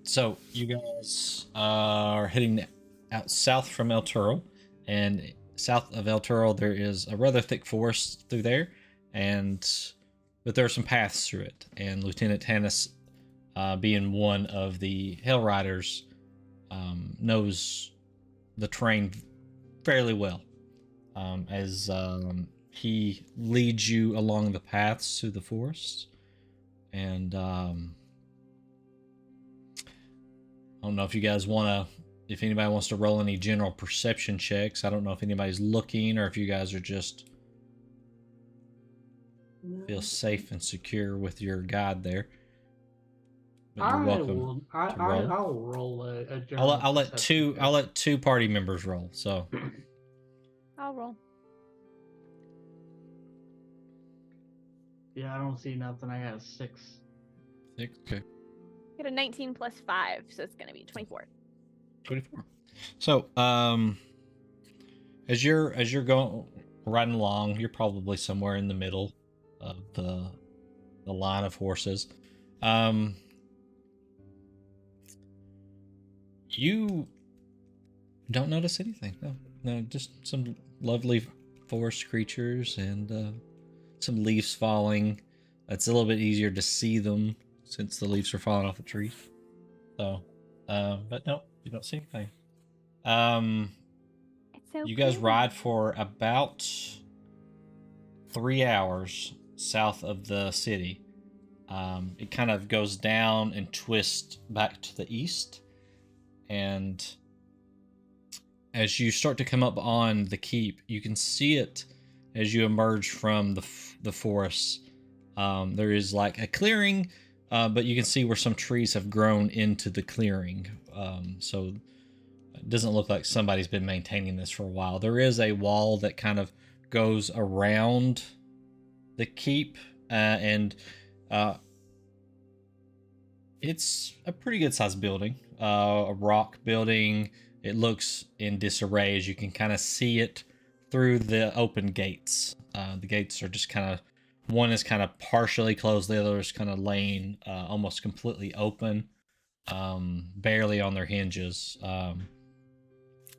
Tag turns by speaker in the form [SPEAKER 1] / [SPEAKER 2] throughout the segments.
[SPEAKER 1] So you guys are heading out south from El Toro, and south of El Toro there is a rather thick forest through there, but there are some paths through it. And Lieutenant Tannis, being one of the Hell Riders, knows the terrain fairly well, as he leads you along the paths through the forest, and I don't know if you guys want to, if anybody wants to roll any general perception checks. I don't know if anybody's looking or if you guys are just feel safe and secure with your guide there. But you're welcome to roll.
[SPEAKER 2] I'll roll a general
[SPEAKER 1] I'll let two party members roll. So
[SPEAKER 3] I'll roll.
[SPEAKER 2] Yeah, I don't see nothing. I got a 6.
[SPEAKER 1] 6. Okay.
[SPEAKER 3] I got a 19 plus 5, so it's gonna be 24.
[SPEAKER 1] 24. So as you're going riding along, you're probably somewhere in the middle of the line of horses. You don't notice anything. No, just some lovely forest creatures and some leaves falling. It's a little bit easier to see them since the leaves are falling off the trees. So, but no, you don't see anything.
[SPEAKER 3] It's so
[SPEAKER 1] You guys
[SPEAKER 3] cool.
[SPEAKER 1] ride for about 3 hours south of the city. It kind of goes down and twists back to the east. And as you start to come up on the keep, you can see it as you emerge from the forest. There is like a clearing, but you can see where some trees have grown into the clearing. So it doesn't look like somebody's been maintaining this for a while. There is a wall that kind of goes around the keep, and it's a pretty good sized building, a rock building. It looks in disarray as you can kind of see it through the open gates. The gates are just kind of, one is kind of partially closed, the other is kind of laying almost completely open, barely on their hinges.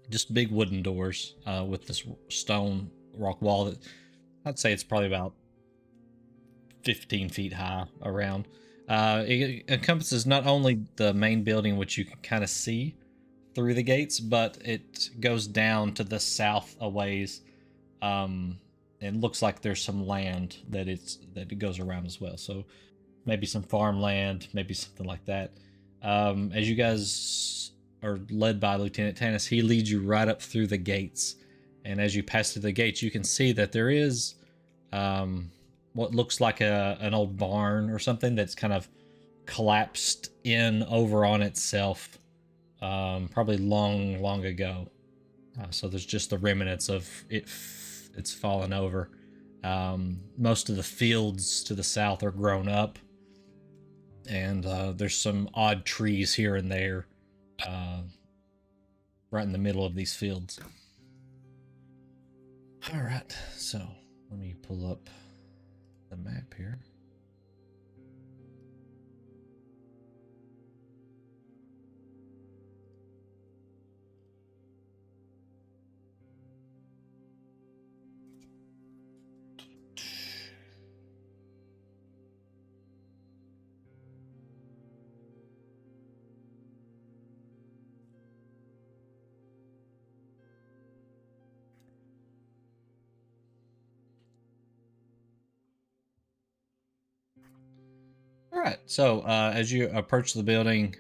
[SPEAKER 1] Just big wooden doors with this stone rock wall that I'd say it's probably about 15 feet high around. It encompasses not only the main building, which you can kind of see through the gates, but it goes down to the south a ways. It looks like there's some land that it goes around as well. So maybe some farmland, maybe something like that. As you guys are led by Lieutenant Tannis, he leads you right up through the gates. And as you pass through the gates, you can see that there is what looks like an old barn or something that's kind of collapsed in over on itself, probably long ago. So there's just the remnants of it. It's fallen over. Most of the fields to the south are grown up, and there's some odd trees here and there, right in the middle of these fields. All right, so let me pull up the map here. All right. So as you approach the building,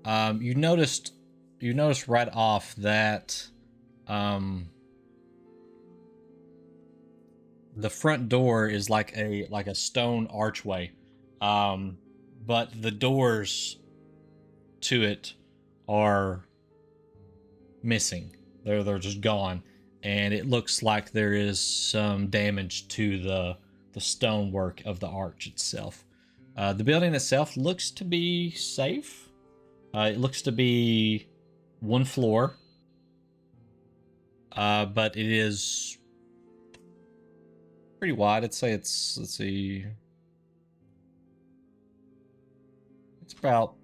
[SPEAKER 1] you notice right off that the front door is like a stone archway, but the doors to it are missing. They're just gone, and it looks like there is some damage to the stonework of the arch itself. The building itself looks to be safe. It looks to be one floor, but it is pretty wide. I'd say it's, let's see, it's about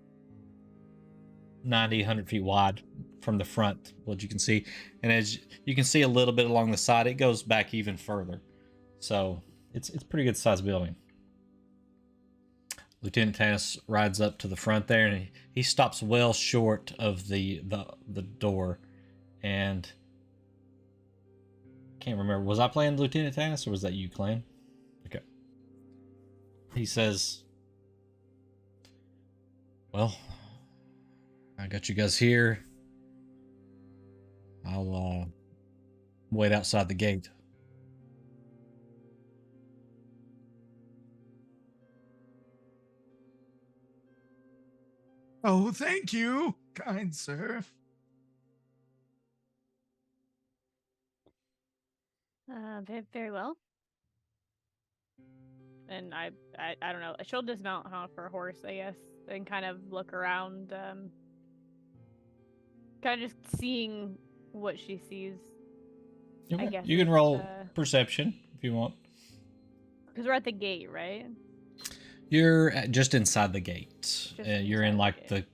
[SPEAKER 1] 90, 100 feet wide from the front, what you can see. And as you can see a little bit along the side, it goes back even further. So it's a pretty good sized building. Lieutenant Tanis rides up to the front there, and he stops well short of the door. And can't remember, was I playing Lieutenant Tanis or was that you, Clan? Okay. He says, well, I got you guys here. I'll wait outside the gate.
[SPEAKER 4] Oh, thank you, kind sir.
[SPEAKER 3] Very well. And I don't know. She'll dismount for a horse, I guess, and kind of look around, kind of just seeing what she sees.
[SPEAKER 1] Okay.
[SPEAKER 3] I guess
[SPEAKER 1] You can roll perception if you want.
[SPEAKER 3] Because we're at the gate, right?
[SPEAKER 1] You're just inside the gate. You're in like
[SPEAKER 3] the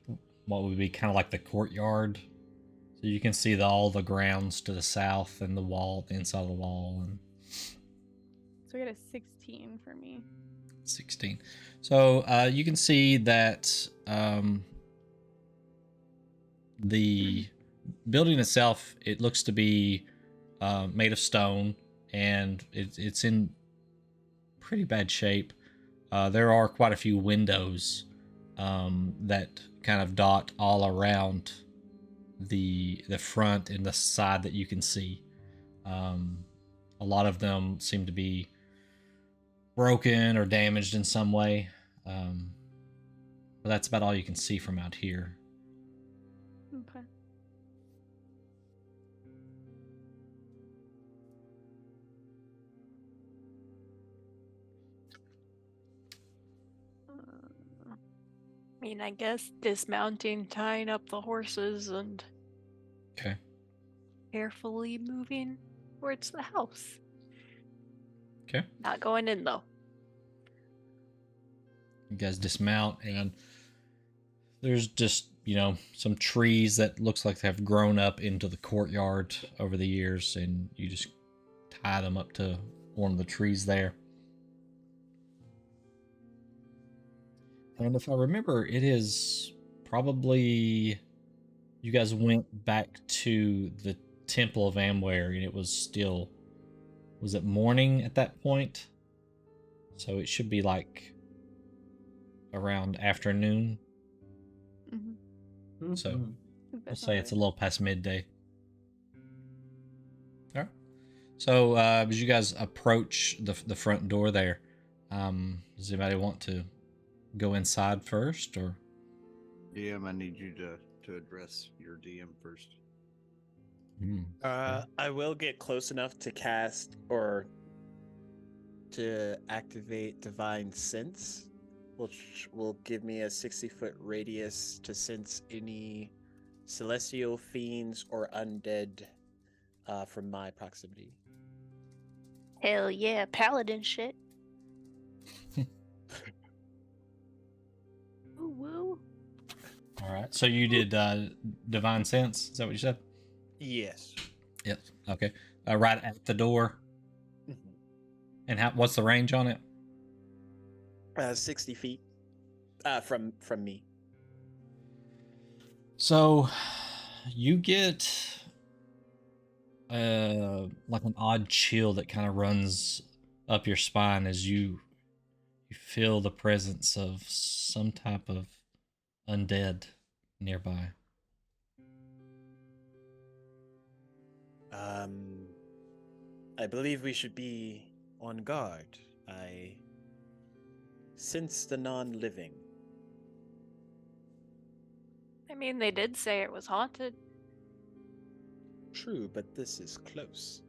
[SPEAKER 1] what would be kind of like the courtyard. So you can see all the grounds to the south and the wall, the inside of the wall. And
[SPEAKER 3] so we got a 16 for me.
[SPEAKER 1] 16. So you can see that the building itself, it looks to be made of stone, and it's in pretty bad shape. There are quite a few windows that kind of dot all around the front and the side that you can see. A lot of them seem to be broken or damaged in some way. But that's about all you can see from out here.
[SPEAKER 3] Okay.
[SPEAKER 5] I mean, I guess dismounting, tying up the horses, and
[SPEAKER 1] Okay.
[SPEAKER 5] carefully moving towards the house.
[SPEAKER 1] Okay.
[SPEAKER 5] Not going in, though.
[SPEAKER 1] You guys dismount, and there's just, some trees that looks like they have grown up into the courtyard over the years, and you just tie them up to one of the trees there. And if I remember, it is probably you guys went back to the Temple of Amware, and it was it morning at that point? So it should be like around afternoon.
[SPEAKER 3] Mm-hmm.
[SPEAKER 1] So we'll say it's a little past midday. All right. So as you guys approach the front door there, does anybody want to go inside first, or?
[SPEAKER 6] DM, I need you to address your DM first.
[SPEAKER 7] I will get close enough to cast or to activate Divine Sense, which will give me a 60-foot radius to sense any celestial fiends or undead from my proximity.
[SPEAKER 5] Hell yeah, paladin shit. Woo woo.
[SPEAKER 1] All right. So you did Divine Sense. Is that what you said?
[SPEAKER 7] Yes.
[SPEAKER 1] Yes. Okay. Right at the door.
[SPEAKER 7] Mm-hmm.
[SPEAKER 1] And what's the range on it?
[SPEAKER 7] 60 feet from me.
[SPEAKER 1] So you get like an odd chill that kind of runs up your spine as you feel the presence of some type of undead nearby.
[SPEAKER 7] I believe we should be on guard. I sense the non-living.
[SPEAKER 5] I mean, they did say it was haunted.
[SPEAKER 7] True, but this is close.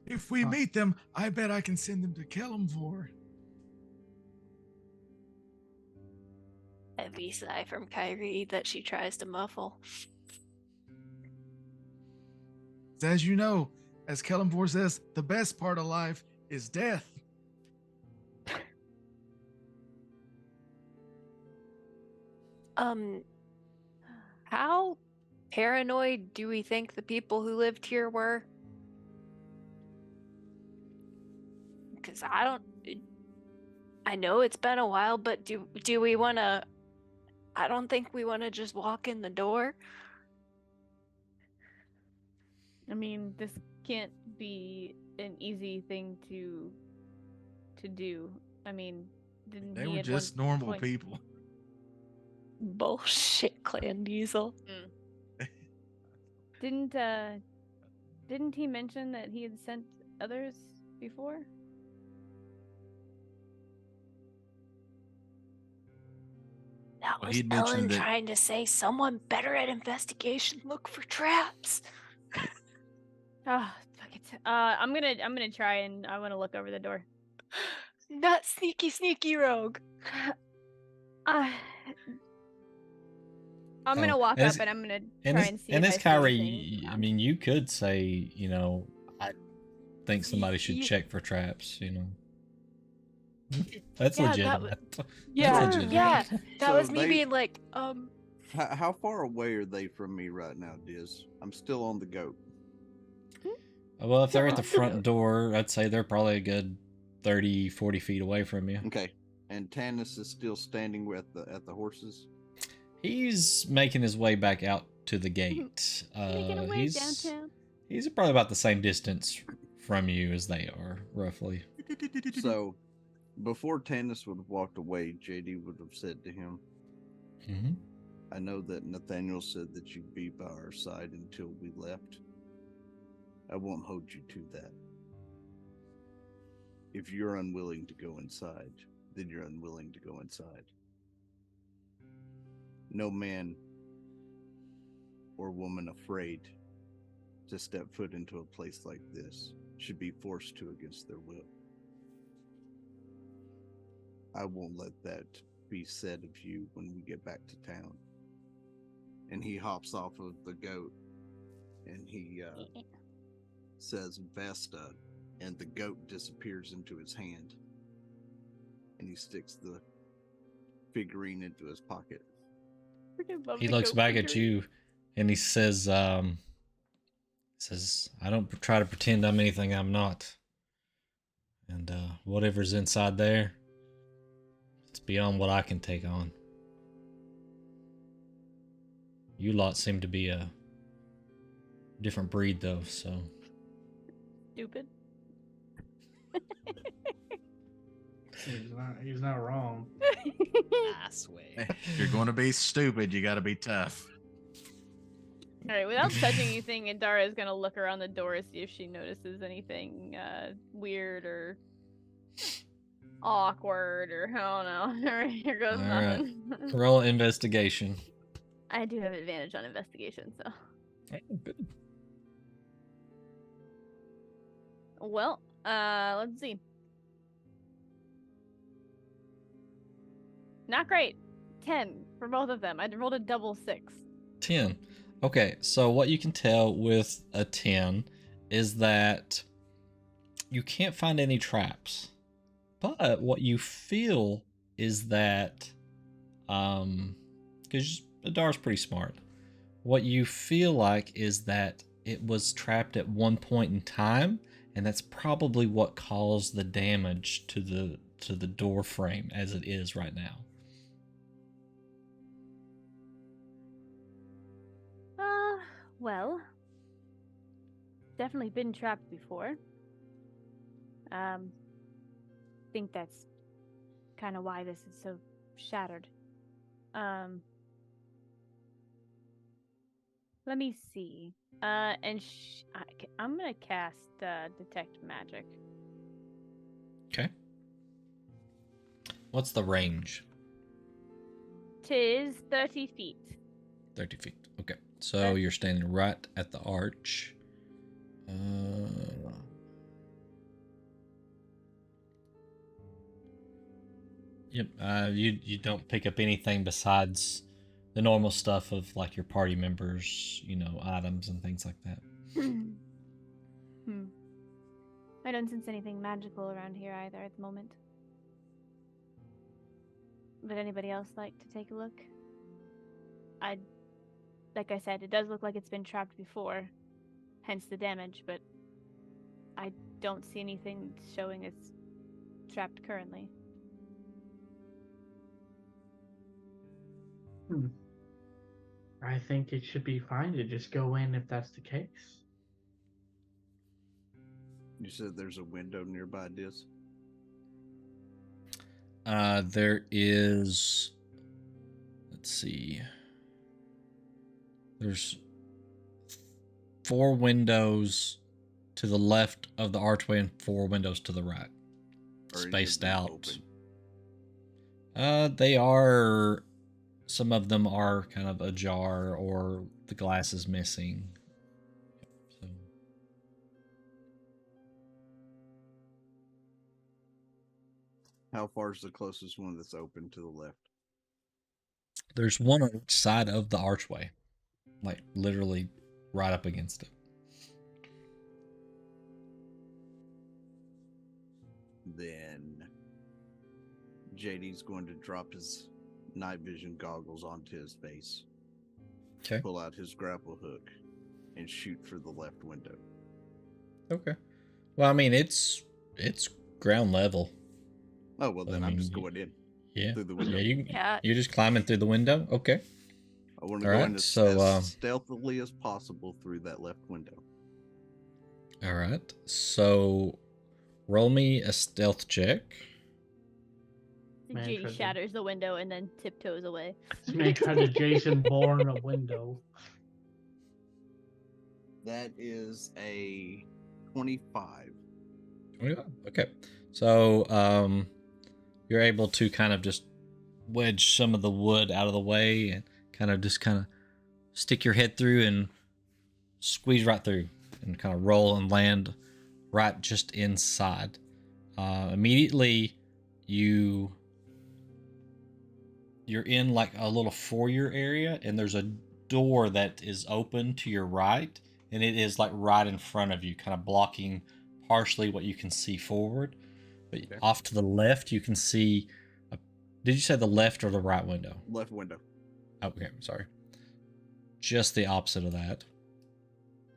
[SPEAKER 4] If we meet them, I bet I can send them to Kellamvor.
[SPEAKER 5] Heavy sigh from Kyrie that she tries to muffle.
[SPEAKER 4] As you know, as Kellamvor says, the best part of life is death.
[SPEAKER 5] How paranoid do we think the people who lived here were? Because I know it's been a while, but do we want to? I don't think we want to just walk in the door.
[SPEAKER 3] I mean, this can't be an easy thing to do. I mean, didn't
[SPEAKER 4] They
[SPEAKER 3] he
[SPEAKER 4] were
[SPEAKER 3] at
[SPEAKER 4] just
[SPEAKER 3] one
[SPEAKER 4] normal
[SPEAKER 3] point-
[SPEAKER 4] people.
[SPEAKER 5] Bullshit, Clan Diesel.
[SPEAKER 3] Didn't he mention that he had sent others before?
[SPEAKER 5] That
[SPEAKER 4] Well,
[SPEAKER 5] was
[SPEAKER 4] he'd
[SPEAKER 5] Ellen
[SPEAKER 4] mentioned that-
[SPEAKER 5] trying to say someone better at investigation look for traps.
[SPEAKER 3] Oh, fuck it. I'm gonna try and I want to look over the door.
[SPEAKER 5] Not sneaky rogue.
[SPEAKER 3] I'm gonna
[SPEAKER 1] Oh,
[SPEAKER 3] walk
[SPEAKER 1] and
[SPEAKER 3] up
[SPEAKER 1] it's-
[SPEAKER 3] and I'm gonna
[SPEAKER 1] And
[SPEAKER 3] try
[SPEAKER 1] it's,
[SPEAKER 3] and see
[SPEAKER 1] and
[SPEAKER 3] if
[SPEAKER 1] it's
[SPEAKER 3] I see
[SPEAKER 1] Kyrie.
[SPEAKER 3] anything.
[SPEAKER 1] I mean, you could say, you know, I think somebody should
[SPEAKER 5] Ye-
[SPEAKER 1] check for traps. You know, that's
[SPEAKER 5] Yeah, that
[SPEAKER 1] legitimate.
[SPEAKER 5] Yeah,
[SPEAKER 1] legitimate.
[SPEAKER 5] yeah. That
[SPEAKER 6] So
[SPEAKER 5] was me
[SPEAKER 6] they-
[SPEAKER 5] being like,
[SPEAKER 6] How far away are they from me right now, Diz? I'm still on the goat.
[SPEAKER 1] Well, if they're at the
[SPEAKER 5] God.
[SPEAKER 1] front door, I'd say they're probably a good 30, 40 feet away from you.
[SPEAKER 6] Okay. And Tanis is still standing at the horses.
[SPEAKER 1] He's making his way back out to the gate.
[SPEAKER 3] Making a way
[SPEAKER 1] he's
[SPEAKER 3] downtown.
[SPEAKER 1] he's probably about the same distance from you as they are, roughly.
[SPEAKER 6] So, before Tanis would have walked away, JD would have said to him,
[SPEAKER 1] Mm-hmm.
[SPEAKER 6] I know that Nathaniel said that you'd be by our side until we left. I won't hold you to that. If you're unwilling to go inside, then you're unwilling to go inside. No man or woman afraid to step foot into a place like this should be forced to against their will. I won't let that be said of you when we get back to town. And he hops off of the goat and he says Vesta, and the goat disappears into his hand. And he sticks the figurine into his pocket.
[SPEAKER 1] He looks back at you and he says, I don't try to pretend I'm anything I'm not. And whatever's inside there, it's beyond what I can take on. You lot seem to be a different breed, though, so.
[SPEAKER 3] Stupid.
[SPEAKER 2] He's not wrong.
[SPEAKER 7] Assway.
[SPEAKER 4] If you're going to be stupid, you got to be tough.
[SPEAKER 3] Alright, without touching anything, Indara is gonna look around the door to see if she notices anything weird or awkward or I don't know. Here goes
[SPEAKER 1] Alright.
[SPEAKER 3] nothing.
[SPEAKER 1] Roll investigation.
[SPEAKER 3] I do have advantage on investigation, so.
[SPEAKER 1] Good.
[SPEAKER 3] Well, let's see. Not great. 10 for both of them. I rolled a double 6.
[SPEAKER 1] 10. Okay, so what you can tell with a 10 is that you can't find any traps. But what you feel is that, because Adar's pretty smart, what you feel like is that it was trapped at one point in time, and that's probably what caused the damage to the door frame as it is right now.
[SPEAKER 3] Well, definitely been trapped before. Think that's kind of why this is so shattered. Let me see. And I'm gonna cast detect magic.
[SPEAKER 1] Okay. What's the range?
[SPEAKER 3] 'Tis 30 feet.
[SPEAKER 1] 30 feet. Okay. So
[SPEAKER 3] Okay.
[SPEAKER 1] you're standing right at the arch. Yep. You don't pick up anything besides the normal stuff of like your party members, items and things like that.
[SPEAKER 3] I don't sense anything magical around here either at the moment. Would anybody else like to take a look? like I said, it does look like it's been trapped before, hence the damage, but I don't see anything showing it's trapped currently.
[SPEAKER 2] I think it should be fine to just go in if that's the case.
[SPEAKER 6] You said there's a window nearby, Diz?
[SPEAKER 1] There is. Let's see. There's 4 windows to the left of the archway and 4 windows to the right,
[SPEAKER 6] Or any of
[SPEAKER 1] spaced
[SPEAKER 6] them
[SPEAKER 1] out.
[SPEAKER 6] open?
[SPEAKER 1] They are. Some of them are kind of ajar, or the glass is missing. So.
[SPEAKER 6] How far is the closest one that's open to the left?
[SPEAKER 1] There's one on each side of the archway, like literally right up against it.
[SPEAKER 6] Then JD's going to drop his night vision goggles onto his face,
[SPEAKER 1] Okay.
[SPEAKER 6] pull out his grapple hook, and shoot for the left window.
[SPEAKER 1] Okay. Well, I mean, it's ground level.
[SPEAKER 6] Oh, well, then
[SPEAKER 1] I
[SPEAKER 6] I'm
[SPEAKER 1] mean,
[SPEAKER 6] just going in
[SPEAKER 1] Yeah.
[SPEAKER 6] through the window.
[SPEAKER 5] Yeah.
[SPEAKER 1] You're just climbing through the window. Okay.
[SPEAKER 6] I want to
[SPEAKER 1] All
[SPEAKER 6] go
[SPEAKER 1] right,
[SPEAKER 6] in as
[SPEAKER 1] so,
[SPEAKER 6] stealthily as possible through that left window.
[SPEAKER 1] All right. So, roll me a stealth check.
[SPEAKER 2] Man,
[SPEAKER 3] JD
[SPEAKER 2] tried to-
[SPEAKER 3] shatters the window and then tiptoes away.
[SPEAKER 2] This man tried to Jason Bourne a window.
[SPEAKER 6] That is a 25.
[SPEAKER 1] 25. Okay. So, you're able to kind of just wedge some of the wood out of the way and kind of stick your head through and squeeze right through and kind of roll and land right just inside. Immediately, you're in like a little foyer area, and there's a door that is open to your right, and it is like right in front of you, kind of blocking partially what you can see forward. But
[SPEAKER 6] Okay.
[SPEAKER 1] off to the left, you can see. Did you say the left or the right window?
[SPEAKER 6] Left window.
[SPEAKER 1] Okay, sorry. Just the opposite of that.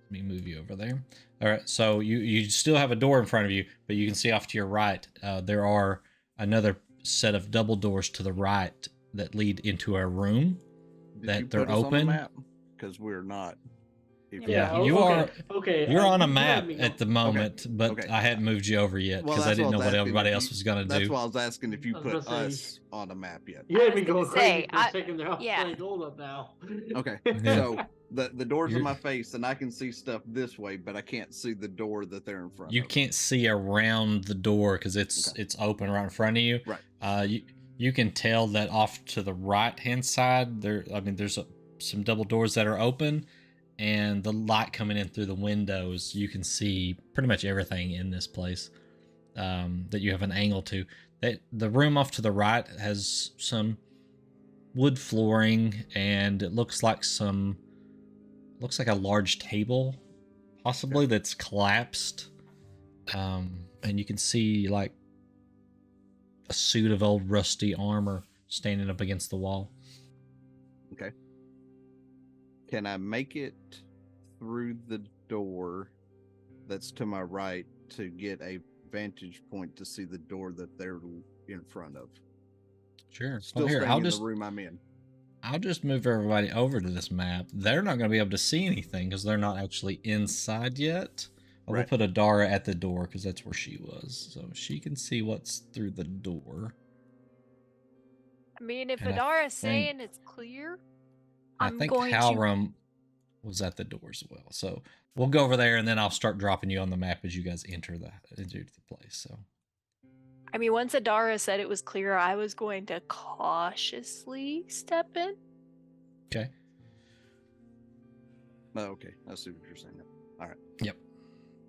[SPEAKER 1] Let me move you over there. All right, so you still have a door in front of you, but you can see off to your right. There are another set of double doors to the right that lead into a room.
[SPEAKER 6] Did
[SPEAKER 1] That
[SPEAKER 6] you
[SPEAKER 1] they're
[SPEAKER 6] put us on a
[SPEAKER 1] open?
[SPEAKER 6] map? Because we're not. If
[SPEAKER 1] Yeah,
[SPEAKER 2] okay,
[SPEAKER 1] you are.
[SPEAKER 2] Okay,
[SPEAKER 1] You're on a
[SPEAKER 2] you let
[SPEAKER 1] map
[SPEAKER 2] me
[SPEAKER 1] at
[SPEAKER 2] go.
[SPEAKER 1] the moment, but
[SPEAKER 6] okay.
[SPEAKER 1] I hadn't moved you over yet
[SPEAKER 6] Well,
[SPEAKER 1] because I
[SPEAKER 6] that's
[SPEAKER 1] didn't know
[SPEAKER 6] what I
[SPEAKER 1] what
[SPEAKER 6] was asking
[SPEAKER 1] everybody
[SPEAKER 6] if
[SPEAKER 1] else
[SPEAKER 6] you-
[SPEAKER 1] was gonna
[SPEAKER 6] That's
[SPEAKER 1] do.
[SPEAKER 6] why I was asking if you
[SPEAKER 2] I was
[SPEAKER 6] put
[SPEAKER 2] gonna say-
[SPEAKER 6] us on a map yet.
[SPEAKER 2] You had
[SPEAKER 5] I
[SPEAKER 2] me
[SPEAKER 5] was
[SPEAKER 2] going
[SPEAKER 5] gonna
[SPEAKER 2] crazy
[SPEAKER 5] say,
[SPEAKER 2] for a second there. I was
[SPEAKER 5] yeah.
[SPEAKER 2] like, hold up now.
[SPEAKER 6] Okay,
[SPEAKER 1] Yeah.
[SPEAKER 6] so the doors in
[SPEAKER 1] You're-
[SPEAKER 6] my face, and I can see stuff this way, but I can't see the door that they're in front
[SPEAKER 1] You
[SPEAKER 6] of.
[SPEAKER 1] can't see around the door because it's open right in front of you.
[SPEAKER 6] Right.
[SPEAKER 1] You can tell that off to the right hand side there. I mean, there's some double doors that are open, and the light coming in through the windows. You can see pretty much everything in this place that you have an angle to. The room off to the right has some wood flooring, and it looks like a large table, possibly that's collapsed. And you can see like a suit of old rusty armor standing up against the wall.
[SPEAKER 6] Okay. Can I make it through the door that's to my right to get a vantage point to see the door that they're in front of?
[SPEAKER 1] Sure.
[SPEAKER 6] Still
[SPEAKER 1] Here,
[SPEAKER 6] staying in the room I'm in.
[SPEAKER 1] I'll just move everybody over to this map. They're not going to be able to see anything because they're not actually inside yet. We'll
[SPEAKER 6] Right.
[SPEAKER 1] put Adara at the door because that's where she was, so she can see what's through the door.
[SPEAKER 5] I mean, if
[SPEAKER 1] And I
[SPEAKER 5] Adara's
[SPEAKER 1] think-
[SPEAKER 5] saying it's clear,
[SPEAKER 1] I
[SPEAKER 5] I'm
[SPEAKER 1] think
[SPEAKER 5] going to.
[SPEAKER 1] Halram was at the door as well. So we'll go over there, and then I'll start dropping you on the map as you guys enter the place. So
[SPEAKER 5] I mean, once Adara said it was clear, I was going to cautiously step in.
[SPEAKER 1] okay.
[SPEAKER 6] Oh, okay. I see what you're saying now. All right.
[SPEAKER 1] Yep.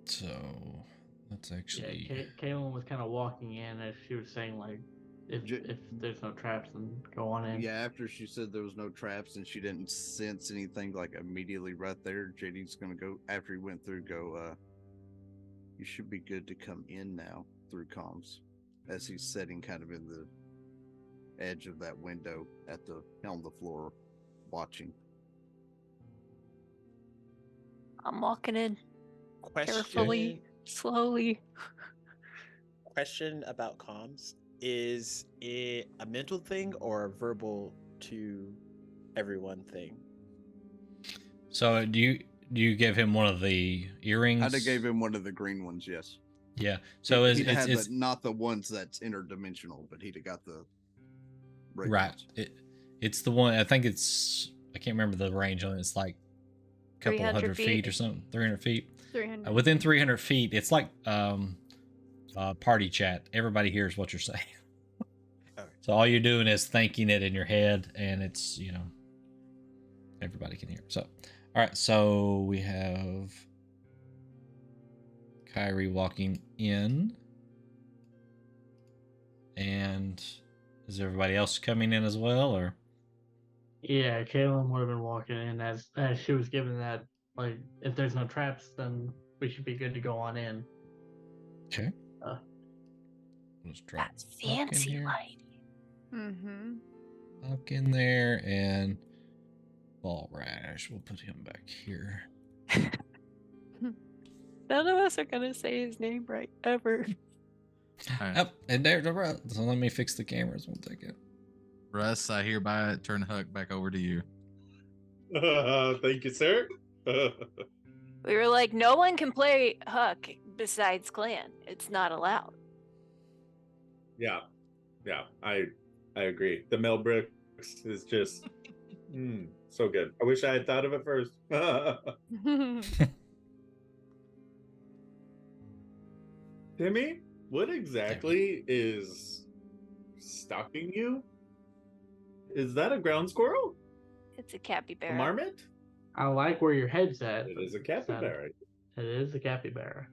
[SPEAKER 1] So that's actually
[SPEAKER 2] Yeah, Kaylin was kind of walking in as she was saying, like, if there's no traps, then go on in.
[SPEAKER 6] Yeah, after she said there was no traps and she didn't sense anything like immediately right there, JD's gonna go after he went through. You should be good to come in now through comms, as he's sitting kind of in the edge of that window on the floor, watching.
[SPEAKER 5] I'm walking in
[SPEAKER 7] Question.
[SPEAKER 5] carefully, slowly.
[SPEAKER 7] Question about comms. Is it a mental thing or a verbal to everyone thing?
[SPEAKER 1] So do you give him one of the earrings?
[SPEAKER 6] I'd have gave him one of the green ones, yes.
[SPEAKER 1] Yeah. So
[SPEAKER 6] he'd had
[SPEAKER 1] it's
[SPEAKER 6] not the ones that's interdimensional, but he'd have got the
[SPEAKER 1] right.
[SPEAKER 6] ones.
[SPEAKER 1] It's the one. I think it's. I can't remember the range on it. It's like a couple
[SPEAKER 5] 300
[SPEAKER 1] hundred feet
[SPEAKER 5] feet
[SPEAKER 1] or something. 300 feet.
[SPEAKER 3] 300.
[SPEAKER 1] Within 300 feet, it's like party chat. Everybody hears what you're saying.
[SPEAKER 7] Okay.
[SPEAKER 1] So all you're doing is thinking it in your head, and it's everybody can hear. So, all right. So we have Kyrie walking in, and is everybody else coming in as well, or?
[SPEAKER 2] Yeah, Kaylin would have been walking in as she was given that, like, if there's no traps, then we should be good to go on in.
[SPEAKER 1] Okay.
[SPEAKER 2] Uh,
[SPEAKER 1] Let's drop
[SPEAKER 5] That's
[SPEAKER 1] Buck in
[SPEAKER 5] fancy
[SPEAKER 1] here.
[SPEAKER 5] lighting.
[SPEAKER 3] Mm-hmm.
[SPEAKER 1] Buck in there, and Ball Rash. We'll put him back here.
[SPEAKER 5] None of us are gonna say his name right ever.
[SPEAKER 4] Alright.
[SPEAKER 1] Up and there. So let me fix the cameras. One second.
[SPEAKER 4] Russ, I hereby turn Huck back over to you.
[SPEAKER 8] Thank you, sir.
[SPEAKER 5] We were like, no one can play Huck besides Clan. It's not allowed.
[SPEAKER 8] Yeah, I agree. The Mel Brooks is just so good. I wish I had thought of it first. Timmy, what exactly is stalking you? Is that a ground squirrel?
[SPEAKER 5] It's a
[SPEAKER 8] A
[SPEAKER 5] capybara.
[SPEAKER 8] marmot?
[SPEAKER 2] I like where your head's at.
[SPEAKER 8] It is a capybara.
[SPEAKER 2] It is a capybara.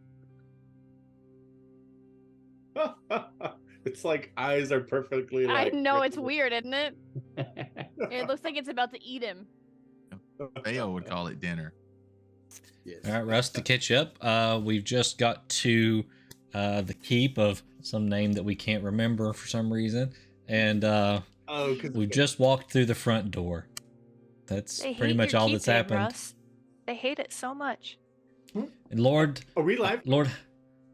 [SPEAKER 8] It's like eyes are perfectly
[SPEAKER 3] I
[SPEAKER 8] like.
[SPEAKER 3] know, it's weird, isn't it? It looks like it's about to eat him.
[SPEAKER 4] Theo would call it dinner.
[SPEAKER 6] Yes.
[SPEAKER 1] All right, Russ, to catch up, we've just got to the keep of some name that we can't remember for some reason, and
[SPEAKER 8] because
[SPEAKER 1] we've just walked through the front door. That's
[SPEAKER 5] They
[SPEAKER 1] pretty
[SPEAKER 5] hate
[SPEAKER 1] much
[SPEAKER 5] your
[SPEAKER 1] all
[SPEAKER 5] keep
[SPEAKER 1] that's
[SPEAKER 5] name,
[SPEAKER 1] happened.
[SPEAKER 5] Russ. They hate it so much.
[SPEAKER 1] And Lord,
[SPEAKER 8] Are we live?
[SPEAKER 1] Lord,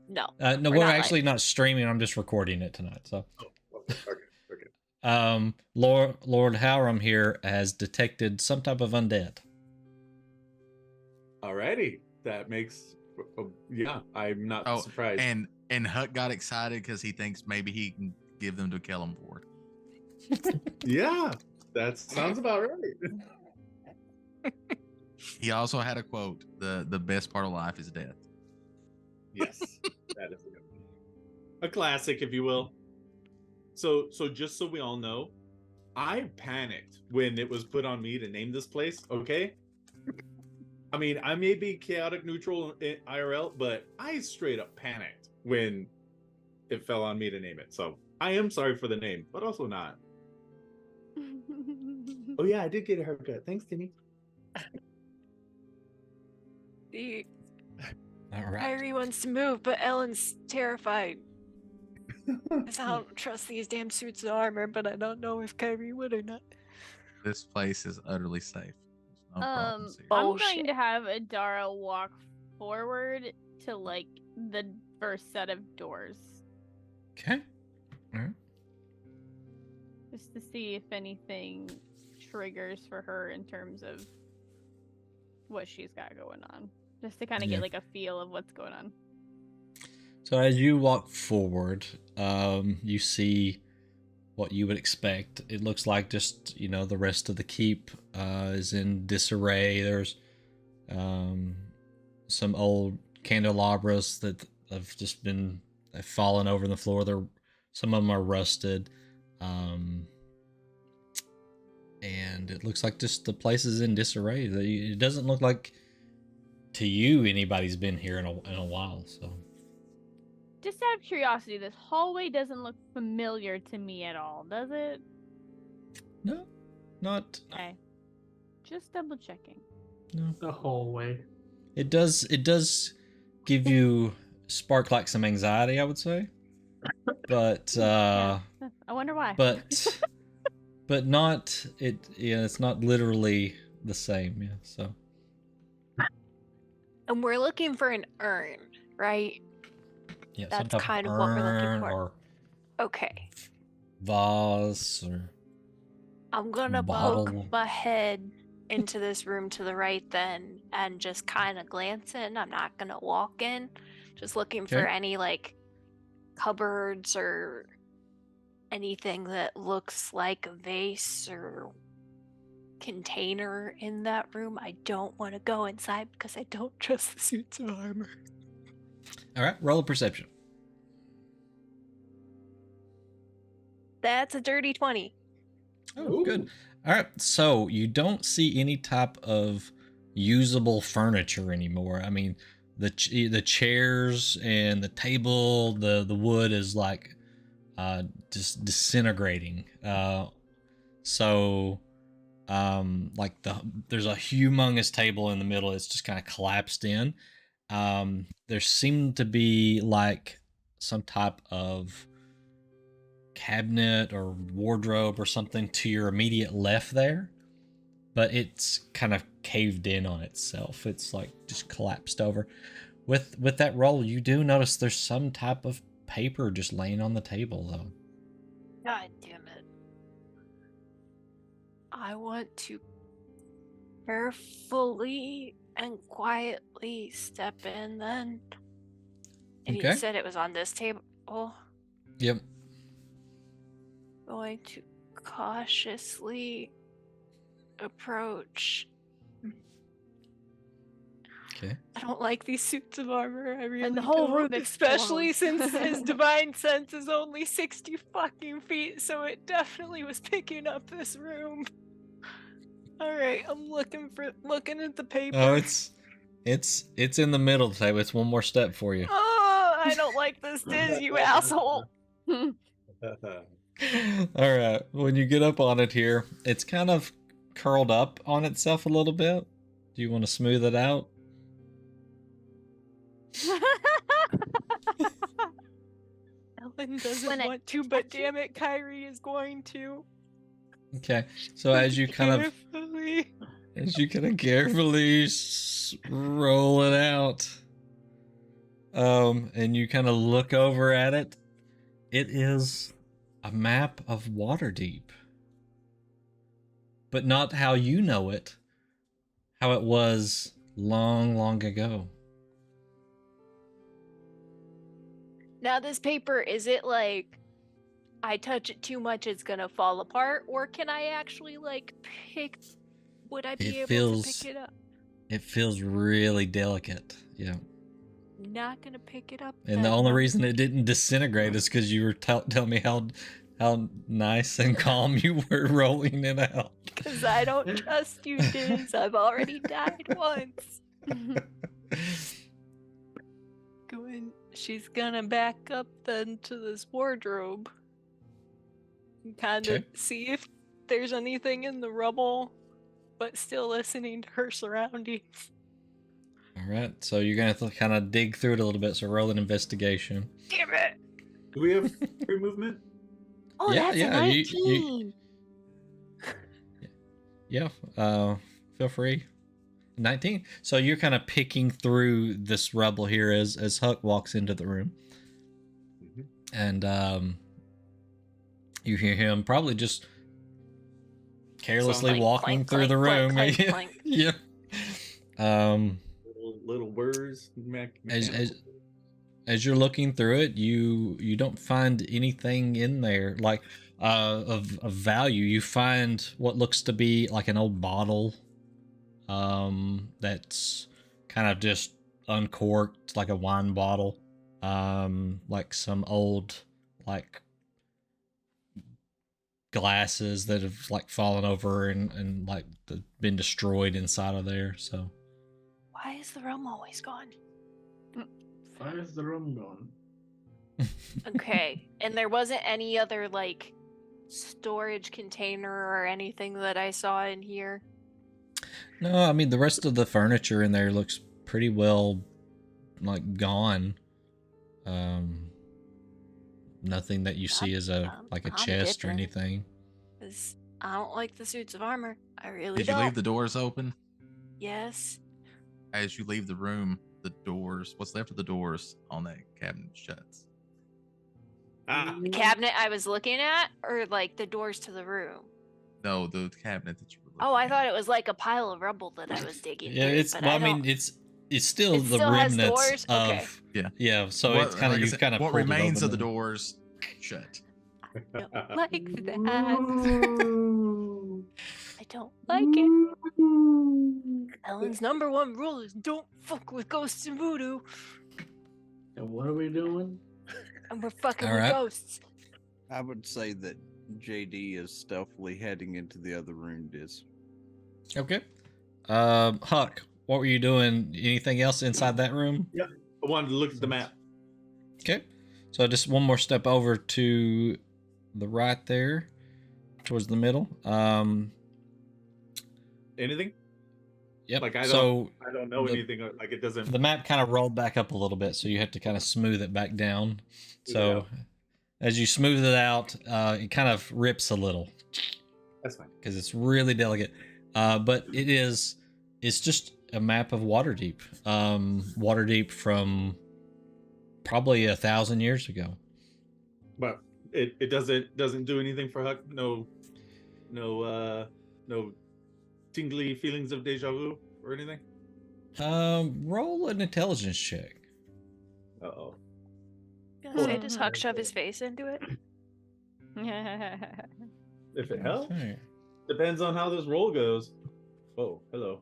[SPEAKER 5] No.
[SPEAKER 1] no,
[SPEAKER 5] We're
[SPEAKER 1] we're
[SPEAKER 5] not
[SPEAKER 1] actually not streaming. I'm just recording it tonight. So,
[SPEAKER 8] Okay.
[SPEAKER 1] Lord Halram here has detected some type of undead.
[SPEAKER 8] Alrighty. That makes. Yeah, I'm not
[SPEAKER 4] Oh,
[SPEAKER 8] surprised.
[SPEAKER 4] and Huck got excited because he thinks maybe he can give them to Kellenborg.
[SPEAKER 8] Yeah, that sounds about right.
[SPEAKER 4] He also had a quote: "The best part of life is death."
[SPEAKER 8] Yes, that is a good one. A classic, if you will. So just so we all know, I panicked when it was put on me to name this place. Okay. I mean, I may be chaotic neutral in IRL, but I straight up panicked when it fell on me to name it. So I am sorry for the name, but also not. Oh yeah, I did get a haircut. Thanks, Timmy.
[SPEAKER 1] All right.
[SPEAKER 5] Kyrie wants to move, but Ellen's terrified. 'Cause I don't trust these damn suits of armor, but I don't know if Kyrie would or not.
[SPEAKER 4] This place is utterly safe. There's no problems here.
[SPEAKER 3] I'm
[SPEAKER 5] Bullshit.
[SPEAKER 3] going to have Adara walk forward to like the first set of doors,
[SPEAKER 1] Okay. All right.
[SPEAKER 3] just to see if anything triggers for her in terms of what she's got going on, just to kind of
[SPEAKER 1] Yeah.
[SPEAKER 3] get like a feel of what's going on.
[SPEAKER 1] So as you walk forward, you see what you would expect. It looks like just, the rest of the keep is in disarray. There's some old candelabras that have just they've fallen over the floor. Some of them are rusted. And it looks like just the place is in disarray. It doesn't look like to you anybody's been here in a while, so.
[SPEAKER 3] Just out of curiosity, this hallway doesn't look familiar to me at all, does it?
[SPEAKER 1] No, not.
[SPEAKER 3] Okay. Just double checking.
[SPEAKER 1] No.
[SPEAKER 2] The hallway.
[SPEAKER 1] It does give you spark like some anxiety, I would say. But
[SPEAKER 3] Yeah. I wonder why.
[SPEAKER 1] but not it. Yeah, it's not literally the same. Yeah. So.
[SPEAKER 5] And we're looking for an urn, right?
[SPEAKER 1] Yeah, some
[SPEAKER 5] That's
[SPEAKER 1] type
[SPEAKER 5] kind
[SPEAKER 1] of
[SPEAKER 5] of what we're looking
[SPEAKER 1] urn
[SPEAKER 5] for.
[SPEAKER 1] or
[SPEAKER 5] Okay.
[SPEAKER 1] vase or
[SPEAKER 5] I'm gonna
[SPEAKER 1] bottle.
[SPEAKER 5] poke my head into this room to the right then and just kind of glance in. I'm not gonna walk in. Just looking for
[SPEAKER 1] Okay.
[SPEAKER 5] any like cupboards or anything that looks like a vase or container in that room. I don't want to go inside because I don't trust the suits of armor.
[SPEAKER 1] All right, roll a perception.
[SPEAKER 5] That's a dirty 20.
[SPEAKER 1] Oh, good. All right, so you don't see any type of usable furniture anymore. I mean, the chairs and the table, the wood is like just disintegrating. So like there's a humongous table in the middle. It's just kind of collapsed in. There seemed to be like some type of cabinet or wardrobe or something to your immediate left there, but it's kind of caved in on itself. It's like just collapsed over. With that roll, you do notice there's some type of paper just laying on the table though.
[SPEAKER 5] God damn it. I want to carefully and quietly step in then. And
[SPEAKER 1] Okay.
[SPEAKER 5] you said it was on this table.
[SPEAKER 1] Yep.
[SPEAKER 5] Going to cautiously approach.
[SPEAKER 1] Okay.
[SPEAKER 5] I don't like these suits of armor. I really
[SPEAKER 3] And the whole
[SPEAKER 5] don't,
[SPEAKER 3] room
[SPEAKER 5] especially
[SPEAKER 3] explodes.
[SPEAKER 5] since his divine sense is only 60 fucking feet, so it definitely was picking up this room. All right, I'm looking at the paper.
[SPEAKER 1] Oh, it's in the middle of the table. It's one more step for you.
[SPEAKER 5] Oh, I don't like this, Diz, you asshole.
[SPEAKER 1] All right. When you get up on it here, it's kind of curled up on itself a little bit. Do you want to smooth it out?
[SPEAKER 5] Ellen doesn't want to, but damn it, Kyrie is going to.
[SPEAKER 1] Okay. So as you kind of
[SPEAKER 5] Carefully.
[SPEAKER 1] roll it out, and you kind of look over at it, it is a map of Waterdeep, but not how you know it, how it was long, long ago.
[SPEAKER 5] Now this paper, is it like I touch it too much it's gonna fall apart, or can I actually like would I be able to pick it up?
[SPEAKER 1] It feels really delicate. Yeah.
[SPEAKER 5] Not gonna pick it up.
[SPEAKER 1] And the only reason it didn't disintegrate is because you were telling me how nice and calm you were rolling it out.
[SPEAKER 5] Because I don't trust you, Diz. I've already died once. She's gonna back up then to this wardrobe and kind of see if there's anything in the rubble, but still listening to her surroundings.
[SPEAKER 1] All right, so you're gonna have to kind of dig through it a little bit. So roll an investigation.
[SPEAKER 5] Damn it!
[SPEAKER 8] Do we have free movement?
[SPEAKER 5] Oh,
[SPEAKER 1] Yeah,
[SPEAKER 5] that's
[SPEAKER 1] yeah,
[SPEAKER 5] a
[SPEAKER 1] you-
[SPEAKER 5] 19.
[SPEAKER 1] Feel free. 19. So you're kind of picking through this rubble here as Huck walks into the room, and you hear him probably just carelessly
[SPEAKER 5] Clank,
[SPEAKER 1] walking
[SPEAKER 5] clank,
[SPEAKER 1] through the
[SPEAKER 5] clank,
[SPEAKER 1] room.
[SPEAKER 5] clank, clank, clank.
[SPEAKER 1] Yeah.
[SPEAKER 8] Little words.
[SPEAKER 1] As you're looking through it, you don't find anything in there like of value. You find what looks to be like an old bottle that's kind of just uncorked, like a wine bottle, like some old like glasses that have like fallen over and like been destroyed inside of there. So
[SPEAKER 5] Why is the room always gone?
[SPEAKER 2] Why is the room gone?
[SPEAKER 5] Okay, and there wasn't any other like storage container or anything that I saw in here.
[SPEAKER 1] no, I mean the rest of the furniture in there looks pretty well like gone. Nothing that you see as a
[SPEAKER 5] I'm
[SPEAKER 1] chest or
[SPEAKER 5] dipping.
[SPEAKER 1] anything.
[SPEAKER 5] 'Cause I don't like the suits of armor. I really
[SPEAKER 4] Did you
[SPEAKER 5] don't.
[SPEAKER 4] leave the doors open?
[SPEAKER 5] Yes.
[SPEAKER 4] as you leave the room, the doors, what's left of the doors on that cabinet shuts.
[SPEAKER 8] Ah,
[SPEAKER 5] The cabinet I was looking at, or like the doors to the room?
[SPEAKER 4] No, the cabinet that you were looking
[SPEAKER 5] Oh, I
[SPEAKER 4] at.
[SPEAKER 5] thought it was like a pile of rubble that I was digging
[SPEAKER 1] Yeah,
[SPEAKER 5] through.
[SPEAKER 1] it's.
[SPEAKER 5] But
[SPEAKER 1] Well, I
[SPEAKER 5] don't...
[SPEAKER 1] mean, it's still
[SPEAKER 5] It
[SPEAKER 1] the
[SPEAKER 5] still has
[SPEAKER 1] remnants
[SPEAKER 5] doors?
[SPEAKER 1] of.
[SPEAKER 5] Okay.
[SPEAKER 1] Yeah. So
[SPEAKER 4] What-
[SPEAKER 1] it's kind of
[SPEAKER 4] like I
[SPEAKER 1] you
[SPEAKER 4] said,
[SPEAKER 1] kind of
[SPEAKER 4] what
[SPEAKER 1] pulled it
[SPEAKER 4] remains
[SPEAKER 1] open
[SPEAKER 4] of the
[SPEAKER 1] and-
[SPEAKER 4] doors shut.
[SPEAKER 5] don't like that. I don't like
[SPEAKER 2] Mm.
[SPEAKER 5] it. Ellen's number one rule is don't fuck with ghosts and voodoo.
[SPEAKER 2] And what are we doing?
[SPEAKER 5] And we're fucking
[SPEAKER 1] All
[SPEAKER 5] with
[SPEAKER 1] right.
[SPEAKER 5] ghosts.
[SPEAKER 6] I would say that JD is stealthily heading into the other room.
[SPEAKER 1] Okay. Huck, what were you doing? Anything else inside that room?
[SPEAKER 8] I wanted to look at the map.
[SPEAKER 1] Okay. So just one more step over to the right there, towards the middle.
[SPEAKER 8] Anything?
[SPEAKER 1] Yep.
[SPEAKER 8] Like I
[SPEAKER 1] so
[SPEAKER 8] don't know
[SPEAKER 1] the-
[SPEAKER 8] anything. Like it doesn't.
[SPEAKER 1] the map kind of rolled back up a little bit, so you have to kind of smooth it back down. So as you smooth it out, it kind of rips a little
[SPEAKER 8] That's fine.
[SPEAKER 1] because it's really delicate. But it's just a map of Waterdeep. Waterdeep from probably 1,000 years ago.
[SPEAKER 8] But it doesn't do anything for Huck. No tingly feelings of deja vu or anything.
[SPEAKER 1] Roll an intelligence check.
[SPEAKER 8] Uh-oh.
[SPEAKER 5] Gonna say, does Huck shove his face into it?
[SPEAKER 8] If it helps.
[SPEAKER 1] Okay.
[SPEAKER 8] Depends on how this roll goes. Oh, hello.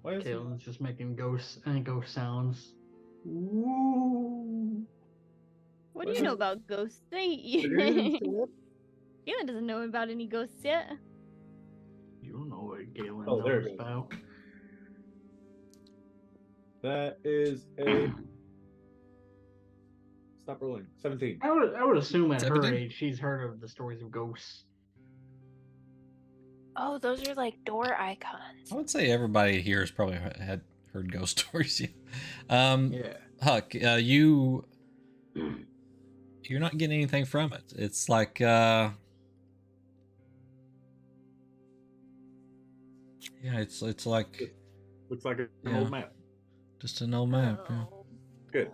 [SPEAKER 8] Why is
[SPEAKER 2] Kalen's just making ghost sounds. Ooh.
[SPEAKER 3] What do you know about ghosts? Galen doesn't know about any ghosts yet.
[SPEAKER 2] You don't know what Galen
[SPEAKER 8] Oh, there it
[SPEAKER 2] knows
[SPEAKER 8] goes.
[SPEAKER 2] about.
[SPEAKER 8] That is a stop rolling. 17.
[SPEAKER 2] I would assume at her
[SPEAKER 1] 17?
[SPEAKER 2] age she's heard of the stories of ghosts.
[SPEAKER 5] Oh, those are like door icons.
[SPEAKER 1] I would say everybody here has probably had heard ghost stories. Yeah.
[SPEAKER 2] Yeah.
[SPEAKER 1] Huck, you're not getting anything from it. It's like yeah, it's like
[SPEAKER 8] Looks like an
[SPEAKER 1] Yeah.
[SPEAKER 8] old map.
[SPEAKER 1] just an old map. Yeah.
[SPEAKER 5] Oh.
[SPEAKER 8] Good.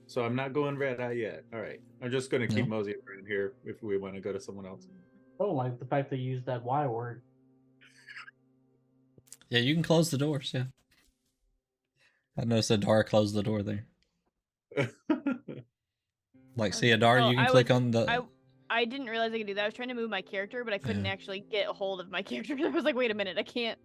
[SPEAKER 8] So I'm not going red eye yet. All right. I'm just going to keep
[SPEAKER 1] No.
[SPEAKER 8] moseying around here if we want to go to someone else.
[SPEAKER 2] I don't like the fact they used that Y word.
[SPEAKER 1] Yeah, you can close the doors. Yeah. I noticed Adara closed the door there. Like, see, Adara,
[SPEAKER 3] Oh,
[SPEAKER 1] you can
[SPEAKER 3] I
[SPEAKER 1] click
[SPEAKER 3] was-
[SPEAKER 1] on the.
[SPEAKER 3] I didn't realize I could do that. I was trying to move my character, but I couldn't
[SPEAKER 1] Yeah.
[SPEAKER 3] actually get a hold of my character. I was like, wait a minute, I can't.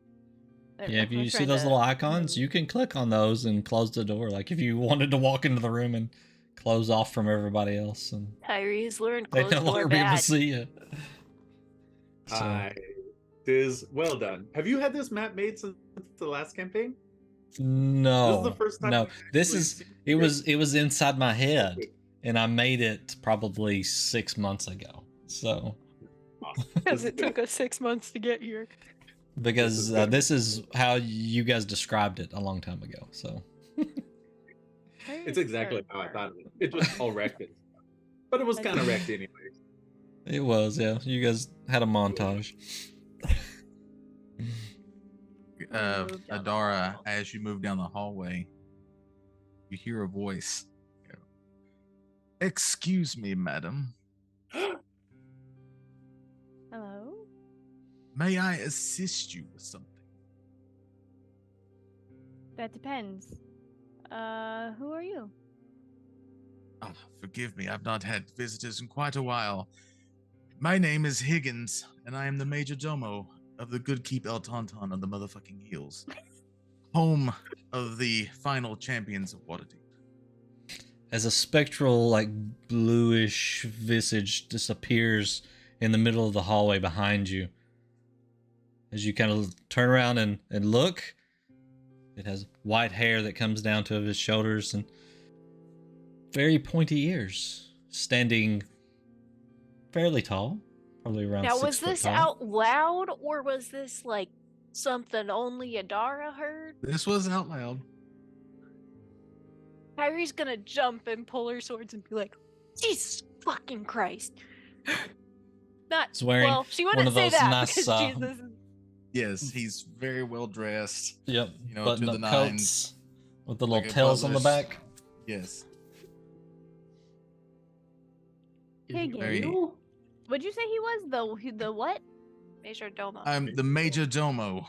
[SPEAKER 1] Yeah, if
[SPEAKER 3] I
[SPEAKER 1] you
[SPEAKER 3] was
[SPEAKER 1] see
[SPEAKER 3] trying
[SPEAKER 1] those
[SPEAKER 3] to
[SPEAKER 1] little icons,
[SPEAKER 3] move.
[SPEAKER 1] you can click on those and close the door. Like if you wanted to walk into the room and close off from everybody else, and
[SPEAKER 5] Tyrese learned
[SPEAKER 1] they
[SPEAKER 5] close
[SPEAKER 1] no
[SPEAKER 5] door
[SPEAKER 1] longer be able to
[SPEAKER 5] bad.
[SPEAKER 1] see you. So,
[SPEAKER 8] It is well done. Have you had this map made since the last campaign?
[SPEAKER 1] no,
[SPEAKER 8] This is the first time
[SPEAKER 1] no.
[SPEAKER 8] I've
[SPEAKER 1] This
[SPEAKER 8] actually
[SPEAKER 1] is
[SPEAKER 8] seen
[SPEAKER 1] it was inside my head, and I made it probably 6 months ago. So
[SPEAKER 5] Because it took us 6 months to get here.
[SPEAKER 1] because
[SPEAKER 8] good.
[SPEAKER 1] this is how you guys described it a long time ago. So
[SPEAKER 8] It's exactly how I thought of it. It was all wrecked, but it was kind of wrecked anyway.
[SPEAKER 1] it was, yeah. You guys had a montage.
[SPEAKER 3] Move down the
[SPEAKER 4] Adara,
[SPEAKER 3] hall.
[SPEAKER 4] as you move down the hallway, you hear a voice go, "Excuse me, madam.
[SPEAKER 3] Hello?
[SPEAKER 4] May I assist you with something?"
[SPEAKER 3] That depends. Who are you?
[SPEAKER 4] Oh, forgive me, I've not had visitors in quite a while. My name is Higgins, and I am the major domo of the Good Keep El Tauntaun on the motherfucking Hills, home of the final Champions of Waterdeep.
[SPEAKER 1] As a spectral, like bluish visage disappears in the middle of the hallway behind you, as you kind of turn around and look, it has white hair that comes down to his shoulders and very pointy ears, standing fairly tall, probably around
[SPEAKER 5] Now,
[SPEAKER 1] 6
[SPEAKER 5] was
[SPEAKER 1] foot
[SPEAKER 5] this
[SPEAKER 1] tall.
[SPEAKER 5] out loud, or was this like something only Adara heard?
[SPEAKER 4] This was out loud.
[SPEAKER 5] Kyrie's gonna jump and pull her swords and be like, Jesus fucking Christ. Not
[SPEAKER 1] He's wearing
[SPEAKER 5] well, she
[SPEAKER 1] one
[SPEAKER 5] wouldn't
[SPEAKER 1] of
[SPEAKER 5] say
[SPEAKER 1] those
[SPEAKER 5] that
[SPEAKER 1] nice,
[SPEAKER 5] because Jesus is
[SPEAKER 4] Yes, he's very well dressed.
[SPEAKER 1] Yep.
[SPEAKER 4] You know, to
[SPEAKER 1] Button
[SPEAKER 4] the
[SPEAKER 1] up
[SPEAKER 4] nines.
[SPEAKER 1] coats with the
[SPEAKER 4] like
[SPEAKER 1] little
[SPEAKER 4] a
[SPEAKER 1] tails on the
[SPEAKER 4] butler's-
[SPEAKER 1] back.
[SPEAKER 4] Yes.
[SPEAKER 2] Is he
[SPEAKER 3] Higgins.
[SPEAKER 2] real?
[SPEAKER 3] What'd you say he was? The what?
[SPEAKER 5] Major Domo.
[SPEAKER 4] I'm the major domo.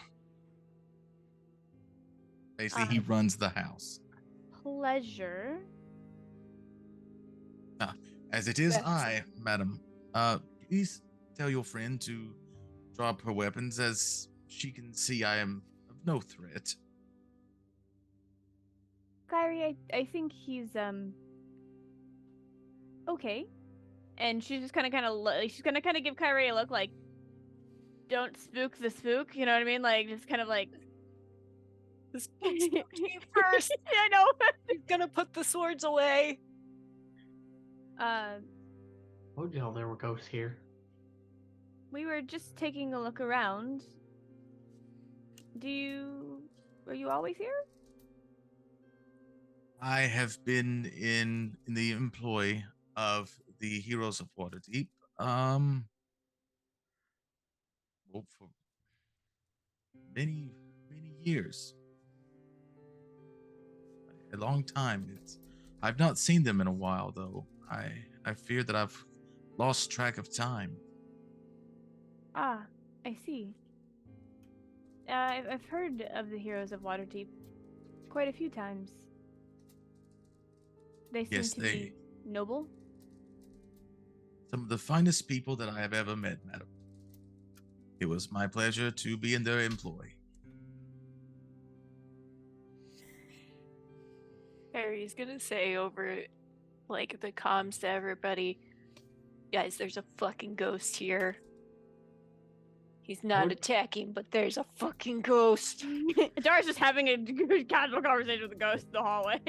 [SPEAKER 4] Basically, he
[SPEAKER 3] Ah.
[SPEAKER 4] runs the house.
[SPEAKER 3] Pleasure.
[SPEAKER 4] As it is
[SPEAKER 5] That's-
[SPEAKER 4] I, madam. Please tell your friend to drop her weapons, as she can see I am of no threat.
[SPEAKER 3] Kyrie, I think he's okay. And she's just she's gonna kind of give Kyrie a look like, don't spook the spook. You know what I mean? Like just kind of like.
[SPEAKER 5] This spooked me first.
[SPEAKER 3] Yeah, I know.
[SPEAKER 5] He's gonna put the swords away.
[SPEAKER 2] Told y'all there were ghosts here.
[SPEAKER 3] We were just taking a look around. Are you always here?
[SPEAKER 4] I have been in the employ of the Heroes of Waterdeep. Well, for many years. A long time. I've not seen them in a while, though. I fear that I've lost track of time.
[SPEAKER 3] Ah, I see. I've heard of the Heroes of Waterdeep quite a few times. They seem
[SPEAKER 4] Yes,
[SPEAKER 3] to be noble.
[SPEAKER 4] Some of the finest people that I have ever met, madam. It was my pleasure to be in their employ.
[SPEAKER 5] Harry's gonna say over like the comms to everybody, guys, there's a fucking ghost here. He's not
[SPEAKER 2] Would-
[SPEAKER 5] attacking, but there's a fucking ghost.
[SPEAKER 3] Dara's just having a good casual conversation with the ghost in the hallway.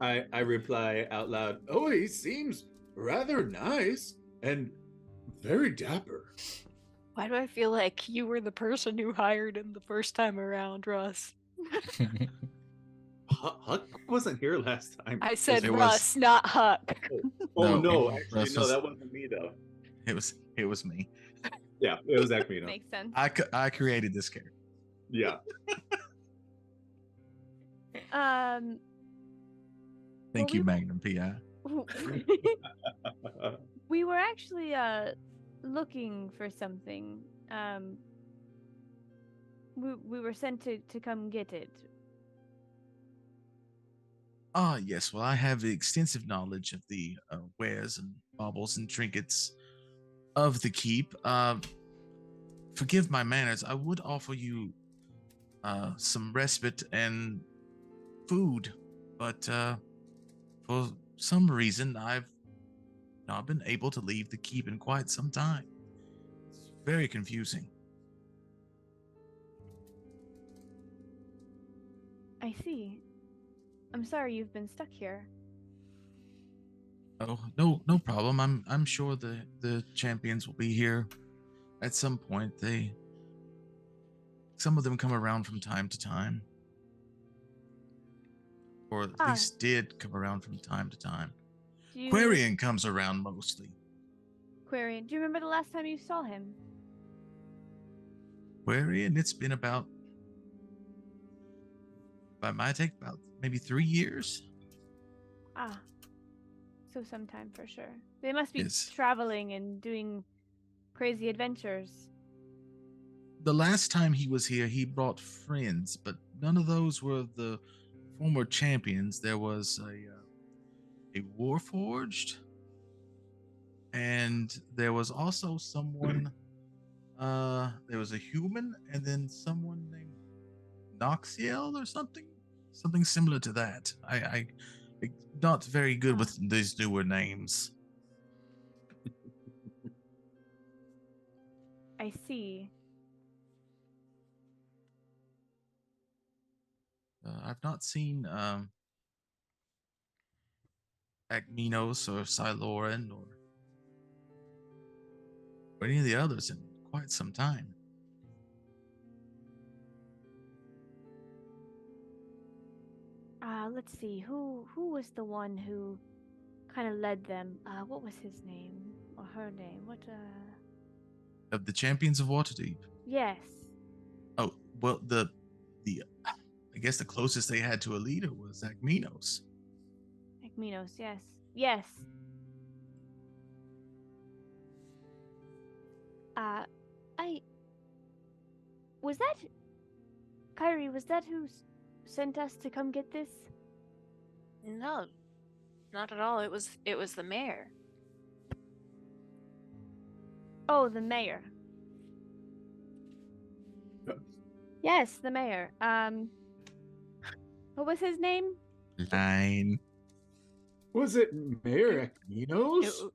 [SPEAKER 8] I reply out loud, "Oh, he seems rather nice and very dapper."
[SPEAKER 5] Why do I feel like you were the person who hired him the first time around, Russ?
[SPEAKER 8] Huck wasn't here last time.
[SPEAKER 5] I said
[SPEAKER 4] It was-
[SPEAKER 5] Russ, not Huck.
[SPEAKER 8] Oh
[SPEAKER 4] No,
[SPEAKER 8] no, actually
[SPEAKER 4] Russ
[SPEAKER 8] no,
[SPEAKER 4] was-
[SPEAKER 8] that wasn't me though.
[SPEAKER 4] It was me.
[SPEAKER 8] Yeah, it was actually me.
[SPEAKER 3] Makes sense.
[SPEAKER 4] I created this character.
[SPEAKER 8] Yeah.
[SPEAKER 4] Thank
[SPEAKER 3] Well,
[SPEAKER 4] you,
[SPEAKER 3] we-
[SPEAKER 4] Magnum PI.
[SPEAKER 3] We were actually looking for something. We were sent to come get it.
[SPEAKER 4] Ah, yes. Well, I have extensive knowledge of the wares and baubles and trinkets of the keep. Forgive my manners. I would offer you some respite and food, but for some reason, I've not been able to leave the keep in quite some time. It's very confusing.
[SPEAKER 3] I see. I'm sorry you've been stuck here.
[SPEAKER 4] Oh, no problem. I'm sure the champions will be here at some point. Some of them come around from time to time. Or at
[SPEAKER 3] Ah.
[SPEAKER 4] least did come around from time to time.
[SPEAKER 3] Do you,
[SPEAKER 4] Quarian comes around mostly.
[SPEAKER 3] Quarian, do you remember the last time you saw him?
[SPEAKER 4] Quarian, it's been about maybe 3 years.
[SPEAKER 3] Ah. So sometime for sure. They must be
[SPEAKER 4] Yes.
[SPEAKER 3] traveling and doing crazy adventures.
[SPEAKER 4] The last time he was here, he brought friends, but none of those were the former champions. There was a Warforged, and there was also someone. There was a human, and then someone named Noxiel or something similar to that. I'm not very good with these newer names.
[SPEAKER 3] I see.
[SPEAKER 4] I've not seen Agminos or Siloran or any of the others in quite some time.
[SPEAKER 3] Let's see. Who was the one who kind of led them? What was his name or her name?
[SPEAKER 4] Of the Champions of Waterdeep.
[SPEAKER 3] Yes.
[SPEAKER 4] well, the I guess the closest they had to a leader was Agminos.
[SPEAKER 3] Minos, yes. Yes. Was that Kyrie, was that who sent us to come get this?
[SPEAKER 5] No, not at all. It was the mayor.
[SPEAKER 3] Oh, the mayor. Yes, the mayor. What was his name?
[SPEAKER 4] Line.
[SPEAKER 8] Was it Mayor Equinos?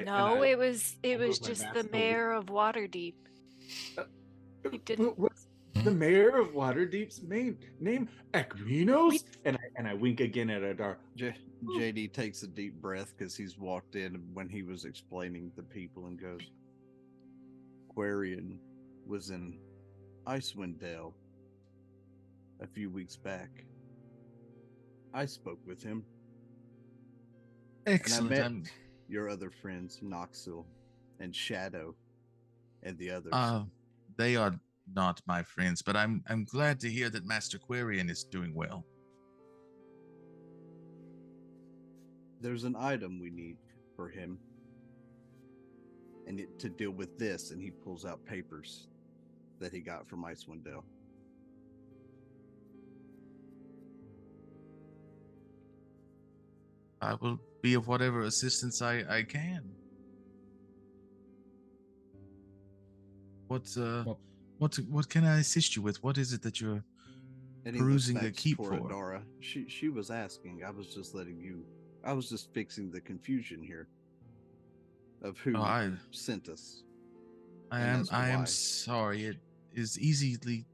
[SPEAKER 5] No, it was
[SPEAKER 8] moved my
[SPEAKER 5] just
[SPEAKER 8] mask
[SPEAKER 5] the
[SPEAKER 8] over.
[SPEAKER 5] mayor of Waterdeep. He didn't-
[SPEAKER 8] What's the mayor of Waterdeep's name? Equinos? And I wink again at Adar.
[SPEAKER 6] JD takes a deep breath because he's walked in when he was explaining the people and goes, Quarian was in Icewind Dale a few weeks back. I spoke with him.
[SPEAKER 4] Excellent.
[SPEAKER 6] met
[SPEAKER 4] I'm-
[SPEAKER 6] Your other friends, Noxil and Shadow, and the others.
[SPEAKER 4] They are not my friends, but I'm glad to hear that Master Quarian is doing well.
[SPEAKER 6] There's an item we need for him, and to deal with this, and he pulls out papers that he got from Icewind Dale.
[SPEAKER 4] I will be of whatever assistance I can. What can I assist you with? What is it that you're
[SPEAKER 6] Any
[SPEAKER 4] perusing the
[SPEAKER 6] respects
[SPEAKER 4] keep
[SPEAKER 6] for
[SPEAKER 4] for?
[SPEAKER 6] Adara. She was asking. I was just fixing the confusion here of who sent us.
[SPEAKER 4] I
[SPEAKER 6] and
[SPEAKER 4] am
[SPEAKER 6] as to
[SPEAKER 4] I am
[SPEAKER 6] why.
[SPEAKER 4] sorry. It is easily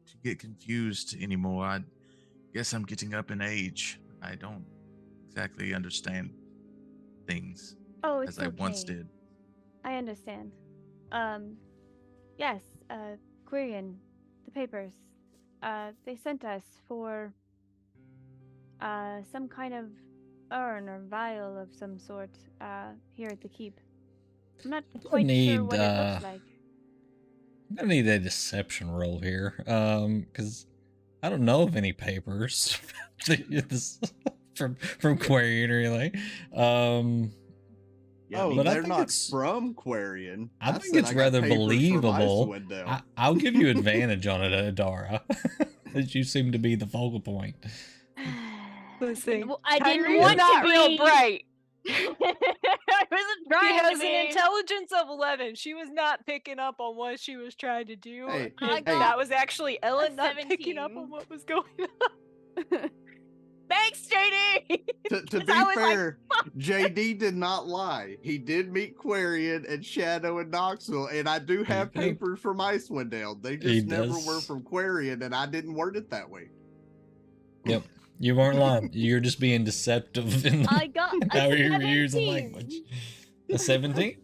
[SPEAKER 4] to get confused anymore. I guess I'm getting up in age. I don't exactly understand things
[SPEAKER 3] Oh, it's
[SPEAKER 4] as I once
[SPEAKER 3] okay.
[SPEAKER 4] did.
[SPEAKER 3] I understand. Yes, Quirion, the papers. They sent us for some kind of urn or vial of some sort here at the keep. I'm not quite sure what it looks like.
[SPEAKER 1] I'm gonna need a deception roll here, because I don't know of any papers from Quarian or anything.
[SPEAKER 6] Yeah,
[SPEAKER 1] but I
[SPEAKER 6] they're
[SPEAKER 1] think
[SPEAKER 6] not
[SPEAKER 1] it's-
[SPEAKER 6] from Quarian.
[SPEAKER 1] I think
[SPEAKER 6] said
[SPEAKER 1] it's
[SPEAKER 6] I got
[SPEAKER 1] rather
[SPEAKER 6] papers from
[SPEAKER 1] believable.
[SPEAKER 6] Icewind Dale.
[SPEAKER 1] I'll give you advantage on it, Adara, as you seem to be the focal point.
[SPEAKER 5] Listen,
[SPEAKER 3] Well, I didn't
[SPEAKER 5] Kyrie's
[SPEAKER 3] want
[SPEAKER 5] not
[SPEAKER 3] to
[SPEAKER 5] real
[SPEAKER 3] be-
[SPEAKER 5] bright.
[SPEAKER 3] I wasn't
[SPEAKER 5] She
[SPEAKER 3] trying
[SPEAKER 5] has
[SPEAKER 3] to
[SPEAKER 5] an
[SPEAKER 3] be.
[SPEAKER 5] intelligence of 11. She was not picking up on what she was trying to do.
[SPEAKER 6] Hey,
[SPEAKER 5] and
[SPEAKER 3] hey.
[SPEAKER 5] that was actually Ellen not
[SPEAKER 3] 17.
[SPEAKER 5] picking up on what was going on.
[SPEAKER 3] Thanks, JD.
[SPEAKER 6] To
[SPEAKER 3] 'Cause
[SPEAKER 6] be
[SPEAKER 3] I was like,
[SPEAKER 6] fair, JD did not lie. He did meet Quarian and Shadow and Knoxville, and I do have
[SPEAKER 1] did.
[SPEAKER 6] papers from Icewind Dale. They
[SPEAKER 1] He
[SPEAKER 6] just never
[SPEAKER 1] does.
[SPEAKER 6] were from Quarian, and I didn't word it that way.
[SPEAKER 1] Yep, you weren't lying. You're just being deceptive in
[SPEAKER 3] I got a
[SPEAKER 1] how you're using
[SPEAKER 3] 17.
[SPEAKER 1] language. A 17?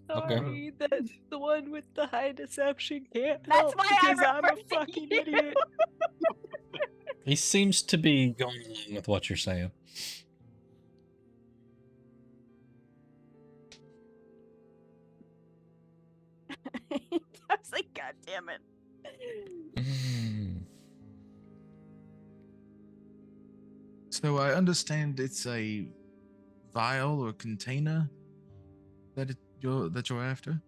[SPEAKER 1] Okay.
[SPEAKER 5] Sorry, that the one with the high deception can't
[SPEAKER 3] That's
[SPEAKER 5] help
[SPEAKER 3] why I
[SPEAKER 5] because I'm a
[SPEAKER 3] referred to
[SPEAKER 5] fucking
[SPEAKER 3] you.
[SPEAKER 5] idiot.
[SPEAKER 1] He seems to be going along with what you're saying.
[SPEAKER 3] I was like, God damn it.
[SPEAKER 4] So I understand it's a vial or container that you're after,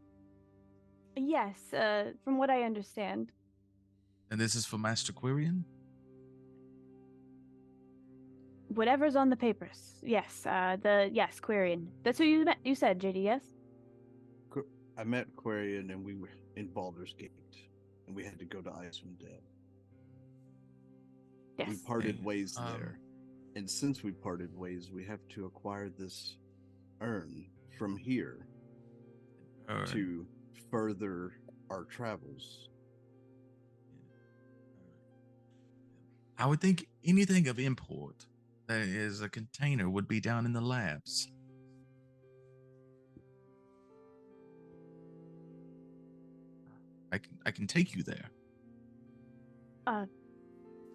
[SPEAKER 3] Yes, from what I understand.
[SPEAKER 4] and this is for Master Quarian.
[SPEAKER 3] Whatever's on the papers. Yes, yes, Quirion. That's who you met. You said, JD, yes?
[SPEAKER 6] I met Quarian, and we were in Baldur's Gate, and we had to go to Icewind Dale.
[SPEAKER 3] Yes.
[SPEAKER 6] We parted
[SPEAKER 4] Okay,
[SPEAKER 6] ways there, and since we parted ways, we have to acquire this urn from here to further our travels.
[SPEAKER 4] I would think anything of import that is a container would be down in the labs. I can take you there.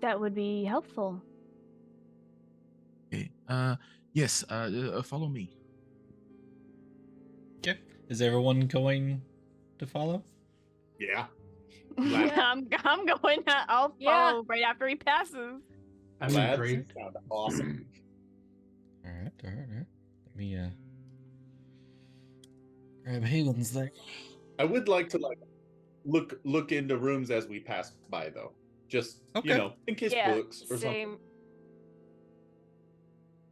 [SPEAKER 3] That would be helpful.
[SPEAKER 4] Okay. Yes. Follow me.
[SPEAKER 1] Okay. Is everyone going to follow?
[SPEAKER 8] Yeah. Lab.
[SPEAKER 3] I'm going. I'll
[SPEAKER 5] Yeah.
[SPEAKER 3] follow right after he passes.
[SPEAKER 2] I mean,
[SPEAKER 8] Labs.
[SPEAKER 2] great.
[SPEAKER 7] Sound awesome.
[SPEAKER 1] All right. Let me grab Higgins there.
[SPEAKER 8] I would like to look into rooms as we pass by, though. Just
[SPEAKER 1] Okay.
[SPEAKER 8] in case
[SPEAKER 5] Yeah,
[SPEAKER 8] books or
[SPEAKER 5] same.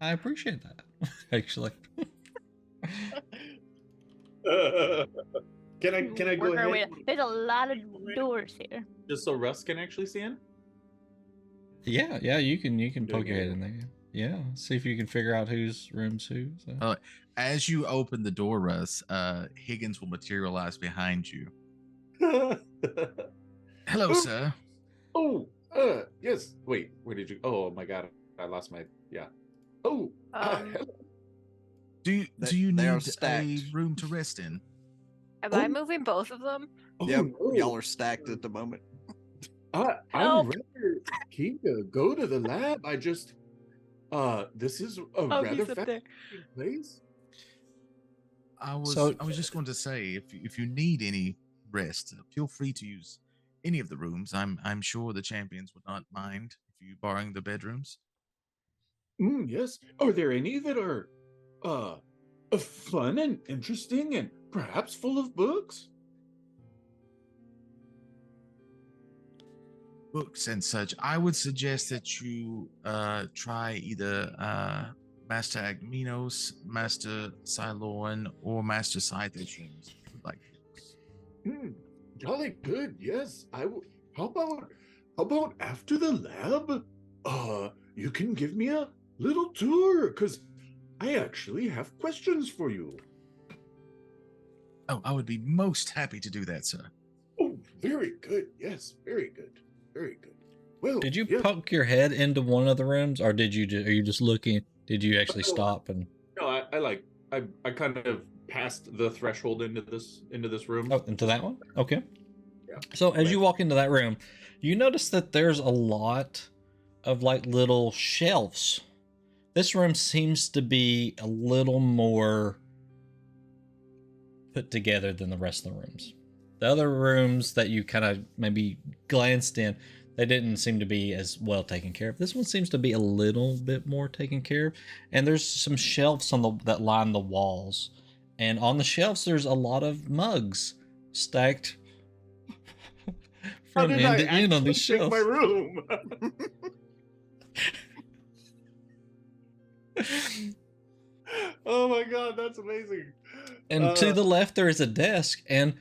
[SPEAKER 1] I appreciate that, actually.
[SPEAKER 8] something. Can I go
[SPEAKER 3] Work our way
[SPEAKER 8] ahead?
[SPEAKER 3] up. There's a lot of doors here.
[SPEAKER 8] Just so Russ can actually see in?
[SPEAKER 1] Yeah, you can
[SPEAKER 8] Doing
[SPEAKER 1] poke your
[SPEAKER 8] it.
[SPEAKER 1] head in there. Yeah, see if you can figure out whose room's who. So.
[SPEAKER 4] As you open the door, Russ, Higgins will materialize behind you. Hello,
[SPEAKER 8] Oh.
[SPEAKER 4] sir.
[SPEAKER 8] Yes. Wait, where did you? Oh my God, I lost my. Yeah. Oh.
[SPEAKER 5] Um,
[SPEAKER 4] Do you
[SPEAKER 6] They are
[SPEAKER 4] need a
[SPEAKER 6] stacked.
[SPEAKER 4] room to rest in?
[SPEAKER 5] Am I moving both of them?
[SPEAKER 6] Yep,
[SPEAKER 8] no.
[SPEAKER 6] y'all are stacked at the moment.
[SPEAKER 8] I'm
[SPEAKER 5] Help.
[SPEAKER 8] rather keen to go to the lab. I just, this is a rather fascinating place.
[SPEAKER 4] I was
[SPEAKER 1] So-
[SPEAKER 4] just going to say, if you need any rest, feel free to use any of the rooms. I'm sure the champions would not mind if you borrowing the bedrooms.
[SPEAKER 8] Yes. Are there any that are, fun and interesting and perhaps full of books?
[SPEAKER 4] Books and such. I would suggest that you try either Master Agminos, Master Siloan, or Master Scythe's rooms if you would like books.
[SPEAKER 8] Jolly good. Yes. I will. How about after the lab? You can give me a little tour, because I actually have questions for you.
[SPEAKER 4] Oh, I would be most happy to do that, sir.
[SPEAKER 8] Oh, very good. Yes, very good. Very good. Well,
[SPEAKER 1] Did you
[SPEAKER 8] yeah,
[SPEAKER 1] poke your head into one of the rooms, or did you? Are you just looking? Did you actually
[SPEAKER 8] Oh,
[SPEAKER 1] stop and?
[SPEAKER 8] No, I kind of passed the threshold into this room.
[SPEAKER 1] Oh, into that one? Okay.
[SPEAKER 8] Yeah.
[SPEAKER 1] So as you
[SPEAKER 8] Right.
[SPEAKER 1] walk into that room, you notice that there's a lot of like little shelves. This room seems to be a little more put together than the rest of the rooms. The other rooms that you kind of maybe glanced in, they didn't seem to be as well taken care of. This one seems to be a little bit more taken care of. And there's some shelves that line the walls. And on the shelves, there's a lot of mugs stacked
[SPEAKER 8] How
[SPEAKER 1] from
[SPEAKER 8] did
[SPEAKER 1] end
[SPEAKER 8] I
[SPEAKER 1] to end on
[SPEAKER 8] actually
[SPEAKER 1] these
[SPEAKER 8] pick
[SPEAKER 1] shelves.
[SPEAKER 8] my room? Oh my God, that's amazing.
[SPEAKER 1] And to the left, there is a desk, and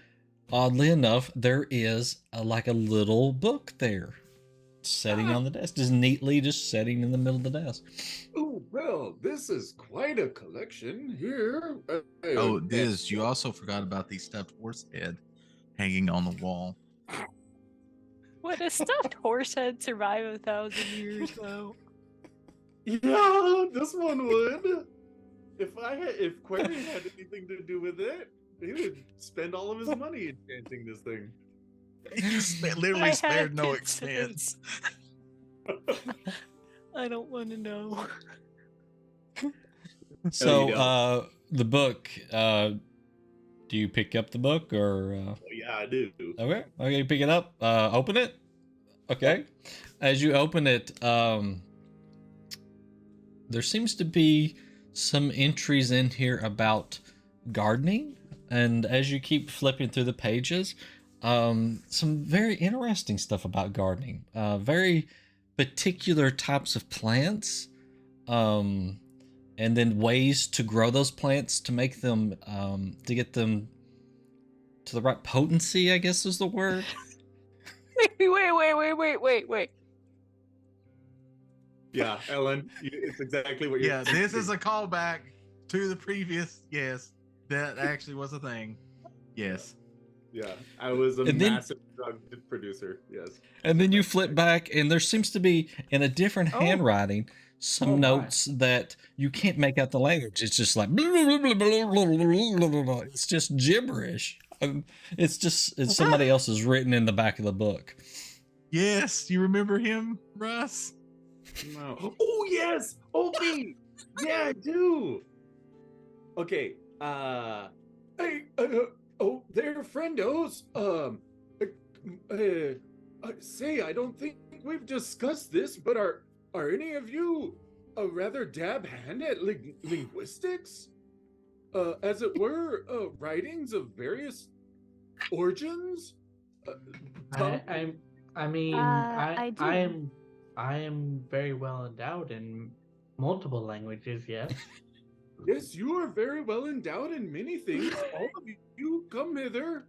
[SPEAKER 1] oddly enough, there is like a little book there, sitting on the desk, just neatly just sitting in the middle of the desk.
[SPEAKER 8] Oh well, this is quite a collection here.
[SPEAKER 4] Oh, Diz, you also forgot about the stuffed horse head hanging on the wall.
[SPEAKER 5] Would a stuffed horse head survive 1,000 years, though?
[SPEAKER 8] Yeah, this one would. If Quarian had anything to do with it, he would spend all of his money enchanting this thing.
[SPEAKER 4] Literally
[SPEAKER 5] I
[SPEAKER 4] spared
[SPEAKER 5] had
[SPEAKER 4] no
[SPEAKER 5] to say.
[SPEAKER 4] expense.
[SPEAKER 5] I don't want to know.
[SPEAKER 1] So,
[SPEAKER 8] don't.
[SPEAKER 1] the book, do you pick up the book or?
[SPEAKER 8] Oh, yeah, I do.
[SPEAKER 1] Okay, you pick it up. Open it. Okay, as you open it, there seems to be some entries in here about gardening, and as you keep flipping through the pages, some very interesting stuff about gardening. Very particular types of plants, and then ways to grow those plants to make them, to get them to the right potency, I guess is the word.
[SPEAKER 5] Wait.
[SPEAKER 8] Yeah, Ellen, it's exactly what you're
[SPEAKER 4] Yeah, this is a callback to the previous. Yes, that actually was a thing. Yes.
[SPEAKER 8] Yeah, I was a
[SPEAKER 1] And then-
[SPEAKER 8] massive drug producer. Yes.
[SPEAKER 1] And then you flip back, and there seems to be, in a different
[SPEAKER 2] Oh.
[SPEAKER 1] handwriting, some
[SPEAKER 2] Oh my.
[SPEAKER 1] notes that you can't make out the language. It's just like, blah, blah, blah, blah, blah, blah, blah, blah, blah. It's just gibberish. It's somebody else's written in the back of the book.
[SPEAKER 4] Yes, you remember him, Russ?
[SPEAKER 8] No. Oh yes. Oh me. Yeah, I do. Okay. Hey. Oh, they're friendos. Say, I don't think we've discussed this, but are any of you a rather dab hand at linguistics? As it were, writings of various origins?
[SPEAKER 2] I mean,
[SPEAKER 3] I do.
[SPEAKER 2] I am very well endowed in multiple languages. Yes.
[SPEAKER 8] Yes, you are very well endowed in many things. All of you, come hither.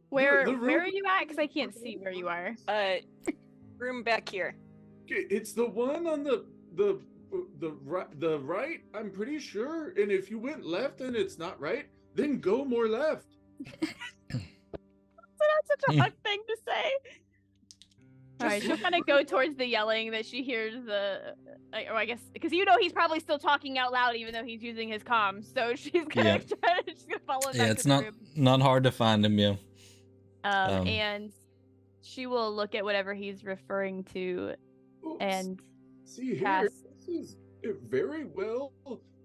[SPEAKER 3] Where
[SPEAKER 8] the room-
[SPEAKER 3] where are you at? Because I can't see where you are.
[SPEAKER 5] Room back here.
[SPEAKER 8] It's the one on the right. I'm pretty sure. And if you went left and it's not right, then go more left.
[SPEAKER 3] That's such a hard thing to say. All right, she'll kind of go towards the yelling that she hears or I guess because he's probably still talking out loud even though he's using his comms. So she's gonna she's gonna follow him.
[SPEAKER 1] Yeah,
[SPEAKER 3] back
[SPEAKER 1] it's
[SPEAKER 3] to the
[SPEAKER 1] not
[SPEAKER 3] room.
[SPEAKER 1] hard to find him. Yeah.
[SPEAKER 3] And she will look at whatever he's referring to and
[SPEAKER 8] see here.
[SPEAKER 3] cast.
[SPEAKER 8] This is very well,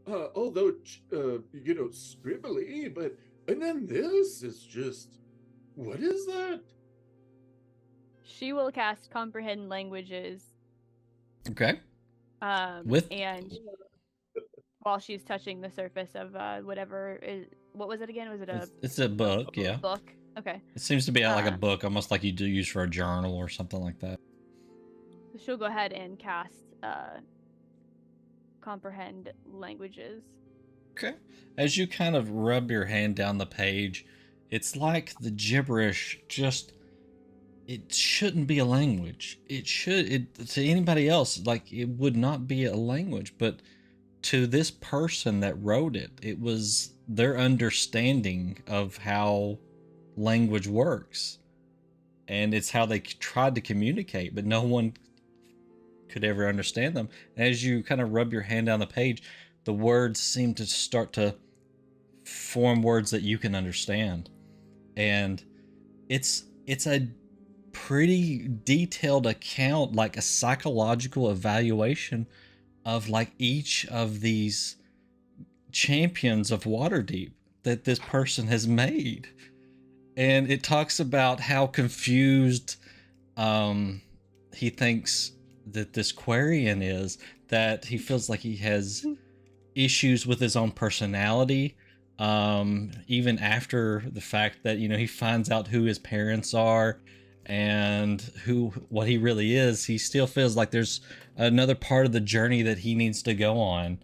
[SPEAKER 8] although scribbly, but and then this is just what is that?
[SPEAKER 3] She will cast comprehend languages.
[SPEAKER 1] Okay.
[SPEAKER 3] And while she's touching the surface of whatever is, what was it again? Was it a?
[SPEAKER 1] It's a book. Yeah.
[SPEAKER 3] Book. Okay.
[SPEAKER 1] It seems to be like a book, almost like you do use for a journal or something like that.
[SPEAKER 3] So she'll go ahead and cast comprehend languages.
[SPEAKER 1] Okay. As you kind of rub your hand down the page, it's like the gibberish just. It shouldn't be a language. To anybody else, like it would not be a language, but to this person that wrote it, it was their understanding of how language works. And it's how they tried to communicate, but no one could ever understand them. And as you kind of rub your hand down the page, the words seem to start to form words that you can understand. And it's a pretty detailed account, like a psychological evaluation of like each of these champions of Waterdeep that this person has made. And it talks about how confused he thinks that this Quarian is, that he feels like he has issues with his own personality, even after the fact that he finds out who his parents are and what he really is. He still feels like there's another part of the journey that he needs to go on.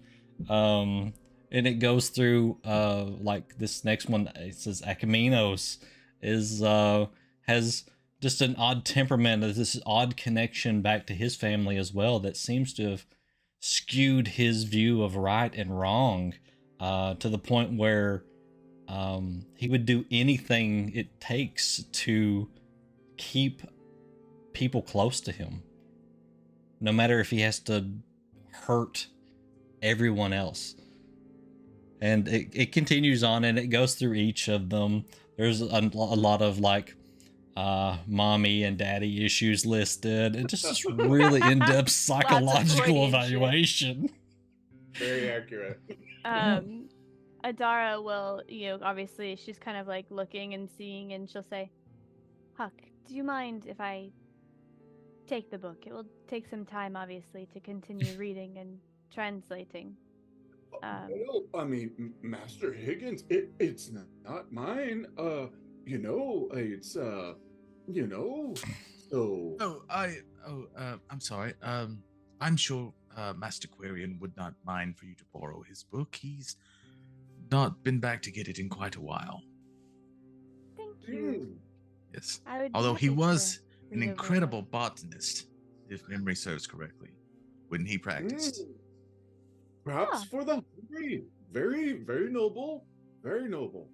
[SPEAKER 1] And it goes through like this next one. It says Akaminos has just an odd temperament, this odd connection back to his family as well, that seems to have skewed his view of right and wrong to the point where he would do anything it takes to keep people close to him, no matter if he has to hurt everyone else. And it continues on, and it goes through each of them. There's a lot of like mommy and daddy issues listed, and just this really in-depth psychological evaluation.
[SPEAKER 8] Very accurate.
[SPEAKER 3] Adara will, obviously she's kind of like looking and seeing, and she'll say, Huck, do you mind if I take the book? It will take some time, obviously, to continue reading and translating.
[SPEAKER 8] Well, I mean, Master Higgins, it's not mine. It's so.
[SPEAKER 4] I'm sorry. I'm sure Master Quarian would not mind for you to borrow his book. He's not been back to get it in quite a while.
[SPEAKER 3] Thank you.
[SPEAKER 4] Yes.
[SPEAKER 3] I would be
[SPEAKER 4] Although he
[SPEAKER 3] happy to
[SPEAKER 4] was an
[SPEAKER 3] read over
[SPEAKER 4] incredible botanist, if memory serves correctly, when he practiced.
[SPEAKER 8] Props for the hungry. Very, very noble. Very noble.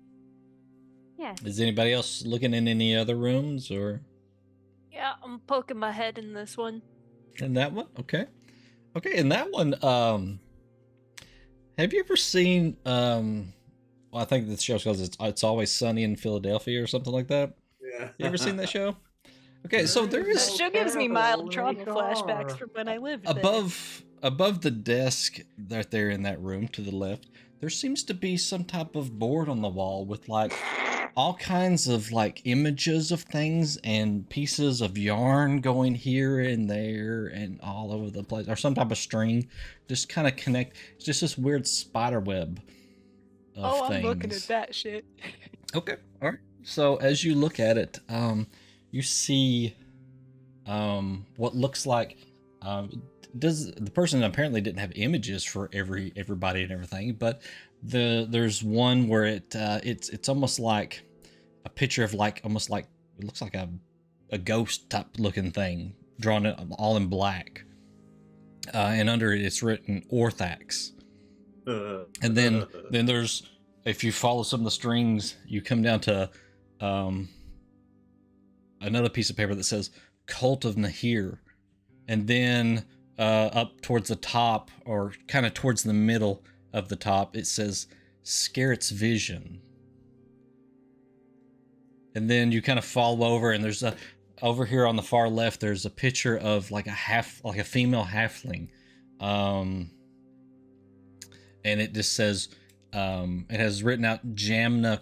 [SPEAKER 3] Yes.
[SPEAKER 1] Is anybody else looking in any other rooms, or
[SPEAKER 5] Yeah, I'm poking my head in this one.
[SPEAKER 1] in that one? Okay. In that one, have you ever seen well, I think the show goes It's Always Sunny in Philadelphia or something like that?
[SPEAKER 8] Yeah.
[SPEAKER 1] You ever seen that show? Okay, so there
[SPEAKER 5] The
[SPEAKER 1] is
[SPEAKER 5] show gives me mild trauma flashbacks from when I lived there.
[SPEAKER 1] above the desk that there in that room to the left, there seems to be some type of board on the wall with like all kinds of like images of things and pieces of yarn going here and there and all over the place, or some type of string, just kind of connect. It's just this weird spider web of things.
[SPEAKER 9] I'm looking at that shit.
[SPEAKER 1] Okay, all right. So as you look at it, you see what looks like does the person apparently didn't have images for everybody and everything, but there's one where it's almost like a picture of like almost like it looks like a ghost type looking thing drawn all in black, and under it it's written Orthax. And then there's, if you follow some of the strings, you come down to another piece of paper that says Cult of Nahir, and then up towards the top, or kind of towards the middle of the top, it says Scarrett's Vision. And then you kind of fall over, and there's over here on the far left, there's a picture of like a female halfling, and it just says it has written out Jamna ?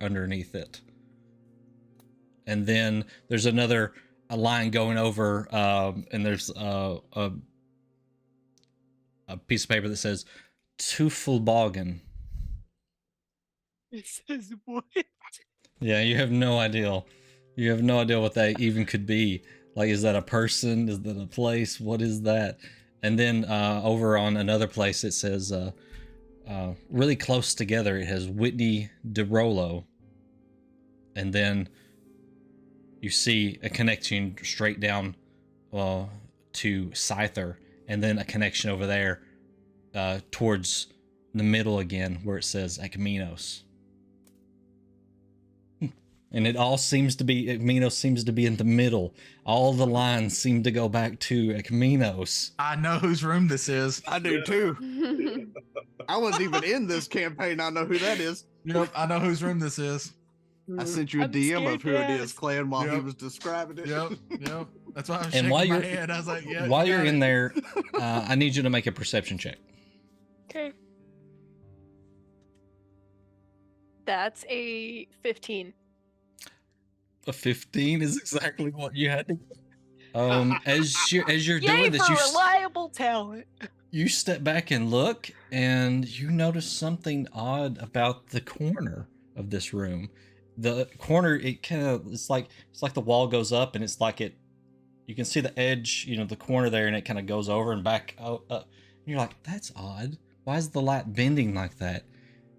[SPEAKER 1] Underneath it. And then there's a line going over, and there's a piece of paper that says Tuffelbogen.
[SPEAKER 9] It says what?
[SPEAKER 1] Yeah, you have no idea. You have no idea what that even could be. Like, is that a person? Is that a place? What is that? And then over on another place, it says really close together, it has Whitney DeRollo. And then you see a connection straight down to Scyther, and then a connection over there towards the middle again, where it says Ekminos. And it all seems to be, Ekminos seems to be in the middle. All the lines seem to go back to Ekminos.
[SPEAKER 4] I know whose room this is.
[SPEAKER 6] I do too. I wasn't even in this campaign. I know who that is.
[SPEAKER 4] Yep, I know whose room this is.
[SPEAKER 6] I sent you a
[SPEAKER 9] I'm
[SPEAKER 6] DM of who
[SPEAKER 9] scared
[SPEAKER 6] it
[SPEAKER 9] to
[SPEAKER 6] is,
[SPEAKER 9] ask.
[SPEAKER 6] Clan, while he
[SPEAKER 4] Yep.
[SPEAKER 6] was describing it.
[SPEAKER 4] Yep. That's why I was
[SPEAKER 1] And
[SPEAKER 4] shaking
[SPEAKER 1] while
[SPEAKER 4] my
[SPEAKER 1] you're-
[SPEAKER 4] head. I was like, yeah.
[SPEAKER 1] While
[SPEAKER 4] you
[SPEAKER 1] you're
[SPEAKER 4] got
[SPEAKER 1] in
[SPEAKER 4] it.
[SPEAKER 1] there, I need you to make a perception check.
[SPEAKER 9] Okay.
[SPEAKER 5] That's a 15.
[SPEAKER 1] A 15 is exactly what you had to. As you're
[SPEAKER 9] Yay
[SPEAKER 1] doing this,
[SPEAKER 9] for
[SPEAKER 1] you
[SPEAKER 9] reliable talent.
[SPEAKER 1] you step back and look, and you notice something odd about the corner of this room. The corner, it kind of, it's like the wall goes up, and it's like you can see the edge, the corner there, and it kind of goes over and back up. And you're like, that's odd. Why is the light bending like that?